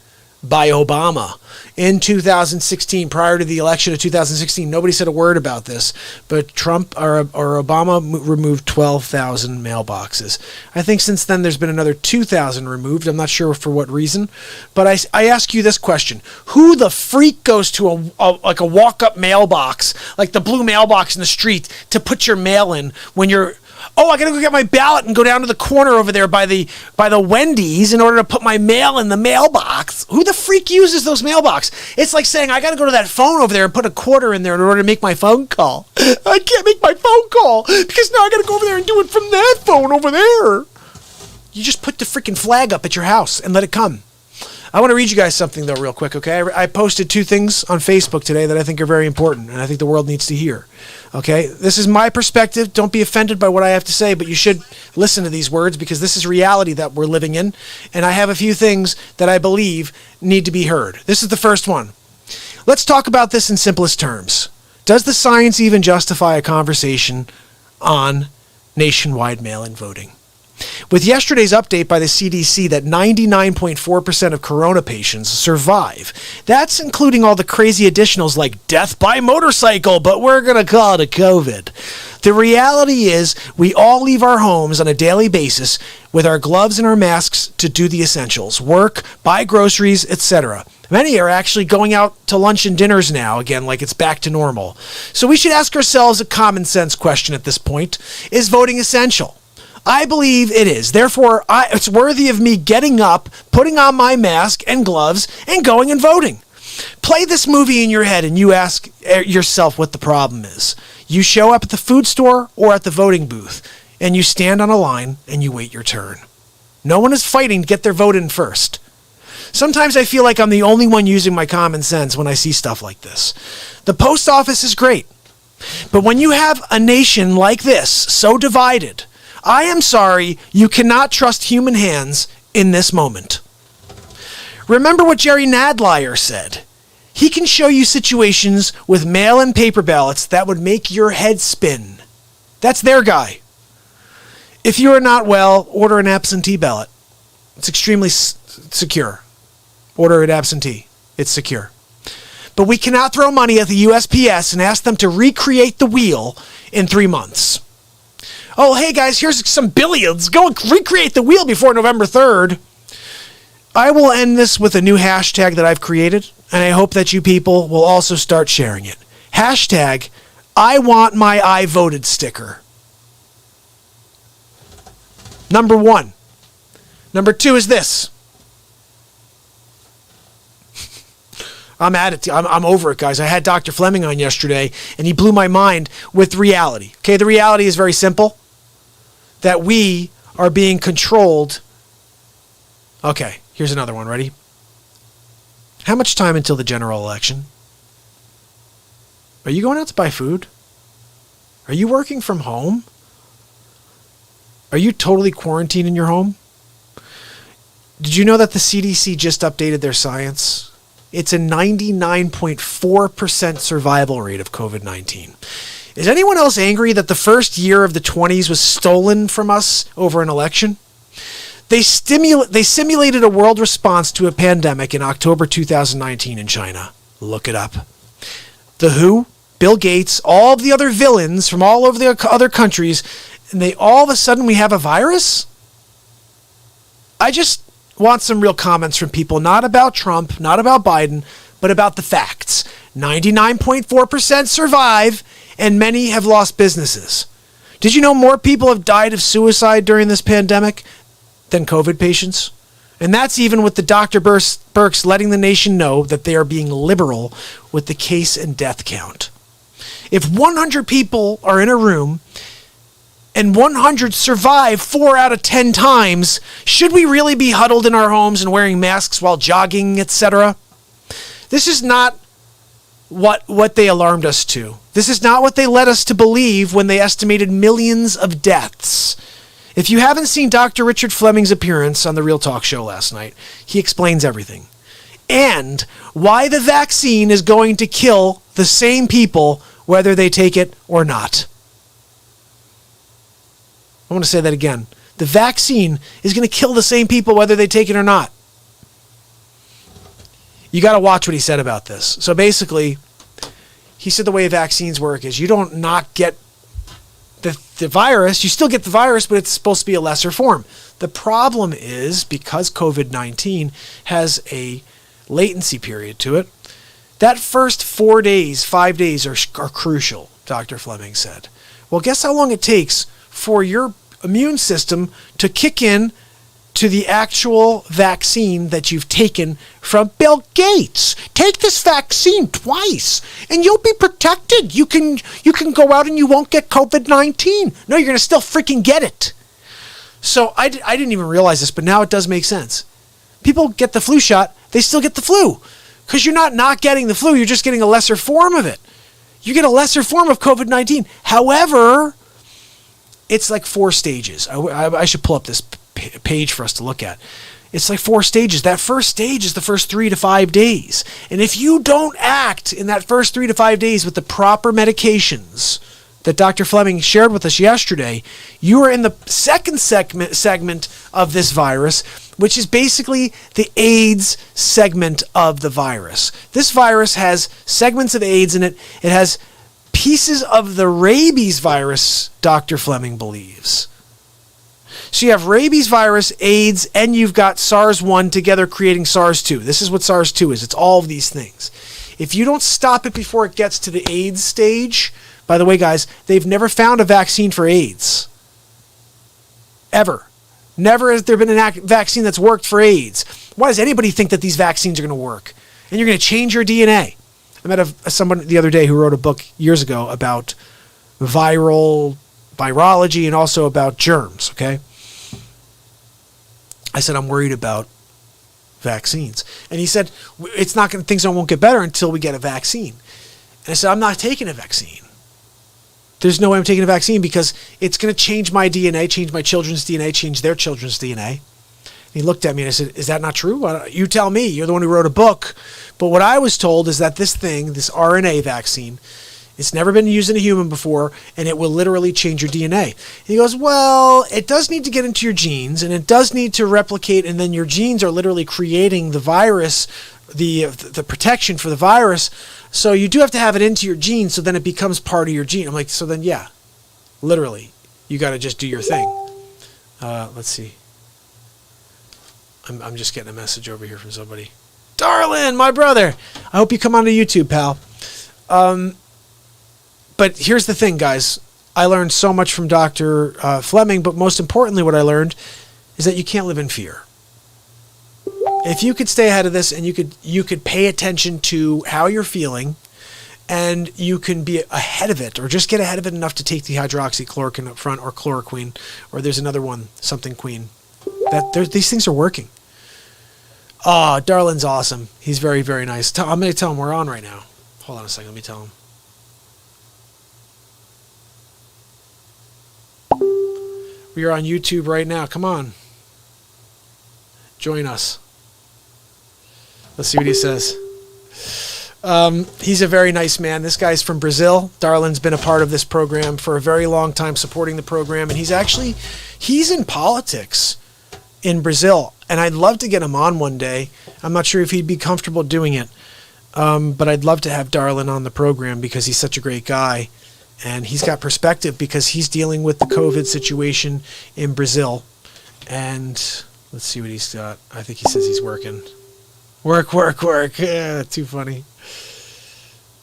by Obama in 2016, prior to the election of 2016. Nobody said a word about this, but Trump or Obama removed 12,000 mailboxes. I think since then there's been another 2,000 removed. I'm not sure for what reason, but I ask you this question: who the freak goes to a walk-up mailbox, like the blue mailbox in the street, to put your mail in when you're, I gotta go get my ballot and go down to the corner over there by the Wendy's in order to put my mail in the mailbox? Who the freak uses those mailboxes? It's like saying I gotta go to that phone over there and put a quarter in there in order to make my phone call. I can't make my phone call because now I gotta go over there and do it from that phone over there. You just put the freaking flag up at your house and let it come. I want to read you guys something, though, real quick, okay? I posted 2 things on Facebook today that I think are very important, and I think the world needs to hear, okay? This is my perspective. Don't be offended by what I have to say, but you should listen to these words because this is reality that we're living in, and I have a few things that I believe need to be heard. This is the first one. Let's talk about this in simplest terms. Does the science even justify a conversation on nationwide mail-in voting? With yesterday's update by the CDC that 99.4% of corona patients survive, that's including all the crazy additionals like death by motorcycle, but we're going to call it a COVID. The reality is we all leave our homes on a daily basis with our gloves and our masks to do the essentials, work, buy groceries, etc. Many are actually going out to lunch and dinners now, again, like it's back to normal. So we should ask ourselves a common sense question at this point. Is voting essential? I believe it is. Therefore, it's worthy of me getting up, putting on my mask and gloves, and going and voting. Play this movie in your head and you ask yourself what the problem is. You show up at the food store or at the voting booth, and you stand on a line and you wait your turn. No one is fighting to get their vote in first. Sometimes I feel like I'm the only one using my common sense when I see stuff like this. The post office is great, but when you have a nation like this, so divided, I am sorry, you cannot trust human hands in this moment. Remember what Jerry Nadler said. He can show you situations with mail and paper ballots that would make your head spin. That's their guy. If you are not well, order an absentee ballot. It's extremely secure. Order it absentee. It's secure. But we cannot throw money at the USPS and ask them to recreate the wheel in 3 months. Oh, hey guys, here's some billions. Go and recreate the wheel before November 3rd. I will end this with a new hashtag that I've created, and I hope that you people will also start sharing it. Hashtag, I want my I voted sticker. Number 1. Number 2 is this. I'm at it. I'm over it, guys. I had Dr. Fleming on yesterday, and he blew my mind with reality. Okay, the reality is very simple. That we are being controlled. Okay, here's another one. Ready? How much time until the general election? Are you going out to buy food? Are you working from home? Are you totally quarantined in your home? Did you know that the CDC just updated their science? It's a 99.4% survival rate of COVID-19. Is anyone else angry that the first year of the 20s was stolen from us over an election? They simulated a world response to a pandemic in October 2019 in China. Look it up. The WHO, Bill Gates, all of the other villains from all over the other countries, and all of a sudden we have a virus? I just want some real comments from people, not about Trump, not about Biden, but about the facts. 99.4% survive, and many have lost businesses. Did you know more people have died of suicide during this pandemic than COVID patients? And that's even with the Dr. Birx letting the nation know that they are being liberal with the case and death count. If 100 people are in a room and 100 survive 4 out of 10 times, should we really be huddled in our homes and wearing masks while jogging, etc.? This is not what they alarmed us to. This is not what they led us to believe when they estimated millions of deaths. If you haven't seen Dr. Richard Fleming's appearance on the Real Talk show last night, he explains everything. And why the vaccine is going to kill the same people whether they take it or not. I want to say that again. The vaccine is going to kill the same people whether they take it or not. You got to watch what he said about this. So basically, he said the way vaccines work is you don't not get the virus. You still get the virus, but it's supposed to be a lesser form. The problem is because COVID-19 has a latency period to it, that first 4 days, 5 days are crucial, Dr. Fleming said. Well, guess how long it takes for your immune system to kick in to the actual vaccine that you've taken from Bill Gates. Take this vaccine twice and you'll be protected. You can go out and you won't get COVID-19. No, you're going to still freaking get it. So I didn't even realize this, but now it does make sense. People get the flu shot, they still get the flu. Because you're not getting the flu, you're just getting a lesser form of it. You get a lesser form of COVID-19. However, it's like 4 stages. I should pull up this page for us to look at. It's like 4 stages. That first stage is the first 3 to 5 days. And if you don't act in that first 3 to 5 days with the proper medications that Dr. Fleming shared with us yesterday, you are in the second segment of this virus, which is basically the AIDS segment of the virus. This virus has segments of AIDS in it. It has pieces of the rabies virus, Dr. Fleming believes. So you have rabies virus, AIDS, and you've got SARS-1 together creating SARS-2. This is what SARS-2 is. It's all of these things. If you don't stop it before it gets to the AIDS stage, by the way, guys, they've never found a vaccine for AIDS. Ever. Never has there been a vaccine that's worked for AIDS. Why does anybody think that these vaccines are going to work? And you're going to change your DNA. I met someone the other day who wrote a book years ago about virology and also about germs, okay? I said, I'm worried about vaccines. And he said, things won't get better until we get a vaccine. And I said, I'm not taking a vaccine. There's no way I'm taking a vaccine because it's going to change my DNA, change my children's DNA, change their children's DNA. And he looked at me and I said, is that not true? You tell me. You're the one who wrote a book. But what I was told is that this RNA vaccine, it's never been used in a human before, and it will literally change your DNA. And he goes, well, it does need to get into your genes, and it does need to replicate, and then your genes are literally creating the virus, the protection for the virus. So you do have to have it into your genes, so then it becomes part of your gene. I'm like, so then, yeah, literally, you got to just do your thing. Let's see. I'm just getting a message over here from somebody. Darlin, my brother. I hope you come onto YouTube, pal. But here's the thing, guys. I learned so much from Dr. Fleming, but most importantly, what I learned is that you can't live in fear. If you could stay ahead of this and you could pay attention to how you're feeling, and you can be ahead of it, or just get ahead of it enough to take the hydroxychloroquine up front, or chloroquine, or there's another one, something queen. These things are working. Oh, Darlin's awesome. He's very, very nice. I'm going to tell him we're on right now. Hold on a second. Let me tell him. We are on YouTube right now. Come on. Join us. Let's see what he says. He's a very nice man. This guy's from Brazil. Darlin's been a part of this program for a very long time, supporting the program. And he's in politics in Brazil. And I'd love to get him on one day. I'm not sure if he'd be comfortable doing it. But I'd love to have Darlin on the program because he's such a great guy. And he's got perspective because he's dealing with the COVID situation in Brazil. And let's see what he's got. I think he says he's working. Work. Yeah, too funny.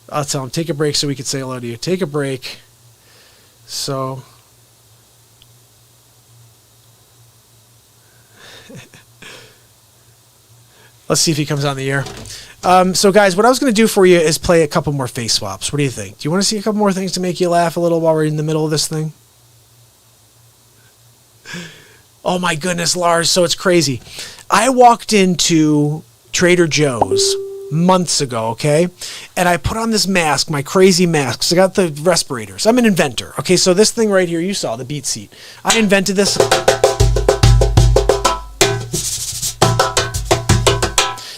I'll tell him, take a break so we can say hello to you. Take a break. So... let's see if he comes on the air. So, guys, what I was going to do for you is play a couple more face swaps. What do you think? Do you want to see a couple more things to make you laugh a little while we're in the middle of this thing? Oh, my goodness, Lars. So it's crazy. I walked into Trader Joe's months ago, okay? And I put on this mask, my crazy mask. So I got the respirators. I'm an inventor. Okay, so this thing right here, you saw, the BeatSeat. I invented this.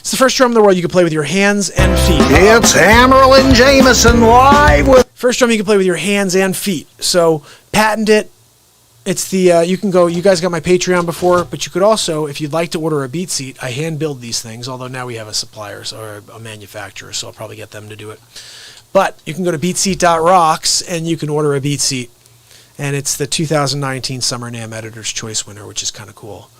It's the first drum in the world you can play with your hands and feet. It's Hammerlin Jameson live with... First drum you can play with your hands and feet. So, patent it. It's the, you guys got my Patreon before, but you could also, if you'd like to order a BeatSeat, I hand build these things, although now we have a supplier or a manufacturer, so I'll probably get them to do it. But you can go to beatseat.rocks and you can order a BeatSeat. And it's the 2019 Summer NAMM Editor's Choice winner, which is kind of cool.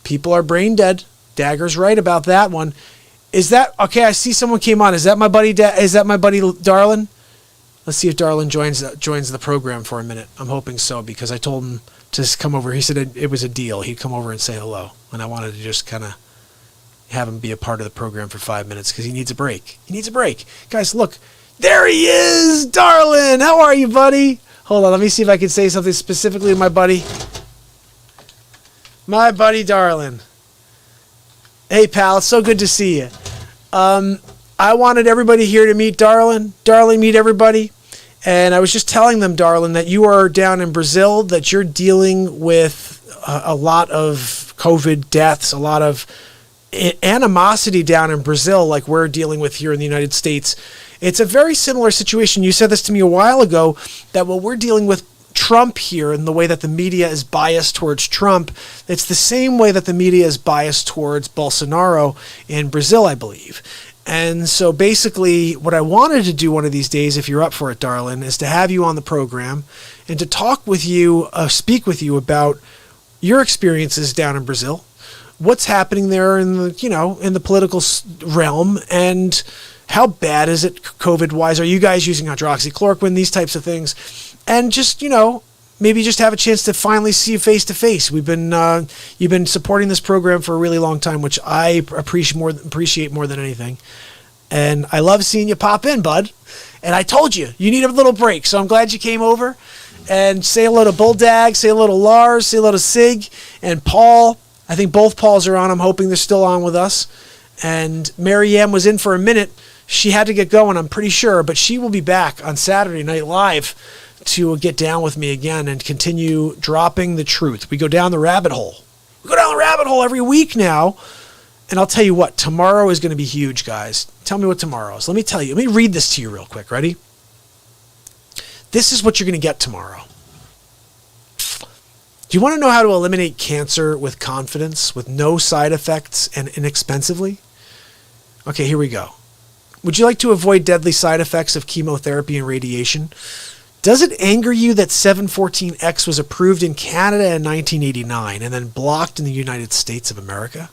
People are brain dead. Dagger's right about that one. Is that okay? I see someone came on. Is that my buddy? Darlin? Let's see if Darlin joins the program for a minute. I'm hoping so because I told him to come over. He said it was a deal. He'd come over and say hello, and I wanted to just kind of have him be a part of the program for 5 minutes because he needs a break. He needs a break, guys. Look, there he is, Darlin. How are you, buddy? Hold on. Let me see if I can say something specifically to my buddy. My buddy, Darlin. Hey, pal, it's so good to see you. I wanted everybody here to meet Darlin. Darlin, meet everybody. And I was just telling them, Darlin, that you are down in Brazil, that you're dealing with a lot of COVID deaths, a lot of animosity down in Brazil like we're dealing with here in the United States. It's a very similar situation. You said this to me a while ago, that what we're dealing with Trump here and the way that the media is biased towards Trump, it's the same way that the media is biased towards Bolsonaro in Brazil, I believe. And so basically what I wanted to do one of these days, if you're up for it, darling, is to have you on the program and to talk with you, speak with you about your experiences down in Brazil, what's happening there in the, in the political realm, and how bad is it COVID wise? Are you guys using hydroxychloroquine, these types of things? And just, maybe just have a chance to finally see you face to face. You've been supporting this program for a really long time, which I appreciate more than anything. And I love seeing you pop in, bud. And I told you need a little break. So I'm glad you came over. And say hello to Bulldag, say hello to Lars, say hello to Sig and Paul. I think both Pauls are on. I'm hoping they're still on with us. And Marianne was in for a minute. She had to get going, I'm pretty sure, but she will be back on Saturday Night Live to get down with me again and continue dropping the truth. We go down the rabbit hole. We go down the rabbit hole every week now. And I'll tell you what, tomorrow is going to be huge, guys. Tell me what tomorrow is. Let me tell you. Let me read this to you real quick. Ready? This is what you're going to get tomorrow. Do you want to know how to eliminate cancer with confidence, with no side effects, and inexpensively? Okay, here we go. Would you like to avoid deadly side effects of chemotherapy and radiation? Does it anger you that 714X was approved in Canada in 1989 and then blocked in the United States of America?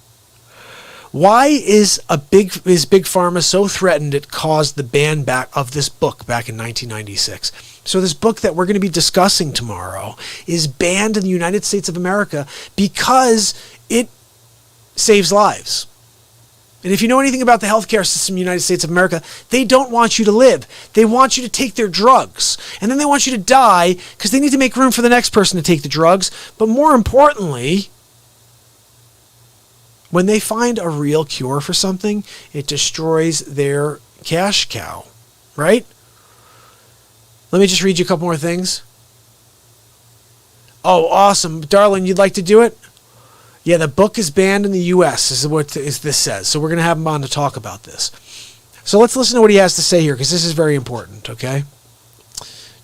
Why is Big Pharma so threatened it caused the ban back of this book back in 1996? So this book that we're going to be discussing tomorrow is banned in the United States of America because it saves lives. And if you know anything about the healthcare system in the United States of America, they don't want you to live. They want you to take their drugs. And then they want you to die because they need to make room for the next person to take the drugs. But more importantly, when they find a real cure for something, it destroys their cash cow, right? Let me just read you a couple more things. Oh, awesome. Darling, you'd like to do it? Yeah, the book is banned in the U.S., is what this says. So we're going to have him on to talk about this. So let's listen to what he has to say here, because this is very important, okay?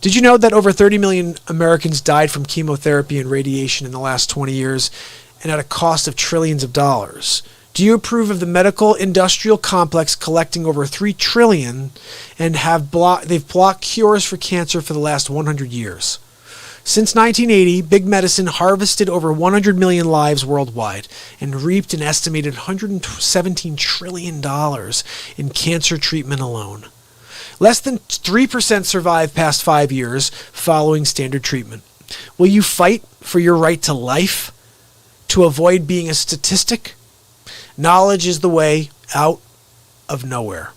Did you know that over 30 million Americans died from chemotherapy and radiation in the last 20 years and at a cost of trillions of dollars? Do you approve of the medical industrial complex collecting over $3 trillion and they've blocked cures for cancer for the last 100 years? Since 1980, Big Medicine harvested over 100 million lives worldwide and reaped an estimated $117 trillion in cancer treatment alone. Less than 3% survive past 5 years following standard treatment. Will you fight for your right to life to avoid being a statistic? Knowledge is the way out of nowhere.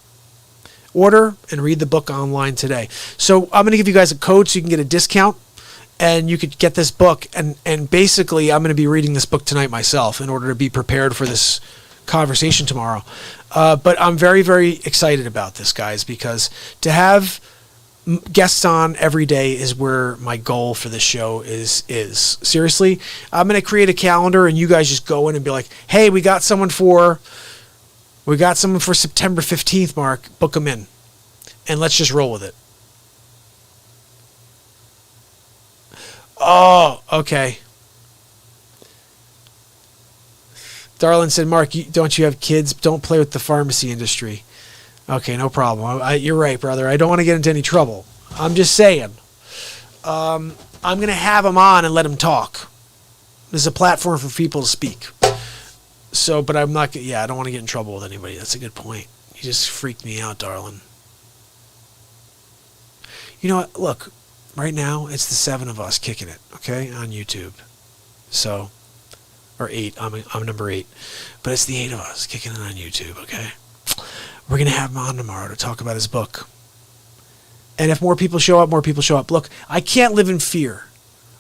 Order and read the book online today. So I'm going to give you guys a code so you can get a discount. And you could get this book, and basically I'm going to be reading this book tonight myself in order to be prepared for this conversation tomorrow. But I'm very, very excited about this, guys, because to have guests on every day is where my goal for this show is. Seriously, I'm going to create a calendar, and you guys just go in and be like, hey, we got someone for September 15th, Mark. Book them in, and let's just roll with it. Oh, okay. Darlin said, Mark, don't you have kids? Don't play with the pharmacy industry. Okay, no problem. You're right, brother. I don't want to get into any trouble. I'm just saying. I'm going to have him on and let him talk. This is a platform for people to speak. So, but I'm not, I don't want to get in trouble with anybody. That's a good point. You just freaked me out, darling. You know what? Look. Right now, it's the 7 of us kicking it, okay, on YouTube. So, or 8, I'm number 8. But it's the 8 of us kicking it on YouTube, okay? We're going to have him on tomorrow to talk about his book. And if more people show up, more people show up. Look, I can't live in fear.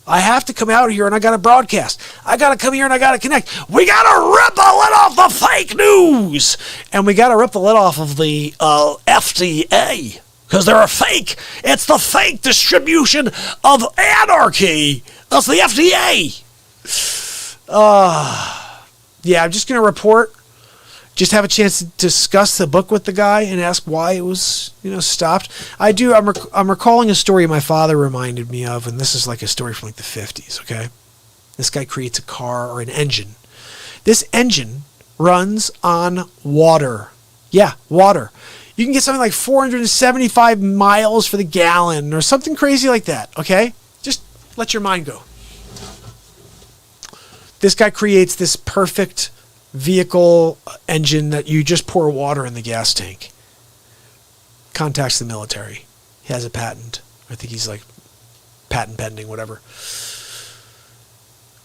I have to come out here and I got to broadcast. I got to come here and I got to connect. We got to rip the lid off the fake news. And we got to rip the lid off of the FDA. Because they're a fake. It's the fake distribution of anarchy. That's the FDA. I'm just going to report. Just have a chance to discuss the book with the guy and ask why it was, stopped. I'm recalling a story my father reminded me of, and this is like a story from like the 50s, okay? This guy creates a car or an engine. This engine runs on water. Yeah, water. You can get something like 475 miles for the gallon or something crazy like that, okay? Just let your mind go. This guy creates this perfect vehicle engine that you just pour water in the gas tank. Contacts the military. He has a patent. I think he's like patent pending, whatever.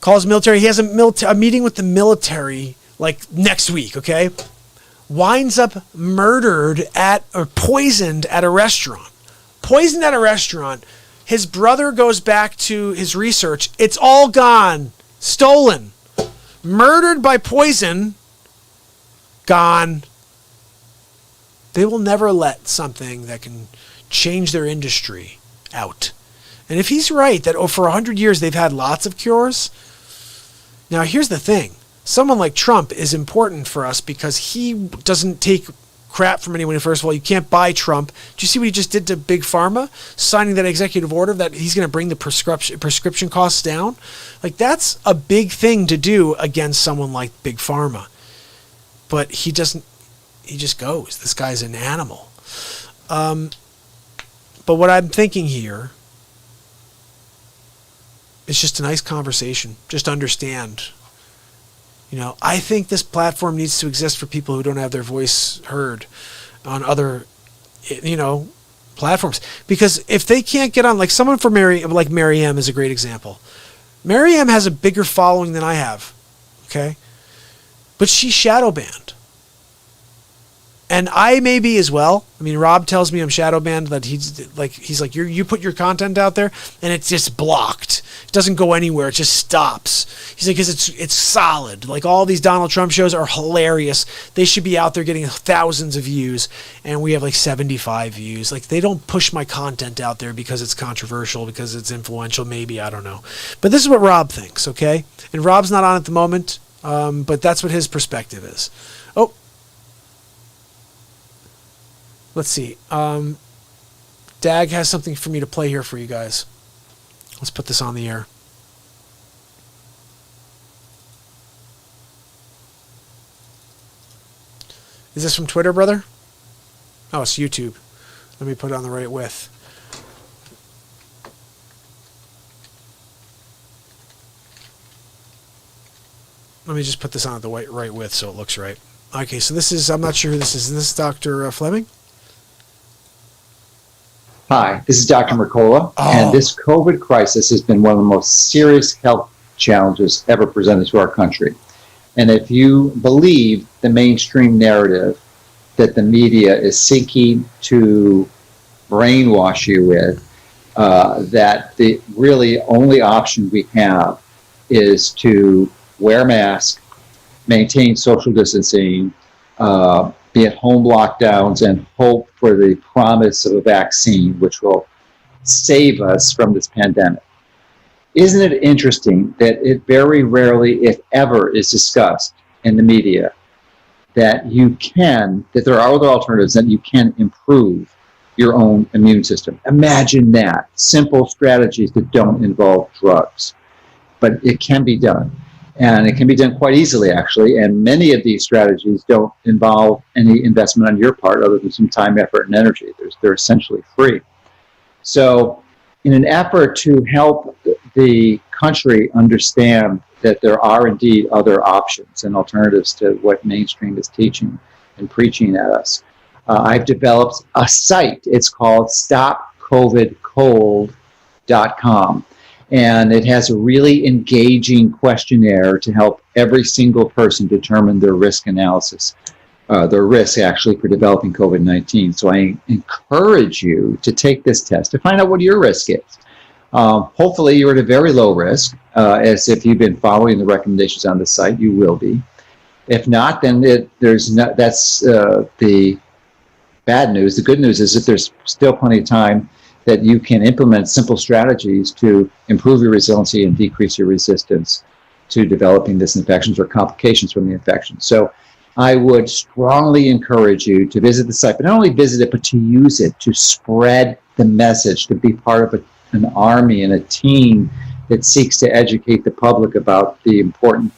Calls military. He has a meeting with the military like next week, okay? Winds up poisoned at a restaurant. Poisoned at a restaurant. His brother goes back to his research. It's all gone. Stolen. Murdered by poison. Gone. They will never let something that can change their industry out. And if he's right that for 100 years they've had lots of cures. Now here's the thing. Someone like Trump is important for us because he doesn't take crap from anyone. First of all, you can't buy Trump. Do you see what he just did to Big Pharma? Signing that executive order that he's going to bring the prescription costs down. Like, that's a big thing to do against someone like Big Pharma. But he doesn't. He just goes. This guy's an animal. But what I'm thinking here is just a nice conversation. Just understand. I think this platform needs to exist for people who don't have their voice heard on other, platforms. Because if they can't get on, like someone for like Mary M is a great example. Mary M has a bigger following than I have, okay? But she's shadow banned. And I may be as well. I mean, Rob tells me I'm shadow banned, that he's like, you put your content out there and it's just blocked. It doesn't go anywhere. It just stops. He's like, because it's solid. Like, all these Donald Trump shows are hilarious. They should be out there getting thousands of views, and we have like 75 views. Like, they don't push my content out there because it's controversial, because it's influential, maybe, I don't know. But this is what Rob thinks, okay? And Rob's not on at the moment, but that's what his perspective is. Oh. Let's see. Dag has something for me to play here for you guys. Let's put this on the air. Is this from Twitter, brother? Oh, it's YouTube. Let me put it on the right width. Let me just put this on at the right width so it looks right. Okay, so this is, I'm not sure who this is. Is this Dr. Fleming? Hi, this is Dr. Mercola, and this COVID crisis has been one of the most serious health challenges ever presented to our country. And if you believe the mainstream narrative that the media is seeking to brainwash you with, that the really only option we have is to wear masks, maintain social distancing, be at home lockdowns, and hope for the promise of a vaccine which will save us from this pandemic. Isn't it interesting that it very rarely, if ever, is discussed in the media that there are other alternatives, that you can improve your own immune system? Imagine that. Simple strategies that don't involve drugs. But it can be done. And it can be done quite easily, actually. And many of these strategies don't involve any investment on your part other than some time, effort, and energy. They're essentially free. So in an effort to help the country understand that there are indeed other options and alternatives to what mainstream is teaching and preaching at us, I've developed a site. It's called stopcovidcold.com. And it has a really engaging questionnaire to help every single person determine their risk analysis, their risk actually for developing COVID-19. So I encourage you to take this test to find out what your risk is. Hopefully you're at a very low risk, as if you've been following the recommendations on the site, you will be. If not, then that's the bad news. The good news is that there's still plenty of time that you can implement simple strategies to improve your resiliency and decrease your resistance to developing this infections or complications from the infection. So I would strongly encourage you to visit the site, but not only visit it, but to use it to spread the message, to be part of an army and a team that seeks to educate the public about the important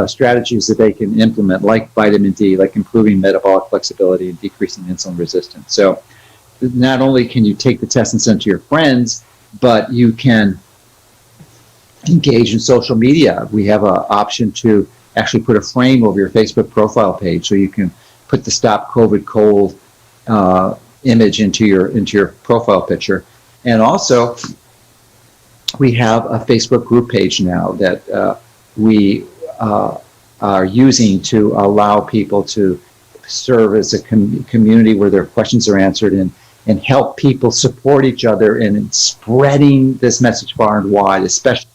strategies that they can implement, like vitamin D, like improving metabolic flexibility and decreasing insulin resistance. So not only can you take the test and send it to your friends, but you can engage in social media. We have an option to actually put a frame over your Facebook profile page, so you can put the Stop COVID Cold image into your profile picture. And also, we have a Facebook group page now that we are using to allow people to serve as a community where their questions are answered, and help people support each other in spreading this message far and wide, especially.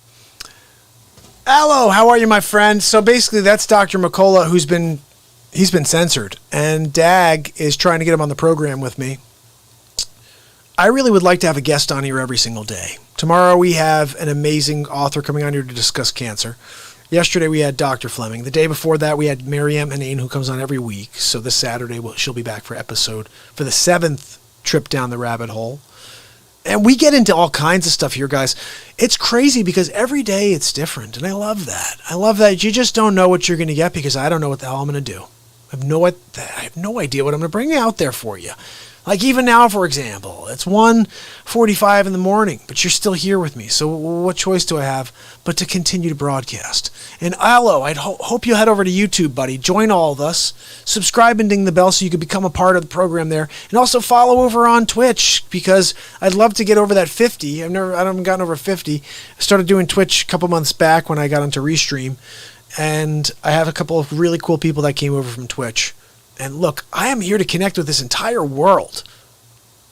Hello, how are you, my friend? So basically, that's Dr. McCullough, he's been censored, and Dag is trying to get him on the program with me. I really would like to have a guest on here every single day. Tomorrow we have an amazing author coming on here to discuss cancer. Yesterday we had Dr. Fleming. The day before that we had Mariam Hanine, who comes on every week. So this Saturday she'll be back for the 7th trip down the rabbit hole. And we get into all kinds of stuff here, guys. It's crazy because every day it's different, and I love that. I love that you just don't know what you're going to get, because I don't know what the hell I'm going to do. I have no idea what I'm going to bring out there for you. Like even now, for example, it's 1:45 in the morning, but you're still here with me. So what choice do I have but to continue to broadcast? And Allo, I hope you head over to YouTube, buddy. Join all of us. Subscribe and ding the bell so you can become a part of the program there. And also follow over on Twitch, because I'd love to get over that 50. I haven't gotten over 50. I started doing Twitch a couple months back when I got onto Restream. And I have a couple of really cool people that came over from Twitch. And look, I am here to connect with this entire world.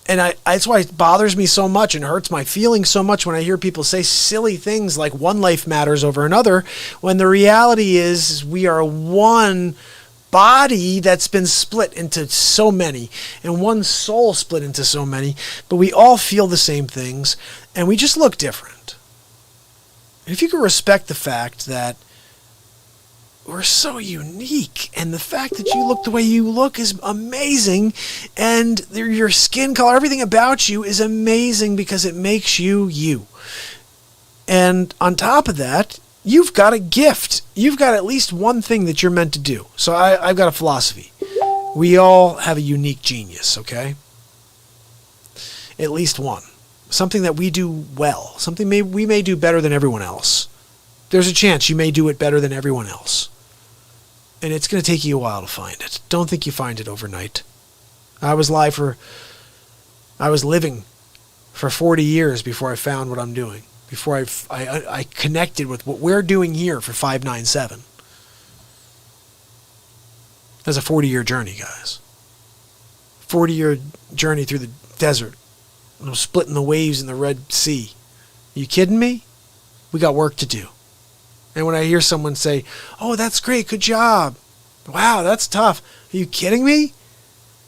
And that's why it bothers me so much and hurts my feelings so much when I hear people say silly things like one life matters over another, when the reality is we are one body that's been split into so many, and one soul split into so many, but we all feel the same things, and we just look different. If you can respect the fact that we're so unique, and the fact that you look the way you look is amazing, and your skin color, everything about you is amazing because it makes you you. And on top of that, you've got a gift. You've got at least one thing that you're meant to do. So I've got a philosophy. We all have a unique genius, okay? At least one. Something that we do well. Something we may do better than everyone else. There's a chance you may do it better than everyone else. And it's going to take you a while to find it. Don't think you find it overnight. I was living for 40 years before I found what I'm doing. Before I connected with what we're doing here for 597. That's a 40-year journey, guys. 40-year journey through the desert. Splitting the waves in the Red Sea. Are you kidding me? We got work to do. And when I hear someone say, "Oh, that's great, good job. Wow, that's tough." Are you kidding me?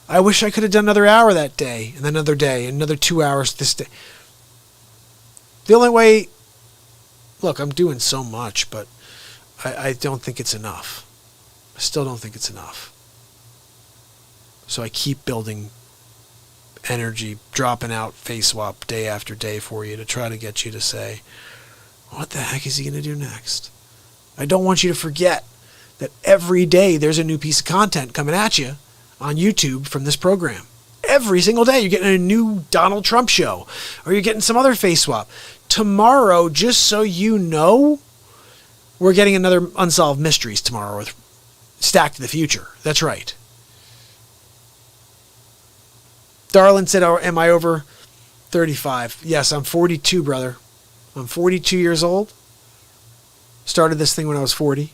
I wish I could have done another hour that day, and another day, and another 2 hours this day. The only way, look, I'm doing so much, but I don't think it's enough. I still don't think it's enough. So I keep building energy, dropping out face swap day after day for you to try to get you to say, what the heck is he going to do next? I don't want you to forget that every day there's a new piece of content coming at you on YouTube from this program. Every single day you're getting a new Donald Trump show, or you're getting some other face swap. Tomorrow, just so you know, we're getting another Unsolved Mysteries tomorrow with Stack to the Future. That's right. Darlin said, "Oh, am I over 35? Yes, I'm 42, brother. I'm 42 years old. Started this thing when I was 40.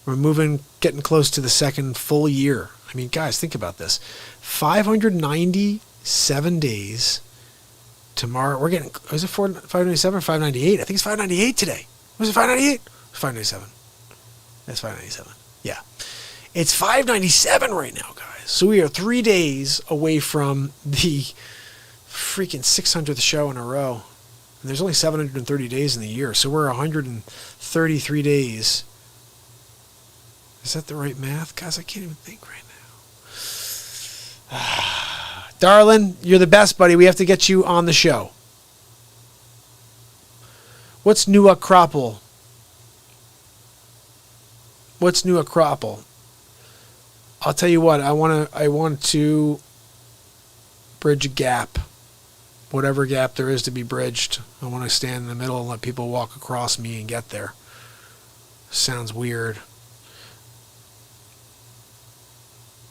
We're getting close to the second full year. I mean, guys, think about this. 597 days. Tomorrow, we're getting, is it 597 or 598? I think it's 598 today. Was it 598? 597. That's 597. Yeah. It's 597 right now, guys. So we are 3 days away from the freaking 600th show in a row. And there's only 730 days in the year, so we're 133 days. Is that the right math? Guys, I can't even think right now. Darlin, you're the best, buddy. We have to get you on the show. What's New Crapple? What's new at Cropple? I'll tell you what. I want to bridge a gap, whatever gap there is to be bridged. I want to stand in the middle and let people walk across me and get there. Sounds weird.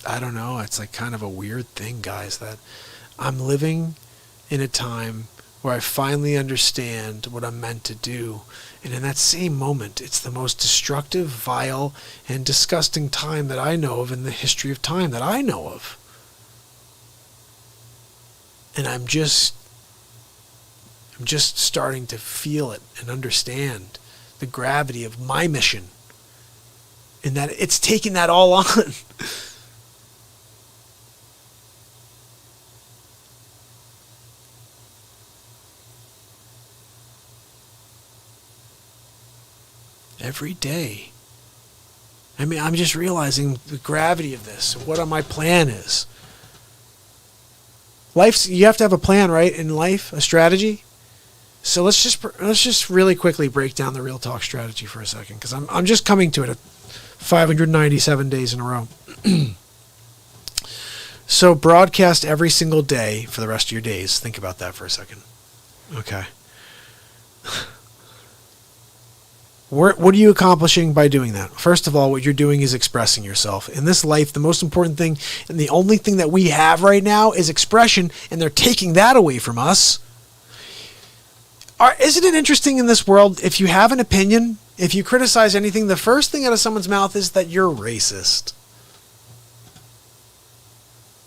I don't know. It's like kind of a weird thing, guys, that I'm living in a time where I finally understand what I'm meant to do. And in that same moment, it's the most destructive, vile, and disgusting time that I know of in the history of time that I know of. And I'm just starting to feel it and understand the gravity of my mission. And that it's taking that all on. Every day. I mean, I'm just realizing the gravity of this, what my plan is. You have to have a plan, right? In life, a strategy. So let's just really quickly break down the Real Talk strategy for a second, because I'm just coming to it at 597 days in a row. So broadcast every single day for the rest of your days. Think about that for a second. Okay. What are you accomplishing by doing that? First of all, what you're doing is expressing yourself. In this life, the most important thing and the only thing that we have right now is expression, and they're taking that away from us. Isn't it interesting in this world, if you have an opinion, if you criticize anything, the first thing out of someone's mouth is that you're racist.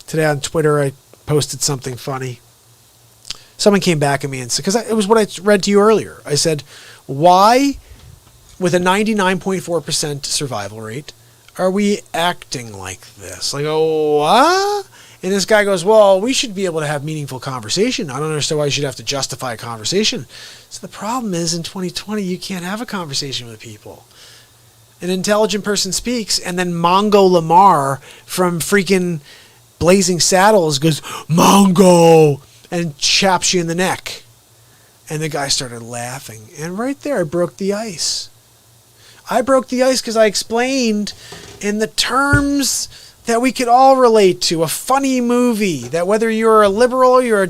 Today on Twitter, I posted something funny. Someone came back at me and said, because it was what I read to you earlier. I said, why, with a 99.4% survival rate, are we acting like this? Like, oh, what? And this guy goes, well, we should be able to have meaningful conversation. I don't understand why you should have to justify a conversation. So the problem is, in 2020, you can't have a conversation with people. An intelligent person speaks, and then Mongo Lamar from freaking Blazing Saddles goes, Mongo, and chaps you in the neck. And the guy started laughing. And right there, I broke the ice. I broke the ice because I explained in the terms that we could all relate to. A funny movie that whether you're a liberal, you're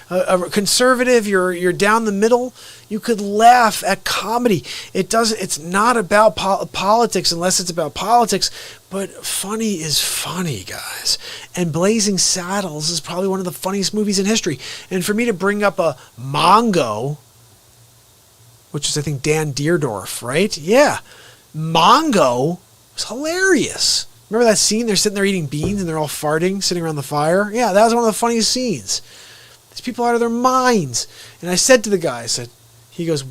a conservative, you're down the middle, you could laugh at comedy. It's not about politics unless it's about politics, but funny is funny, guys. And Blazing Saddles is probably one of the funniest movies in history. And for me to bring up a Mongo, which is I think Dan Deerdorf, right? Yeah. Mongo was hilarious. Remember that scene? They're sitting there eating beans and they're all farting, sitting around the fire. Yeah, that was one of the funniest scenes. These people are out of their minds. And I said to the guy, he goes,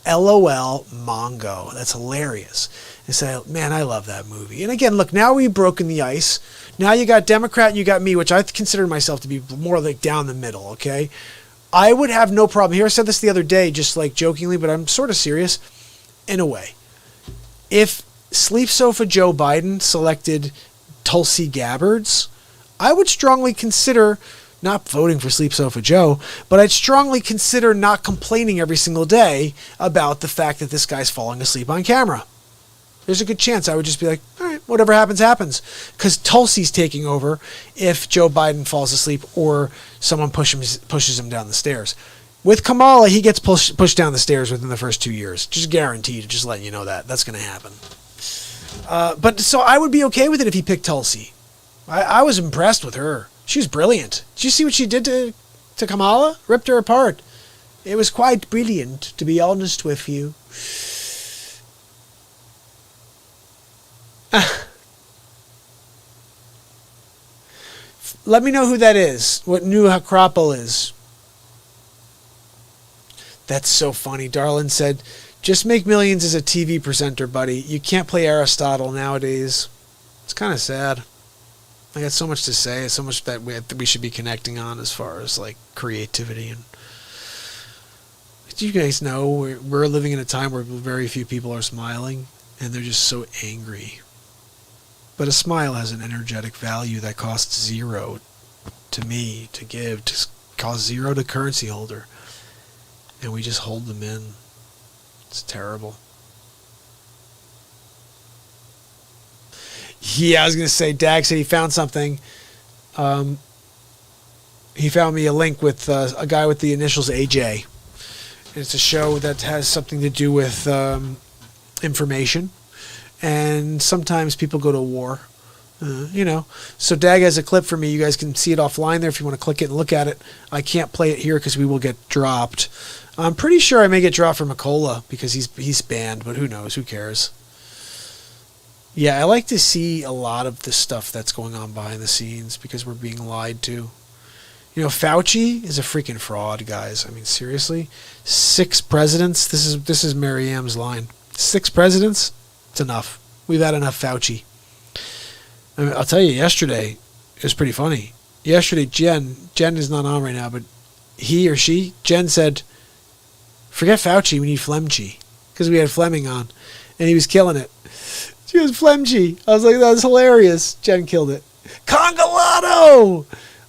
LOL, Mongo. That's hilarious. I said, man, I love that movie. And again, look, now we've broken the ice. Now you got Democrat and you got me, which I consider myself to be more like down the middle, okay? I would have no problem. Here, I said this the other day, just like jokingly, but I'm sort of serious in a way. If Sleep Sofa Joe Biden selected Tulsi Gabbard's, I would strongly consider not voting for Sleep Sofa Joe, but I'd strongly consider not complaining every single day about the fact that this guy's falling asleep on camera. There's a good chance I would just be like, all right, whatever happens, happens. Because Tulsi's taking over if Joe Biden falls asleep or someone pushes him down the stairs. With Kamala, he gets pushed down the stairs within the first 2 years. Just guaranteed, just letting you know that. That's going to happen. But so I would be okay with it if he picked Tulsi. I was impressed with her. She was brilliant. Did you see what she did to Kamala? Ripped her apart. It was quite brilliant, to be honest with you. Let me know who that is. What new Hakropple is. That's so funny. Darlin said, just make millions as a TV presenter, buddy. You can't play Aristotle nowadays. It's kind of sad. I got so much to say, so much that we should be connecting on as far as like creativity. And you guys know we're living in a time where very few people are smiling and they're just so angry. But a smile has an energetic value that costs zero to me to give, to cost zero to currency holder. And we just hold them in. It's terrible. Yeah, I was going to say, Dag said he found something. He found me a link with a guy with the initials AJ. It's a show that has something to do with information. And sometimes people go to war. So Dag has a clip for me. You guys can see it offline there if you want to click it and look at it. I can't play it here because we will get dropped. I'm pretty sure I may get dropped for Macola because he's banned, but who knows? Who cares? Yeah, I like to see a lot of the stuff that's going on behind the scenes because we're being lied to. Fauci is a freaking fraud, guys. I mean, seriously, 6 presidents. This is Mary M's line. 6 presidents. It's enough. We've had enough Fauci. I mean, I'll tell you, yesterday, it was pretty funny. Yesterday, Jen is not on right now, but Jen said, forget Fauci, we need Flemchi. Because we had Fleming on, and he was killing it. She was Flemchi. I was like, that was hilarious. Jen killed it. Congolato!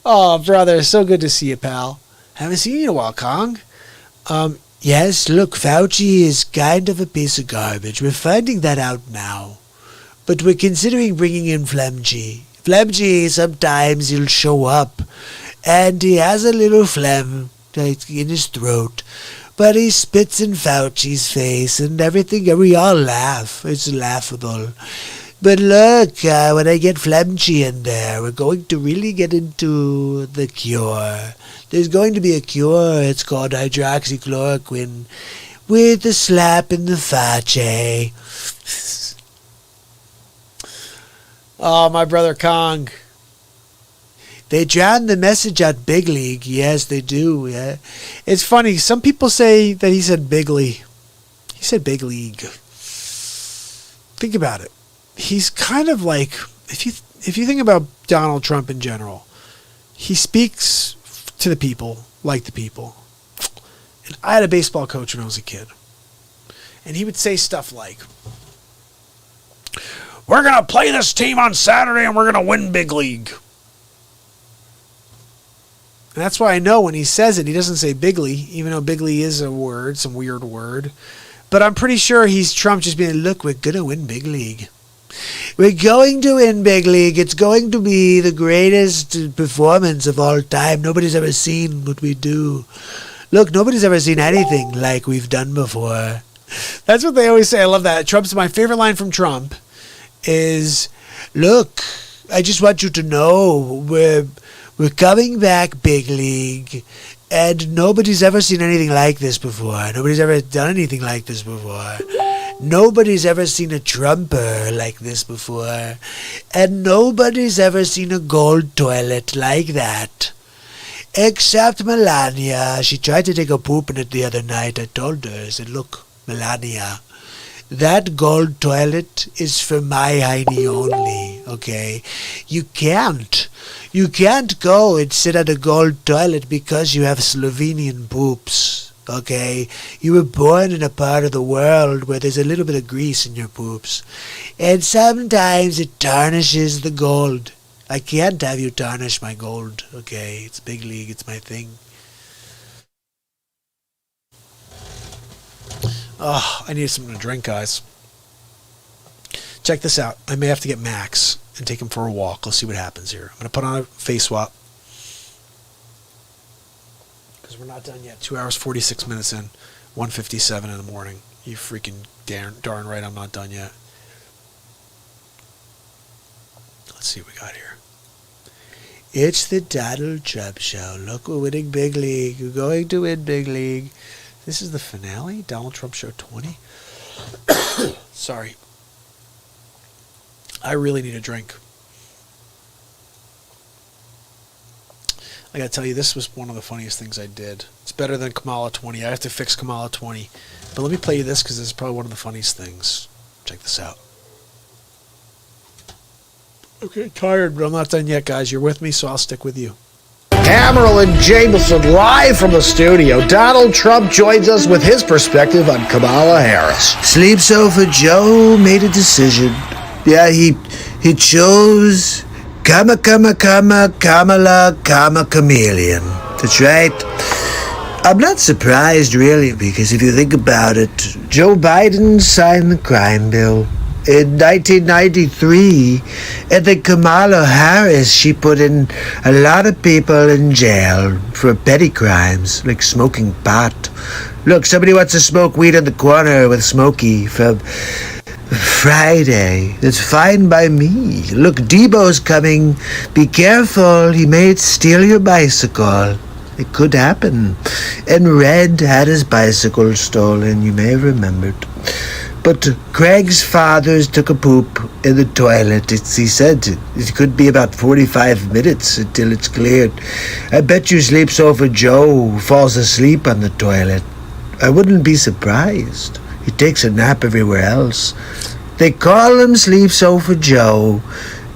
Oh, brother, so good to see you, pal. Haven't seen you in a while, Kong. Yes, look, Fauci is kind of a piece of garbage. We're finding that out now. But we're considering bringing in Flemchi. Flemchi, sometimes he'll show up, and he has a little phlegm in his throat, but he spits in Fauci's face and everything, and we all laugh. It's laughable. But look, when I get Flemchi in there, we're going to really get into the cure. There's going to be a cure. It's called hydroxychloroquine with a slap in the face. Oh, my brother Kong. They drowned the message at Big League. Yes, they do. Yeah. It's funny. Some people say that he said Bigly. He said Big League. Think about it. He's kind of like, if you think about Donald Trump in general, he speaks to the people like the people. And I had a baseball coach when I was a kid. And he would say stuff like, we're going to play this team on Saturday and we're going to win Big League. And that's why I know when he says it, he doesn't say Bigly, even though Bigly is a word, some weird word. But I'm pretty sure he's Trump just being, look, we're going to win Big League. We're going to win Big League. It's going to be the greatest performance of all time. Nobody's ever seen what we do. Look, nobody's ever seen anything like we've done before. That's what they always say. I love that. My favorite line from Trump is, look, I just want you to know we're coming back Big League, and nobody's ever seen anything like this before. Nobody's ever done anything like this before. Nobody's ever seen a Trumper like this before. And nobody's ever seen a gold toilet like that. Except Melania. She tried to take a poop in it the other night. I told her, I said, look, Melania, that gold toilet is for my hiney only, okay? You can't go and sit at a gold toilet because you have Slovenian poops, okay? You were born in a part of the world where there's a little bit of grease in your poops. And sometimes it tarnishes the gold. I can't have you tarnish my gold, okay? It's Big League, it's my thing. Oh, I need something to drink, guys. Check this out. I may have to get Max and take him for a walk. Let's see what happens here. I'm going to put on a face swap. Because we're not done yet. 2 hours, 46 minutes in. 1:57 in the morning. You freaking darn right I'm not done yet. Let's see what we got here. It's the Donald Trump Show. Look, we're winning Big League. We're going to win Big League. This is the finale? Donald Trump Show 20? Sorry. I really need a drink. I gotta tell you, this was one of the funniest things I did. It's better than Kamala 20. I have to fix Kamala 20. But let me play you this because this is probably one of the funniest things. Check this out. Okay, tired, but I'm not done yet, guys. You're with me, so I'll stick with you. Amaryl and Jameson live from the studio. Donald Trump joins us with his perspective on Kamala Harris. Sleeps Over Joe made a decision. Yeah, he chose Kamala, chameleon. That's right. I'm not surprised, really, because if you think about it, Joe Biden signed the crime bill, in 1993, and then Kamala Harris, she put in a lot of people in jail for petty crimes, like smoking pot. Look, somebody wants to smoke weed on the corner with Smokey from Friday. That's fine by me. Look, Debo's coming. Be careful, he may steal your bicycle. It could happen. And Red had his bicycle stolen, you may have remembered. But Craig's father's took a poop in the toilet. He said it could be about 45 minutes until it's cleared. I bet you Sleep Sofa Joe falls asleep on the toilet. I wouldn't be surprised. He takes a nap everywhere else. They call him Sleep Sofa Joe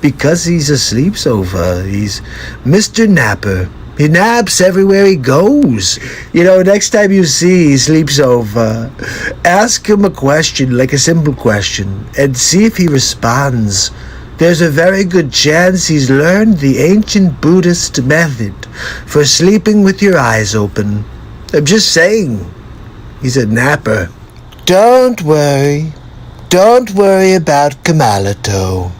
because he's a sleep sofa. He's Mr. Napper. He naps everywhere he goes. You know, next time you see Sleep Sofa, ask him a question, like a simple question, and see if he responds. There's a very good chance he's learned the ancient Buddhist method for sleeping with your eyes open. I'm just saying, he's a napper. Don't worry. Don't worry about Kamala Toe.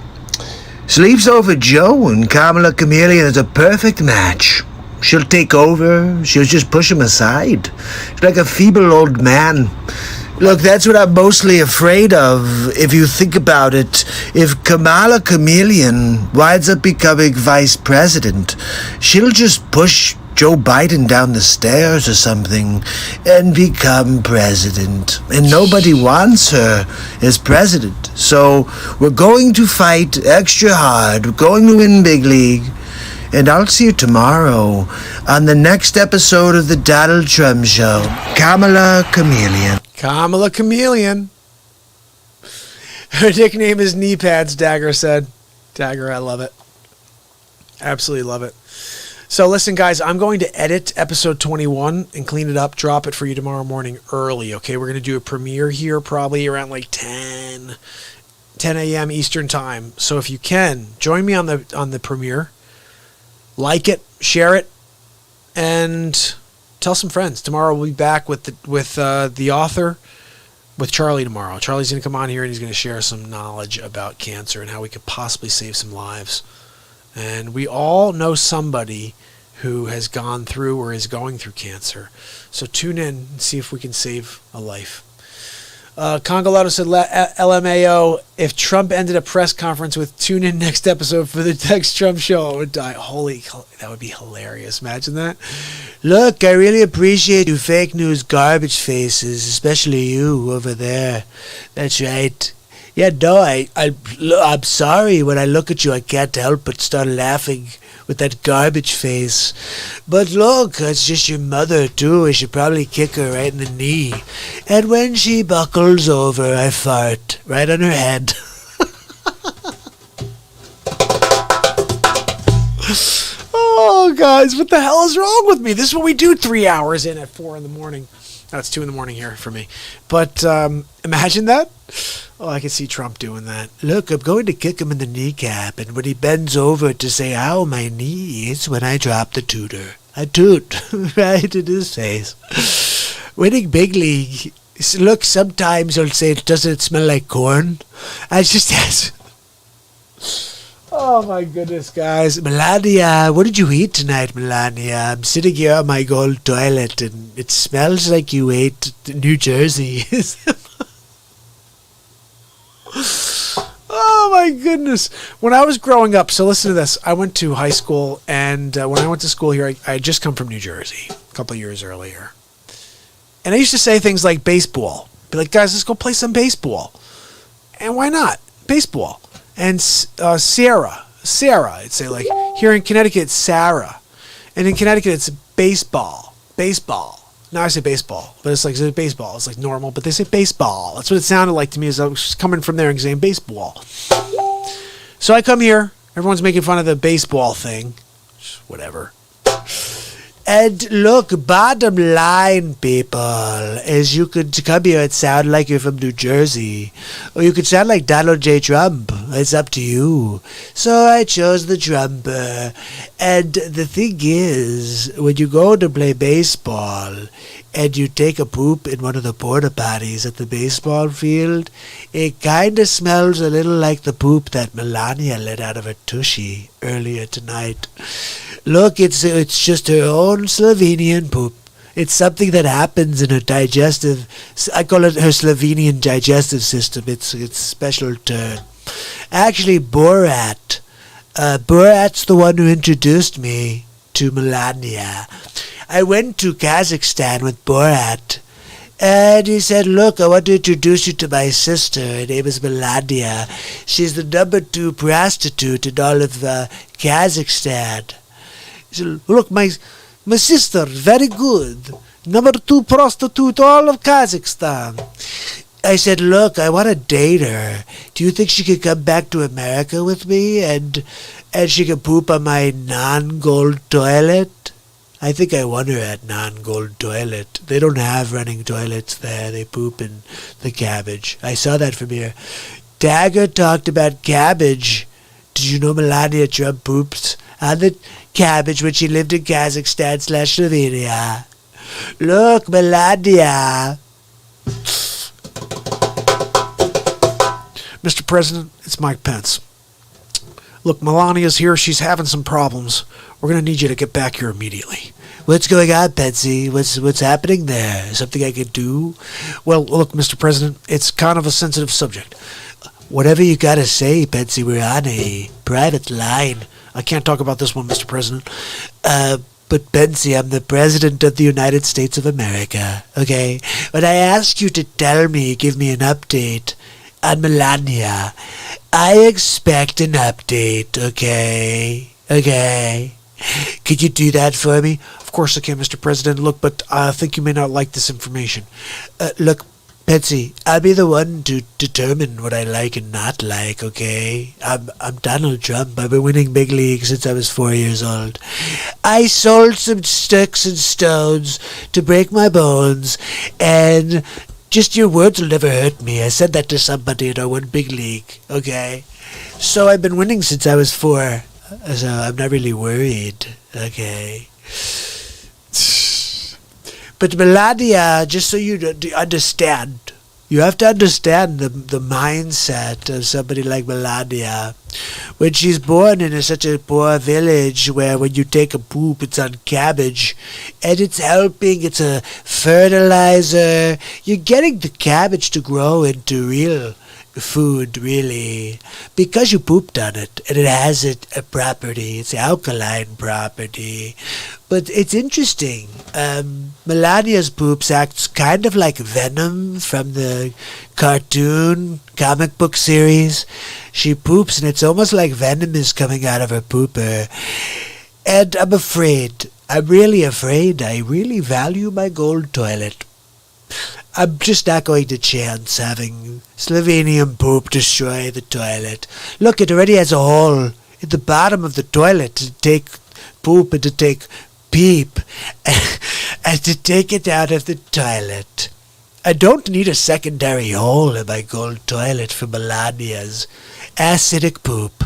Sleeps Over Joe and Kamala Chameleon is a perfect match. She'll take over. She'll just push him aside. She's like a feeble old man. Look, that's what I'm mostly afraid of, if you think about it. If Kamala Chameleon winds up becoming vice president, she'll just push Joe Biden down the stairs or something and become president. And nobody wants her as president. So we're going to fight extra hard. We're going to win big league. And I'll see you tomorrow on the next episode of the Donald Trump Show. Kamala Chameleon. Kamala Chameleon. Her nickname is Knee Pads, Dagger said. Dagger, I love it. Absolutely love it. So listen, guys, I'm going to edit episode 21 and clean it up, drop it for you tomorrow morning early, okay? We're going to do a premiere here probably around like 10 a.m. Eastern time. So if you can, join me on the premiere. Like it, share it, and tell some friends. Tomorrow we'll be back with the author, with Charlie tomorrow. Charlie's going to come on here and he's going to share some knowledge about cancer and how we could possibly save some lives. And we all know somebody who has gone through or is going through cancer. So tune in and see if we can save a life. Congolato said, LMAO, if Trump ended a press conference with tune in next episode for the next Trump show, I would die. That would be hilarious. Imagine that. Look, I really appreciate you fake news garbage faces, especially you over there. That's right. Yeah, no, I'm sorry. When I look at you, I can't help but start laughing with that garbage face. But look, it's just your mother, too. I should probably kick her right in the knee. And when she buckles over, I fart right on her head. Oh, guys, what the hell is wrong with me? This is what we do 3 hours in at 4 in the morning. That's 2 in the morning here for me. But imagine that. Oh, I can see Trump doing that. Look, I'm going to kick him in the kneecap, and when he bends over to say, ow, my knee, it's when I drop the tooter. I toot right in his face. Winning big league. Look, sometimes he'll say, doesn't it smell like corn? I just ask. Oh, my goodness, guys. Melania, what did you eat tonight, Melania? I'm sitting here on my gold toilet, and it smells like you ate New Jersey. Oh, my goodness. When I was growing up, so listen to this. I went to high school, and when I went to school here, I had just come from New Jersey a couple of years earlier. And I used to say things like baseball. Be like, guys, let's go play some baseball. And why not? Baseball. And Sarah. I'd say, like, here in Connecticut, it's Sarah. And in Connecticut, it's baseball. Now I say baseball, but it's like baseball. It's like normal, but they say baseball. That's what it sounded like to me as I was coming from there and saying baseball. So I come here. Everyone's making fun of the baseball thing. Whatever. And look, bottom line, people, is you could come here and sound like you're from New Jersey. Or you could sound like Donald J. Trump. It's up to you. So I chose the Trumper. And the thing is, when you go to play baseball and you take a poop in one of the porta potties at the baseball field, it kind of smells a little like the poop that Melania let out of her tushy earlier tonight. Look, it's just her own Slovenian poop. It's something that happens in her digestive, I call it her Slovenian digestive system. It's a special term. Actually, Borat's the one who introduced me to Melania. I went to Kazakhstan with Borat, and he said, look, I want to introduce you to my sister. Her name is Melania. She's the number 2 prostitute in all of Kazakhstan. He said, look, my sister, very good. Number 2 prostitute, all of Kazakhstan. I said, look, I want to date her. Do you think she could come back to America with me and she could poop on my non-gold toilet? I think I won her at non-gold toilet. They don't have running toilets there. They poop in the cabbage. I saw that from here. Dagger talked about cabbage. Did you know Melania Trump poops on the cabbage when she lived in Kazakhstan/Slovenia? Look, Melania. Mr. President, it's Mike Pence. Look, Melania's here. She's having some problems. We're going to need you to get back here immediately. What's going on, Pensy? What's happening there? Something I could do? Well, look, Mr. President, it's kind of a sensitive subject. Whatever you gotta say, Pensy, we're on a private line. I can't talk about this one, Mr. President. But Pensy, I'm the President of the United States of America, okay? When I ask you to tell me, give me an update on Melania, I expect an update, okay? Okay? Could you do that for me? Of course I can, Mr. President. Look, but I think you may not like this information. Look, Pensy, I'll be the one to determine what I like and not like, okay? I'm Donald Trump. I've been winning big leagues since I was 4 years old. I sold some sticks and stones to break my bones, and just your words will never hurt me. I said that to somebody and I won big league, okay? So I've been winning since I was 4, so I'm not really worried, okay? But Melania, just so you understand, you have to understand the mindset of somebody like Melania. When she's born in such a poor village where when you take a poop, it's on cabbage, and it's helping, it's a fertilizer. You're getting the cabbage to grow into real food, really, because you pooped on it, and it has a property. It's alkaline property. But it's interesting. Melania's poops acts kind of like Venom from the cartoon comic book series. She poops, and it's almost like venom is coming out of her pooper. And I'm afraid. I'm really afraid. I really value my gold toilet. I'm just not going to chance having Slovenian poop destroy the toilet. Look, it already has a hole in the bottom of the toilet to take poop and to take peep and to take it out of the toilet. I don't need a secondary hole in my gold toilet for Melania's acidic poop.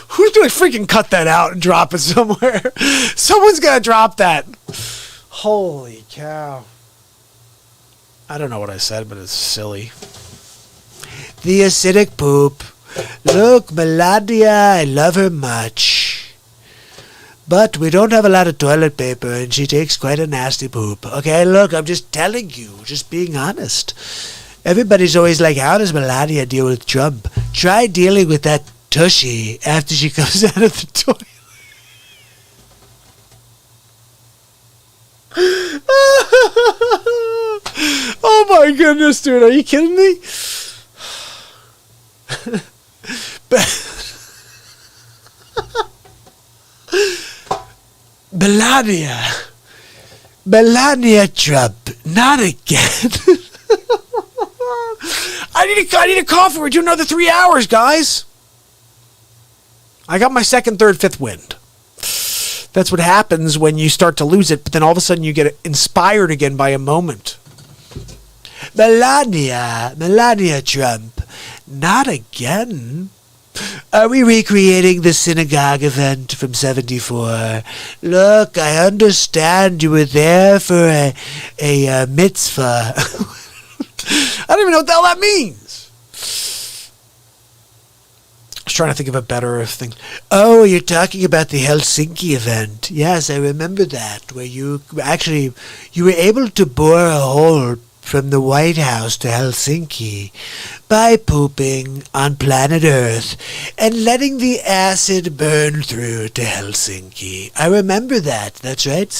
Who's going to freaking cut that out and drop it somewhere? Someone's got to drop that. Holy cow. I don't know what I said, but it's silly. The acidic poop. Look, Melania, I love her much. But we don't have a lot of toilet paper, and she takes quite a nasty poop. Okay, look, I'm just telling you, just being honest. Everybody's always like, how does Melania deal with Trump? Try dealing with that tushy after she comes out of the toilet. Oh my goodness, dude, are you kidding me? Melania Trump, not again. I need a coffee. We're doing another 3 hours, guys. I got my second, third, fifth wind. That's what happens when you start to lose it, but then all of a sudden you get inspired again by a moment. Melania Trump, not again. Are we recreating the synagogue event from 74? Look, I understand you were there for a mitzvah. I don't even know what the hell that means. I was trying to think of a better thing. Oh, you're talking about the Helsinki event. Yes, I remember that, where you were able to bore a hole from the White House to Helsinki by pooping on planet Earth and letting the acid burn through to Helsinki. I remember that. That's right.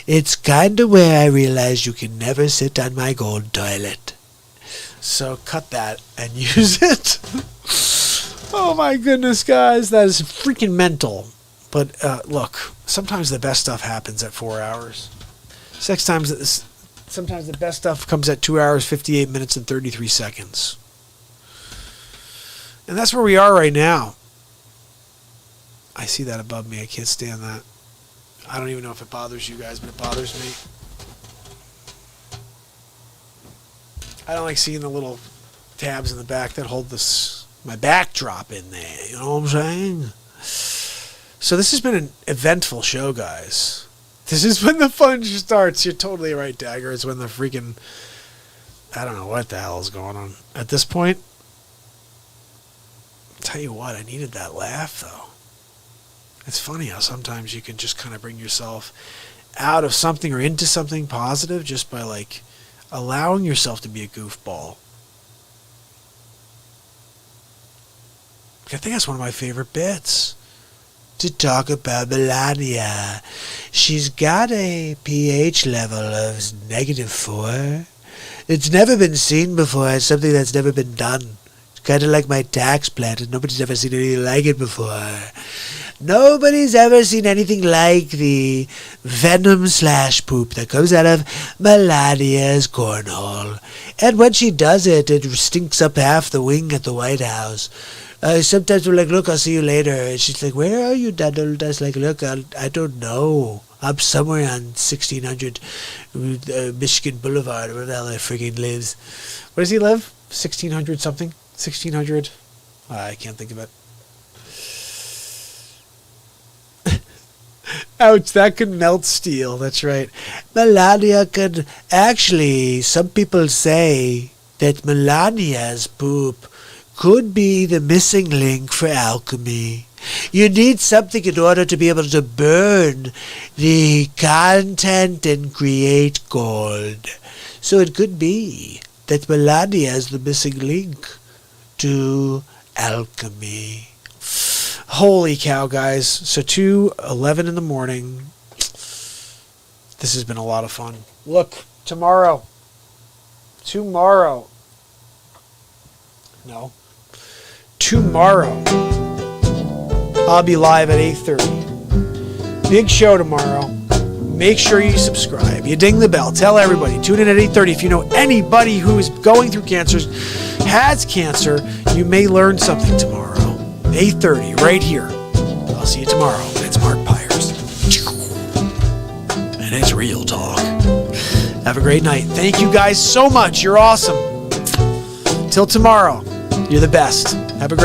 It's kind of where I realized you can never sit on my gold toilet. So cut that and use it. Oh my goodness, guys. That is freaking mental. But look, sometimes the best stuff happens at 4 hours. Sometimes the best stuff comes at 2 hours, 58 minutes, and 33 seconds. And that's where we are right now. I see that above me. I can't stand that. I don't even know if it bothers you guys, but it bothers me. I don't like seeing the little tabs in the back that hold my backdrop in there. You know what I'm saying? So this has been an eventful show, guys. This is when the fun starts. You're totally right, Dagger. It's when the freaking... I don't know what the hell is going on. At this point, I'll tell you what, I needed that laugh, though. It's funny how sometimes you can just kind of bring yourself out of something or into something positive just by, like, allowing yourself to be a goofball. I think that's one of my favorite bits. To talk about Melania. She's got a pH level of -4. It's never been seen before. It's something that's never been done. It's kind of like my tax plan, and nobody's ever seen anything like it before. Nobody's ever seen anything like the venom/poop that comes out of Melania's cornhole. And when she does it, it stinks up half the wing at the White House. Sometimes we're like, look, I'll see you later. And she's like, where are you, Dad? Dad's like, look, I don't know. I'm somewhere on 1600 Michigan Boulevard, where the hell I friggin' lives. Where does he live? 1600 something? 1600? I can't think of it. Ouch, that could melt steel. That's right. Melania could... Actually, some people say that Melania's poop could be the missing link for alchemy. You need something in order to be able to burn the content and create gold. So it could be that Melania is the missing link to alchemy. Holy cow, guys. So 2:11 in the morning. This has been a lot of fun. Look, tomorrow. Tomorrow, I'll be live at 8:30. Big show tomorrow. Make sure you subscribe. You ding the bell. Tell everybody. Tune in at 8:30. If you know anybody who is going through cancer, has cancer, you may learn something tomorrow. 8:30, right here. I'll see you tomorrow. It's Mark Pyers. And it's Real Talk. Have a great night. Thank you guys so much. You're awesome. Till tomorrow. You're the best. Have a great